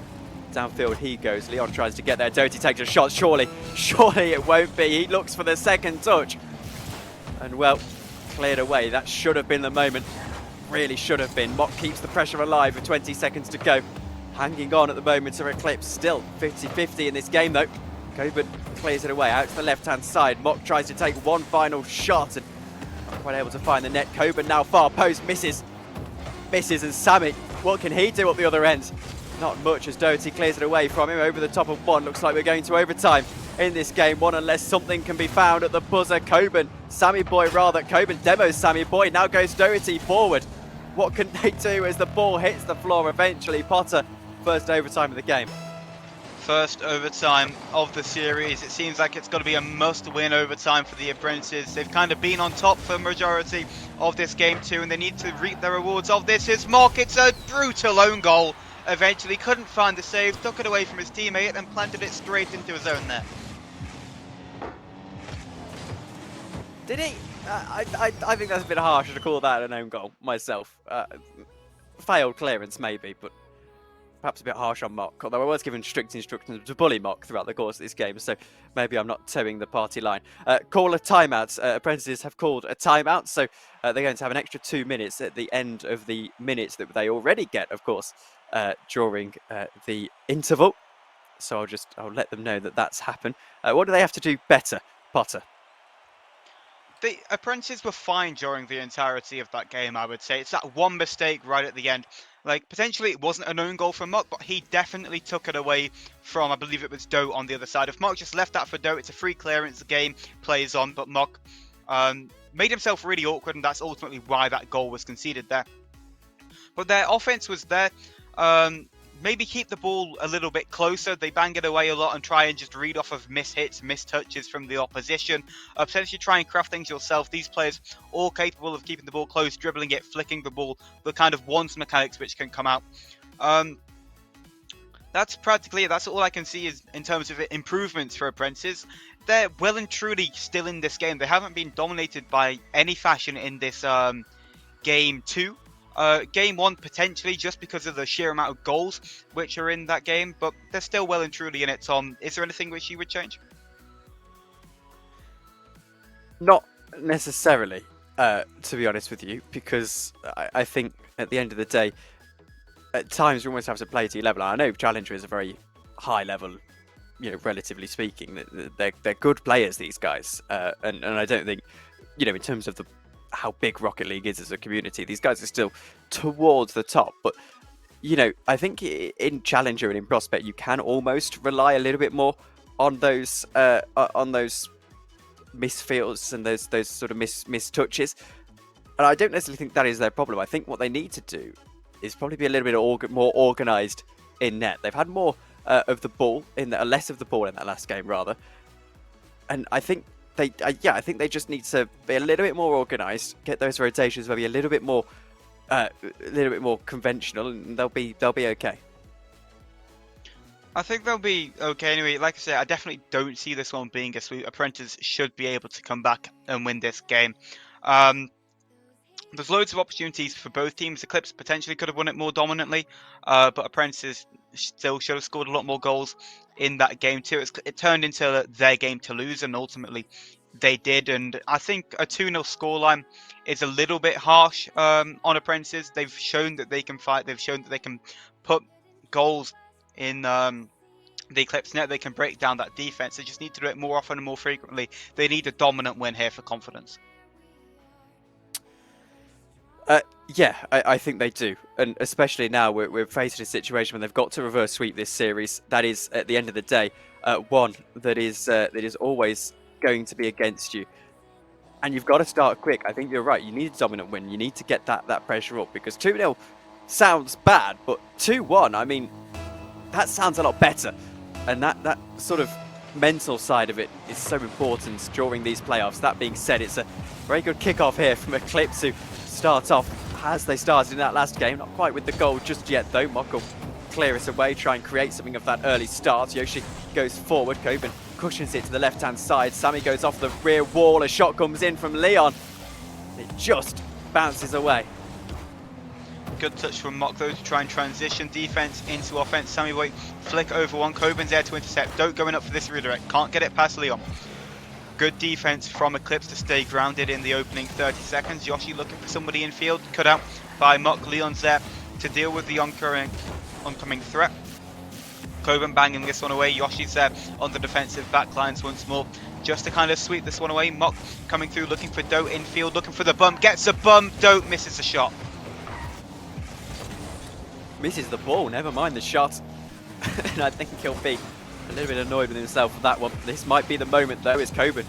Downfield he goes. Leon tries to get there. Doherty takes a shot. Surely it won't be. He looks for the second touch. And well, cleared away. That should have been the moment. Really should have been. Mock keeps the pressure alive with 20 seconds to go. Hanging on at the moment to Eclipse. Still 50-50 in this game though. Coben clears it away out to the left-hand side. Mock tries to take one final shot and not quite able to find the net. Coben now far post, misses. misses, and Sammy, what can he do up the other end? Not much as Doherty clears it away from him over the top of one. Looks like we're going to overtime in this game one unless something can be found at the buzzer. Sammy Boy rather, Coburn demos Sammy Boy, now goes Doherty forward. What can they do as the ball hits the floor eventually? Potter, first overtime of the game. First overtime of the series. It seems like it's got to be a must-win overtime for the Apprentices. They've kind of been on top for the majority of this game too, and they need to reap the rewards of this. Here's Mock, it's a brutal own goal. Eventually couldn't find the save, took it away from his teammate and planted it straight into his own net. Did he? I think that's a bit harsh to call that an own goal myself. Failed clearance maybe, but perhaps a bit harsh on Mock, although I was given strict instructions to bully Mock throughout the course of this game, so maybe I'm not towing the party line. Call a timeout. Apprentices have called a timeout, so they're going to have an extra 2 minutes at the end of the minutes that they already get, of course, during the interval. So I'll let them know that that's happened. What do they have to do better, Potter? The Apprentices were fine during the entirety of that game, I would say. It's that one mistake right at the end. Like, potentially it wasn't an own goal from Mock, but he definitely took it away from, I believe it was Doe on the other side. If Mock just left that for Doe, it's a free clearance, the game plays on, but Mock made himself really awkward, and that's ultimately why that goal was conceded there. But their offense was there. Maybe keep the ball a little bit closer. They bang it away a lot and try and just read off of miss hits, miss touches from the opposition. Potentially try and craft things yourself. These players all capable of keeping the ball close, dribbling it, flicking the ball, the kind of once mechanics which can come out. That's practically it. That's all I can see is in terms of improvements for Apprentices. They're well and truly still in this game. They haven't been dominated by any fashion in this game 2. Game 1 potentially just because of the sheer amount of goals which are in that game, but they're still well and truly in it. Tom, is there anything which you would change? Not necessarily, to be honest with you, because I think at the end of the day, at times you almost have to play to your level. I know Challenger is a very high level, relatively speaking. They're good players, these guys, and I don't think, in terms of how big Rocket League is as a community, these guys are still towards the top. But I think in Challenger and in Prospect, you can almost rely a little bit more on those misfields and those sort of miss touches. And I don't necessarily think that is their problem. I think what they need to do is probably be a little bit more organised in net. They've had more of the ball less of the ball in that last game rather, and I think I think they just need to be a little bit more organised, get those rotations maybe a little bit more conventional, and they'll be okay. I think they'll be okay anyway. Like I said, I definitely don't see this one being a sweep. Apprentice should be able to come back and win this game. There's loads of opportunities for both teams. The Clips potentially could have won it more dominantly, but Apprentices still should have scored a lot more goals in that game too. It turned into their game to lose, and ultimately they did. And I think a 2-0 scoreline is a little bit harsh on Apprentices. They've shown that they can fight. They've shown that they can put goals in the Eclipse net. They can break down that defense. They just need to do it more often and more frequently. They need a dominant win here for confidence. Yeah, I think they do, and especially now we're facing a situation when they've got to reverse sweep this series. That is, at the end of the day, one that is always going to be against you, and you've got to start quick. I think you're right. You need a dominant win. You need to get that pressure up, because 2-0 sounds bad, but 2-1, I mean, that sounds a lot better, and that sort of mental side of it is so important during these playoffs. That being said, it's a very good kickoff here from Eclipse, who start off as they started in that last game. Not quite with the goal just yet though. Mock will clear it away, try and create something of that early start. Yoshi goes forward, Coburn cushions it to the left hand side. Sammy goes off the rear wall, a shot comes in from Leon. It just bounces away. Good touch from Mock though to try and transition defense into offense. Sammy Boy flick over one, Coburn's there to intercept. Don't going up for this redirect, can't get it past Leon. Good defense from Eclipse to stay grounded in the opening 30 seconds. Yoshi looking for somebody in field, cut out by Mock. Leon's there to deal with the oncoming threat. Coburn banging this one away. Yoshi's there on the defensive backlines once more, just to kind of sweep this one away. Mock coming through, looking for Doe in field, looking for the bump, gets a bump. Doe misses a shot. misses the ball, never mind the shot. And I think he'll be a little bit annoyed with himself for that one. This might be the moment though, as Coburn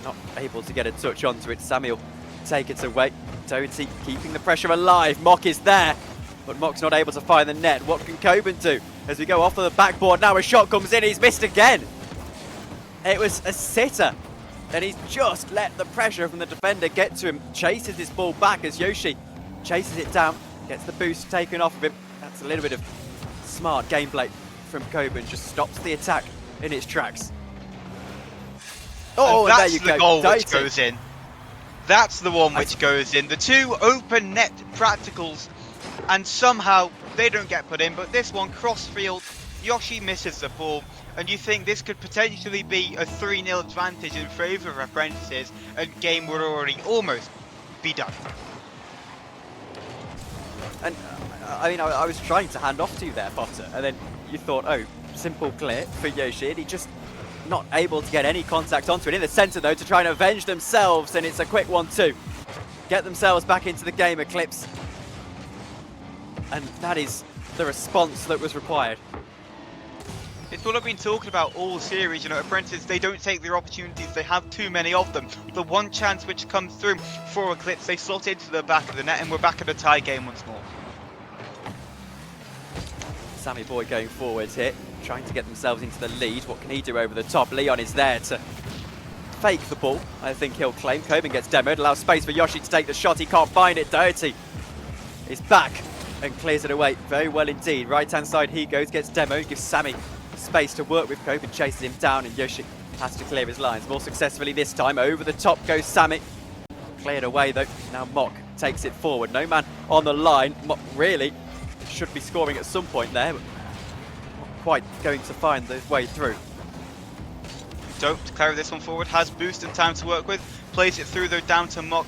not able to get a touch onto it. Samuel take it away. Doherty keeping the pressure alive. Mock is there, but Mock's not able to find the net. What can Coburn do? As we go off of the backboard, now a shot comes in, he's missed again. It was a sitter, and he's just let the pressure from the defender get to him. Chases this ball back as Yoshi chases it down, gets the boost taken off of him. That's a little bit of smart gameplay from Coburn, just stops the attack in its tracks. Oh, and there you go. That's the goal which Doherty. goes in. That's the one which goes in. The two open net practicals, and somehow they don't get put in, but this one cross field, Yoshi misses the ball, and you think this could potentially be a 3-0 advantage in favour of Apprentices, and game would already almost be done. And I mean, I was trying to hand off to you there, Potter, and then you thought, oh, simple clear for Yoshi, and he just not able to get any contact onto it. In the centre though, to try and avenge themselves, and it's a quick 1-2. Get themselves back into the game, Eclipse. And that is the response that was required. It's what I've been talking about all series, you know, Apprentices, they don't take their opportunities, they have too many of them. The one chance which comes through for Eclipse, they slot into the back of the net, and we're back at a tie game once more. Sammy Boy going forwards here, trying to get themselves into the lead. What can he do over the top? Leon is there to fake the ball. I think he'll claim. Coburn gets demoed, allows space for Yoshi to take the shot. He can't find it. Doherty is back and clears it away very well indeed. Right hand side he goes, gets demoed, gives Sammy space to work with. Coburn chases him down, and Yoshi has to clear his lines more successfully this time. Over the top goes Sammy. Cleared away though. Now Mock takes it forward. No man on the line. Mock really should be scoring at some point there, but not quite going to find the way through. Dope to carry this one forward, has boost and time to work with, plays it through though down to Mock.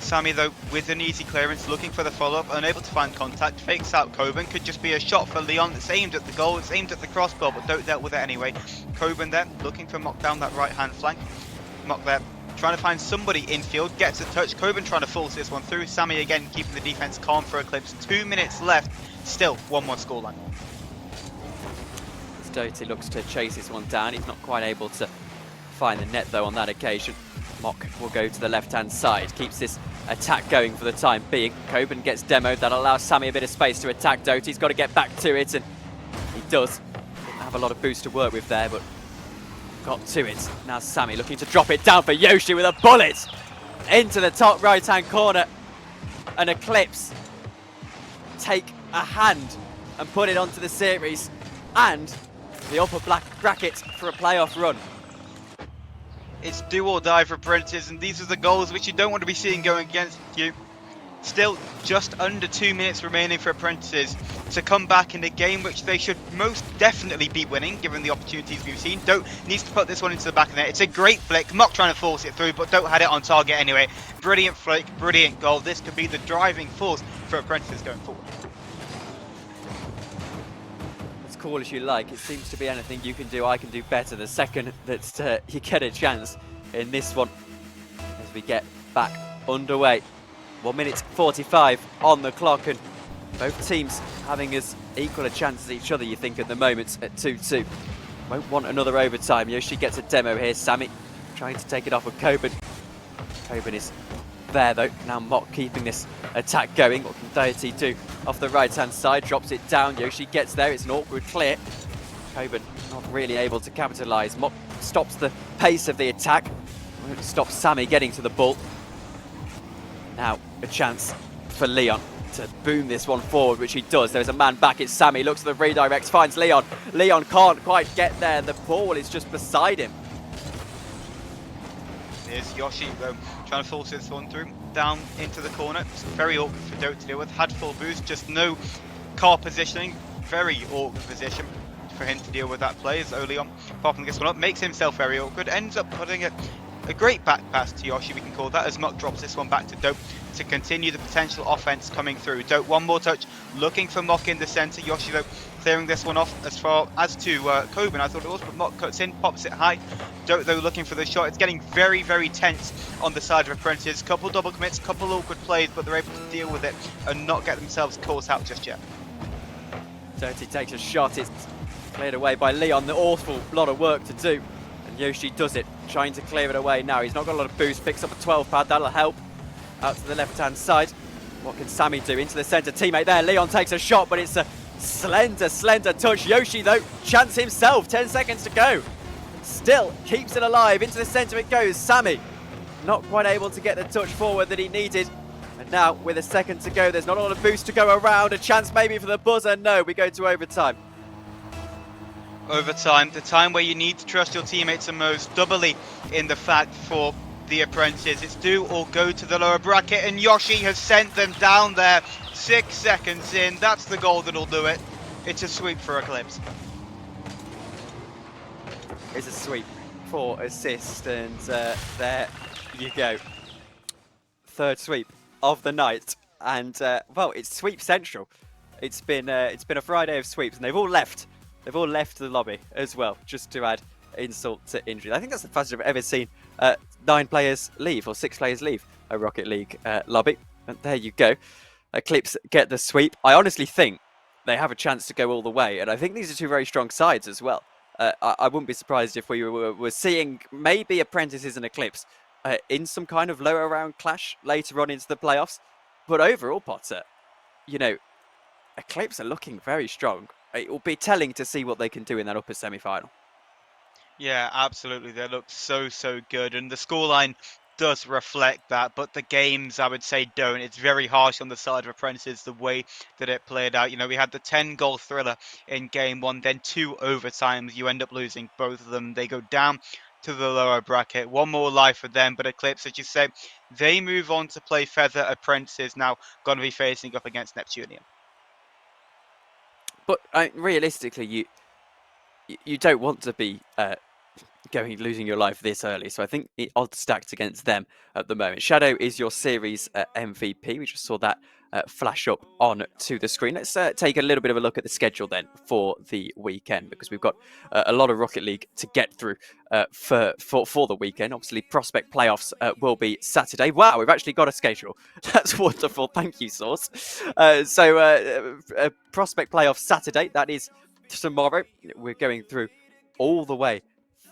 Sammy though with an easy clearance, looking for the follow-up, unable to find contact, fakes out Coburn, could just be a shot for Leon. It's aimed at the goal, it's aimed at the crossbar, but Dope dealt with it anyway. Coburn there, looking for Mock down that right hand flank. Mock there, trying to find somebody infield, gets a touch. Coburn trying to force this one through. Sammy again keeping the defense calm for Eclipse. 2 minutes left, still 1-1 scoreline. Doherty looks to chase this one down. He's not quite able to find the net though on that occasion. Mock will go to the left hand side, keeps this attack going for the time being. Coburn gets demoed, that allows Sammy a bit of space to attack Doherty. He's got to get back to it, and he does. Didn't have a lot of boost to work with there, but got to it. Now Sammy looking to drop it down for Yoshi with a bullet into the top right hand corner. An Eclipse take a hand and put it onto the series and the upper black bracket for a playoff run. It's do or die for Apprentices, and these are the goals which you don't want to be seeing going against you. Still just under 2 minutes remaining for Apprentices to come back in a game which they should most definitely be winning, given the opportunities we've seen. Dope needs to put this one into the back of the net. It's a great flick. Mock trying to force it through, but Dope had it on target anyway. Brilliant flick, brilliant goal. This could be the driving force for Apprentices going forward. As cool as you like, it seems to be anything you can do, I can do better the second that you get a chance in this one as we get back underway. 1 minute 45 on the clock, and both teams having as equal a chance as each other, you think, at the moment at 2-2. Won't want another overtime. Yoshi gets a demo here. Sammy trying to take it off with Coburn. Coburn is there though. Now Mock keeping this attack going. What can Doherty do off the right hand side? Drops it down. Yoshi gets there. It's an awkward clear. Coburn not really able to capitalise. Mock stops the pace of the attack. Won't stop Sammy getting to the ball. Now a chance for Leon to boom this one forward, which he does. There's a man back. It's Sammy. Looks at the redirects. Finds Leon. Leon can't quite get there. The ball is just beside him. Here's Yoshi though, trying to force this one through, down into the corner. It's very awkward for Dope to deal with. Had full boost, just no car positioning. Very awkward position for him to deal with that play as Oleon popping this one up. Makes himself very awkward. Ends up putting a great back pass to Yoshi, we can call that, as Mock drops this one back to Dope to continue the potential offense coming through. Dope, one more touch, looking for Mock in the center. Yoshi though clearing this one off as far as to Coburn, I thought it was, but Mock cuts in, pops it high. Dope though looking for the shot. It's getting very, very tense on the side of Apprentices. Couple double commits, couple awkward plays, but they're able to deal with it and not get themselves caught out just yet. Dirty takes a shot. It's cleared away by Leon. The awful lot of work to do. And Yoshi does it, trying to clear it away now. He's not got a lot of boost. Picks up a 12 pad. That'll help. Out to the left-hand side. What can Sammy do? Into the centre. Teammate there. Leon takes a shot, but it's a slender touch. Yoshi, though, chance himself. 10 seconds to go. Still keeps it alive. Into the centre it goes. Sammy not quite able to get the touch forward that he needed. And now, with a second to go, there's not a lot of boost to go around. A chance maybe for the buzzer. No, we go to overtime. Overtime, the time where you need to trust your teammates the most, doubly in the fact for the apprentices. It's do or go to the lower bracket, and Yoshi has sent them down there. 6 seconds in, that's the goal that'll do it. It's a sweep for Eclipse. It's a sweep for assist, and there you go. Third sweep of the night, and well, it's sweep central. It's been a Friday of sweeps, and they've all left. They've all left the lobby as well, just to add insult to injury. I think that's the fastest I've ever seen 9 players leave, or 6 players leave a Rocket League lobby. And there you go. Eclipse get the sweep. I honestly think they have a chance to go all the way, and I think these are 2 very strong sides as well. I wouldn't be surprised if we were seeing maybe Apprentices and Eclipse in some kind of lower round clash later on into the playoffs. But overall, Potter, you know, Eclipse are looking very strong. It will be telling to see what they can do in that upper semi-final. Yeah, absolutely. They look so good, and the scoreline does reflect that, but the games, I would say, don't. It's very harsh on the side of Apprentices, the way that it played out. You know, we had the 10-goal thriller in game 1, then 2 overtimes. You end up losing both of them. They go down to the lower bracket. One more life for them, but Eclipse, as you say, they move on to play Feather. Apprentices now going to be facing up against Neptunium. But realistically, you don't want to be losing your life this early, so I think the odds stacked against them at the moment. Shadow is your series MVP. We just saw that flash up on to the screen. Let's take a little bit of a look at the schedule then for the weekend, because we've got a lot of Rocket League to get through for the weekend. Obviously, Prospect Playoffs will be Saturday. Wow, we've actually got a schedule. That's wonderful. Thank you, Source. Prospect Playoffs Saturday, that is tomorrow. We're going through all the way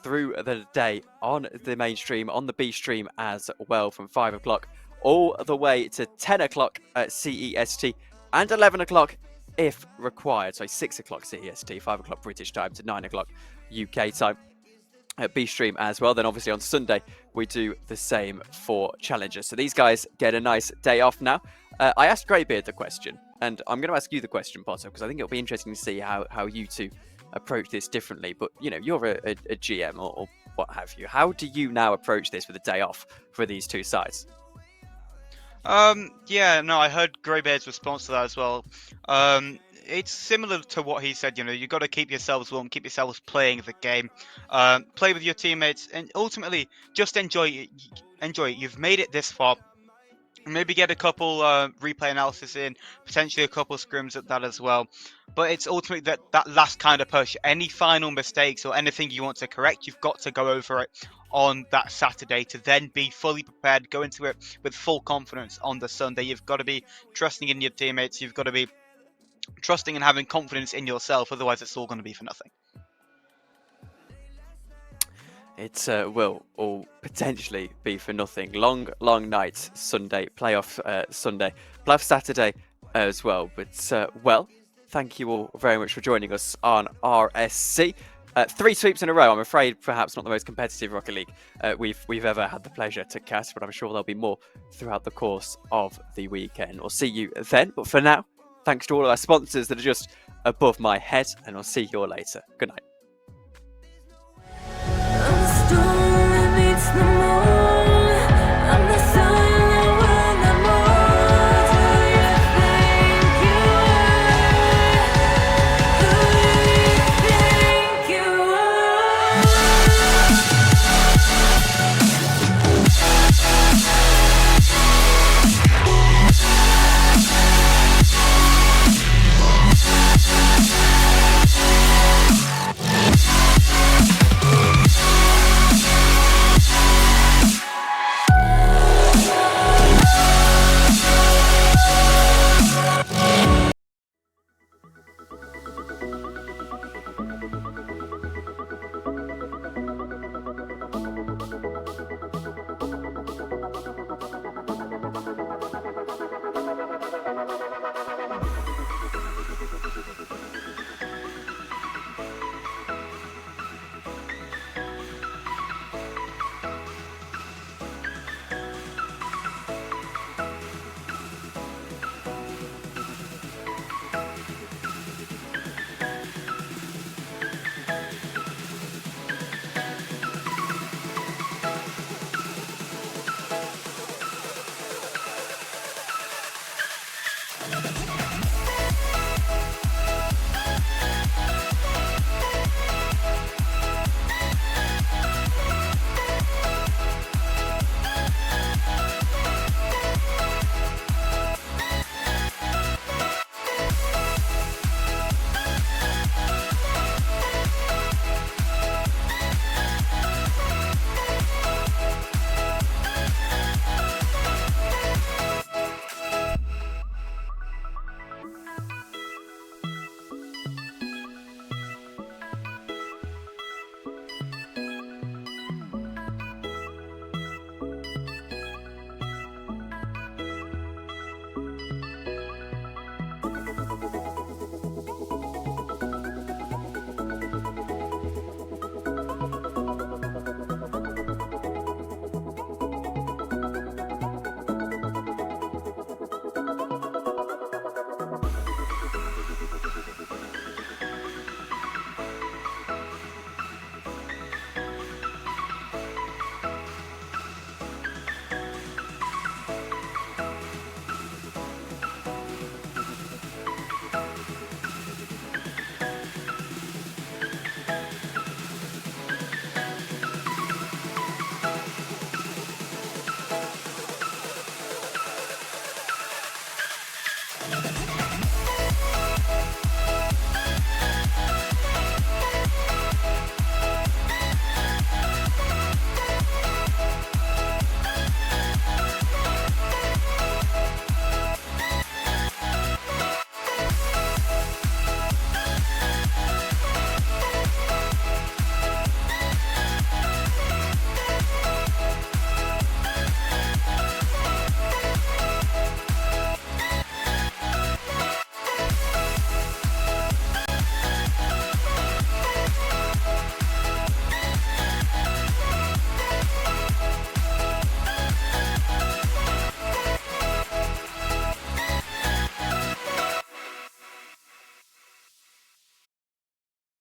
through the day on the main stream, on the B stream as well, from 5 o'clock all the way to 10 o'clock at CEST and 11 o'clock if required. So 6 o'clock CEST, 5 o'clock British time to 9 o'clock UK time at B stream as well. Then obviously on Sunday we do the same for Challenger. So these guys get a nice day off now. I asked Greybeard the question, and I'm going to ask you the question, Potter, because I think it'll be interesting to see how you two approach this differently. But you know, you're a GM or what have you. How do you now approach this with a day off for these two sides? Yeah, no, I heard Greybeard's response to that as well. It's similar to what he said. You know, you got to keep yourselves warm, keep yourselves playing the game, play with your teammates, and ultimately just enjoy it. Enjoy it. You've made it this far. Maybe get a couple replay analysis in, potentially a couple scrims at that as well. But it's ultimately that last kind of push. Any final mistakes or anything you want to correct, you've got to go over it on that Saturday to then be fully prepared, go into it with full confidence on the Sunday. You've got to be trusting in your teammates. You've got to be trusting and having confidence in yourself. Otherwise, it's all going to be for nothing. It will all potentially be for nothing. Long nights Sunday, playoff Sunday, playoff Saturday as well. But, well, thank you all very much for joining us on RSC. 3 sweeps in a row. I'm afraid perhaps not the most competitive Rocket League we've ever had the pleasure to cast, but I'm sure there'll be more throughout the course of the weekend. We'll see you then. But for now, thanks to all of our sponsors that are just above my head, and I'll see you all later. Good night.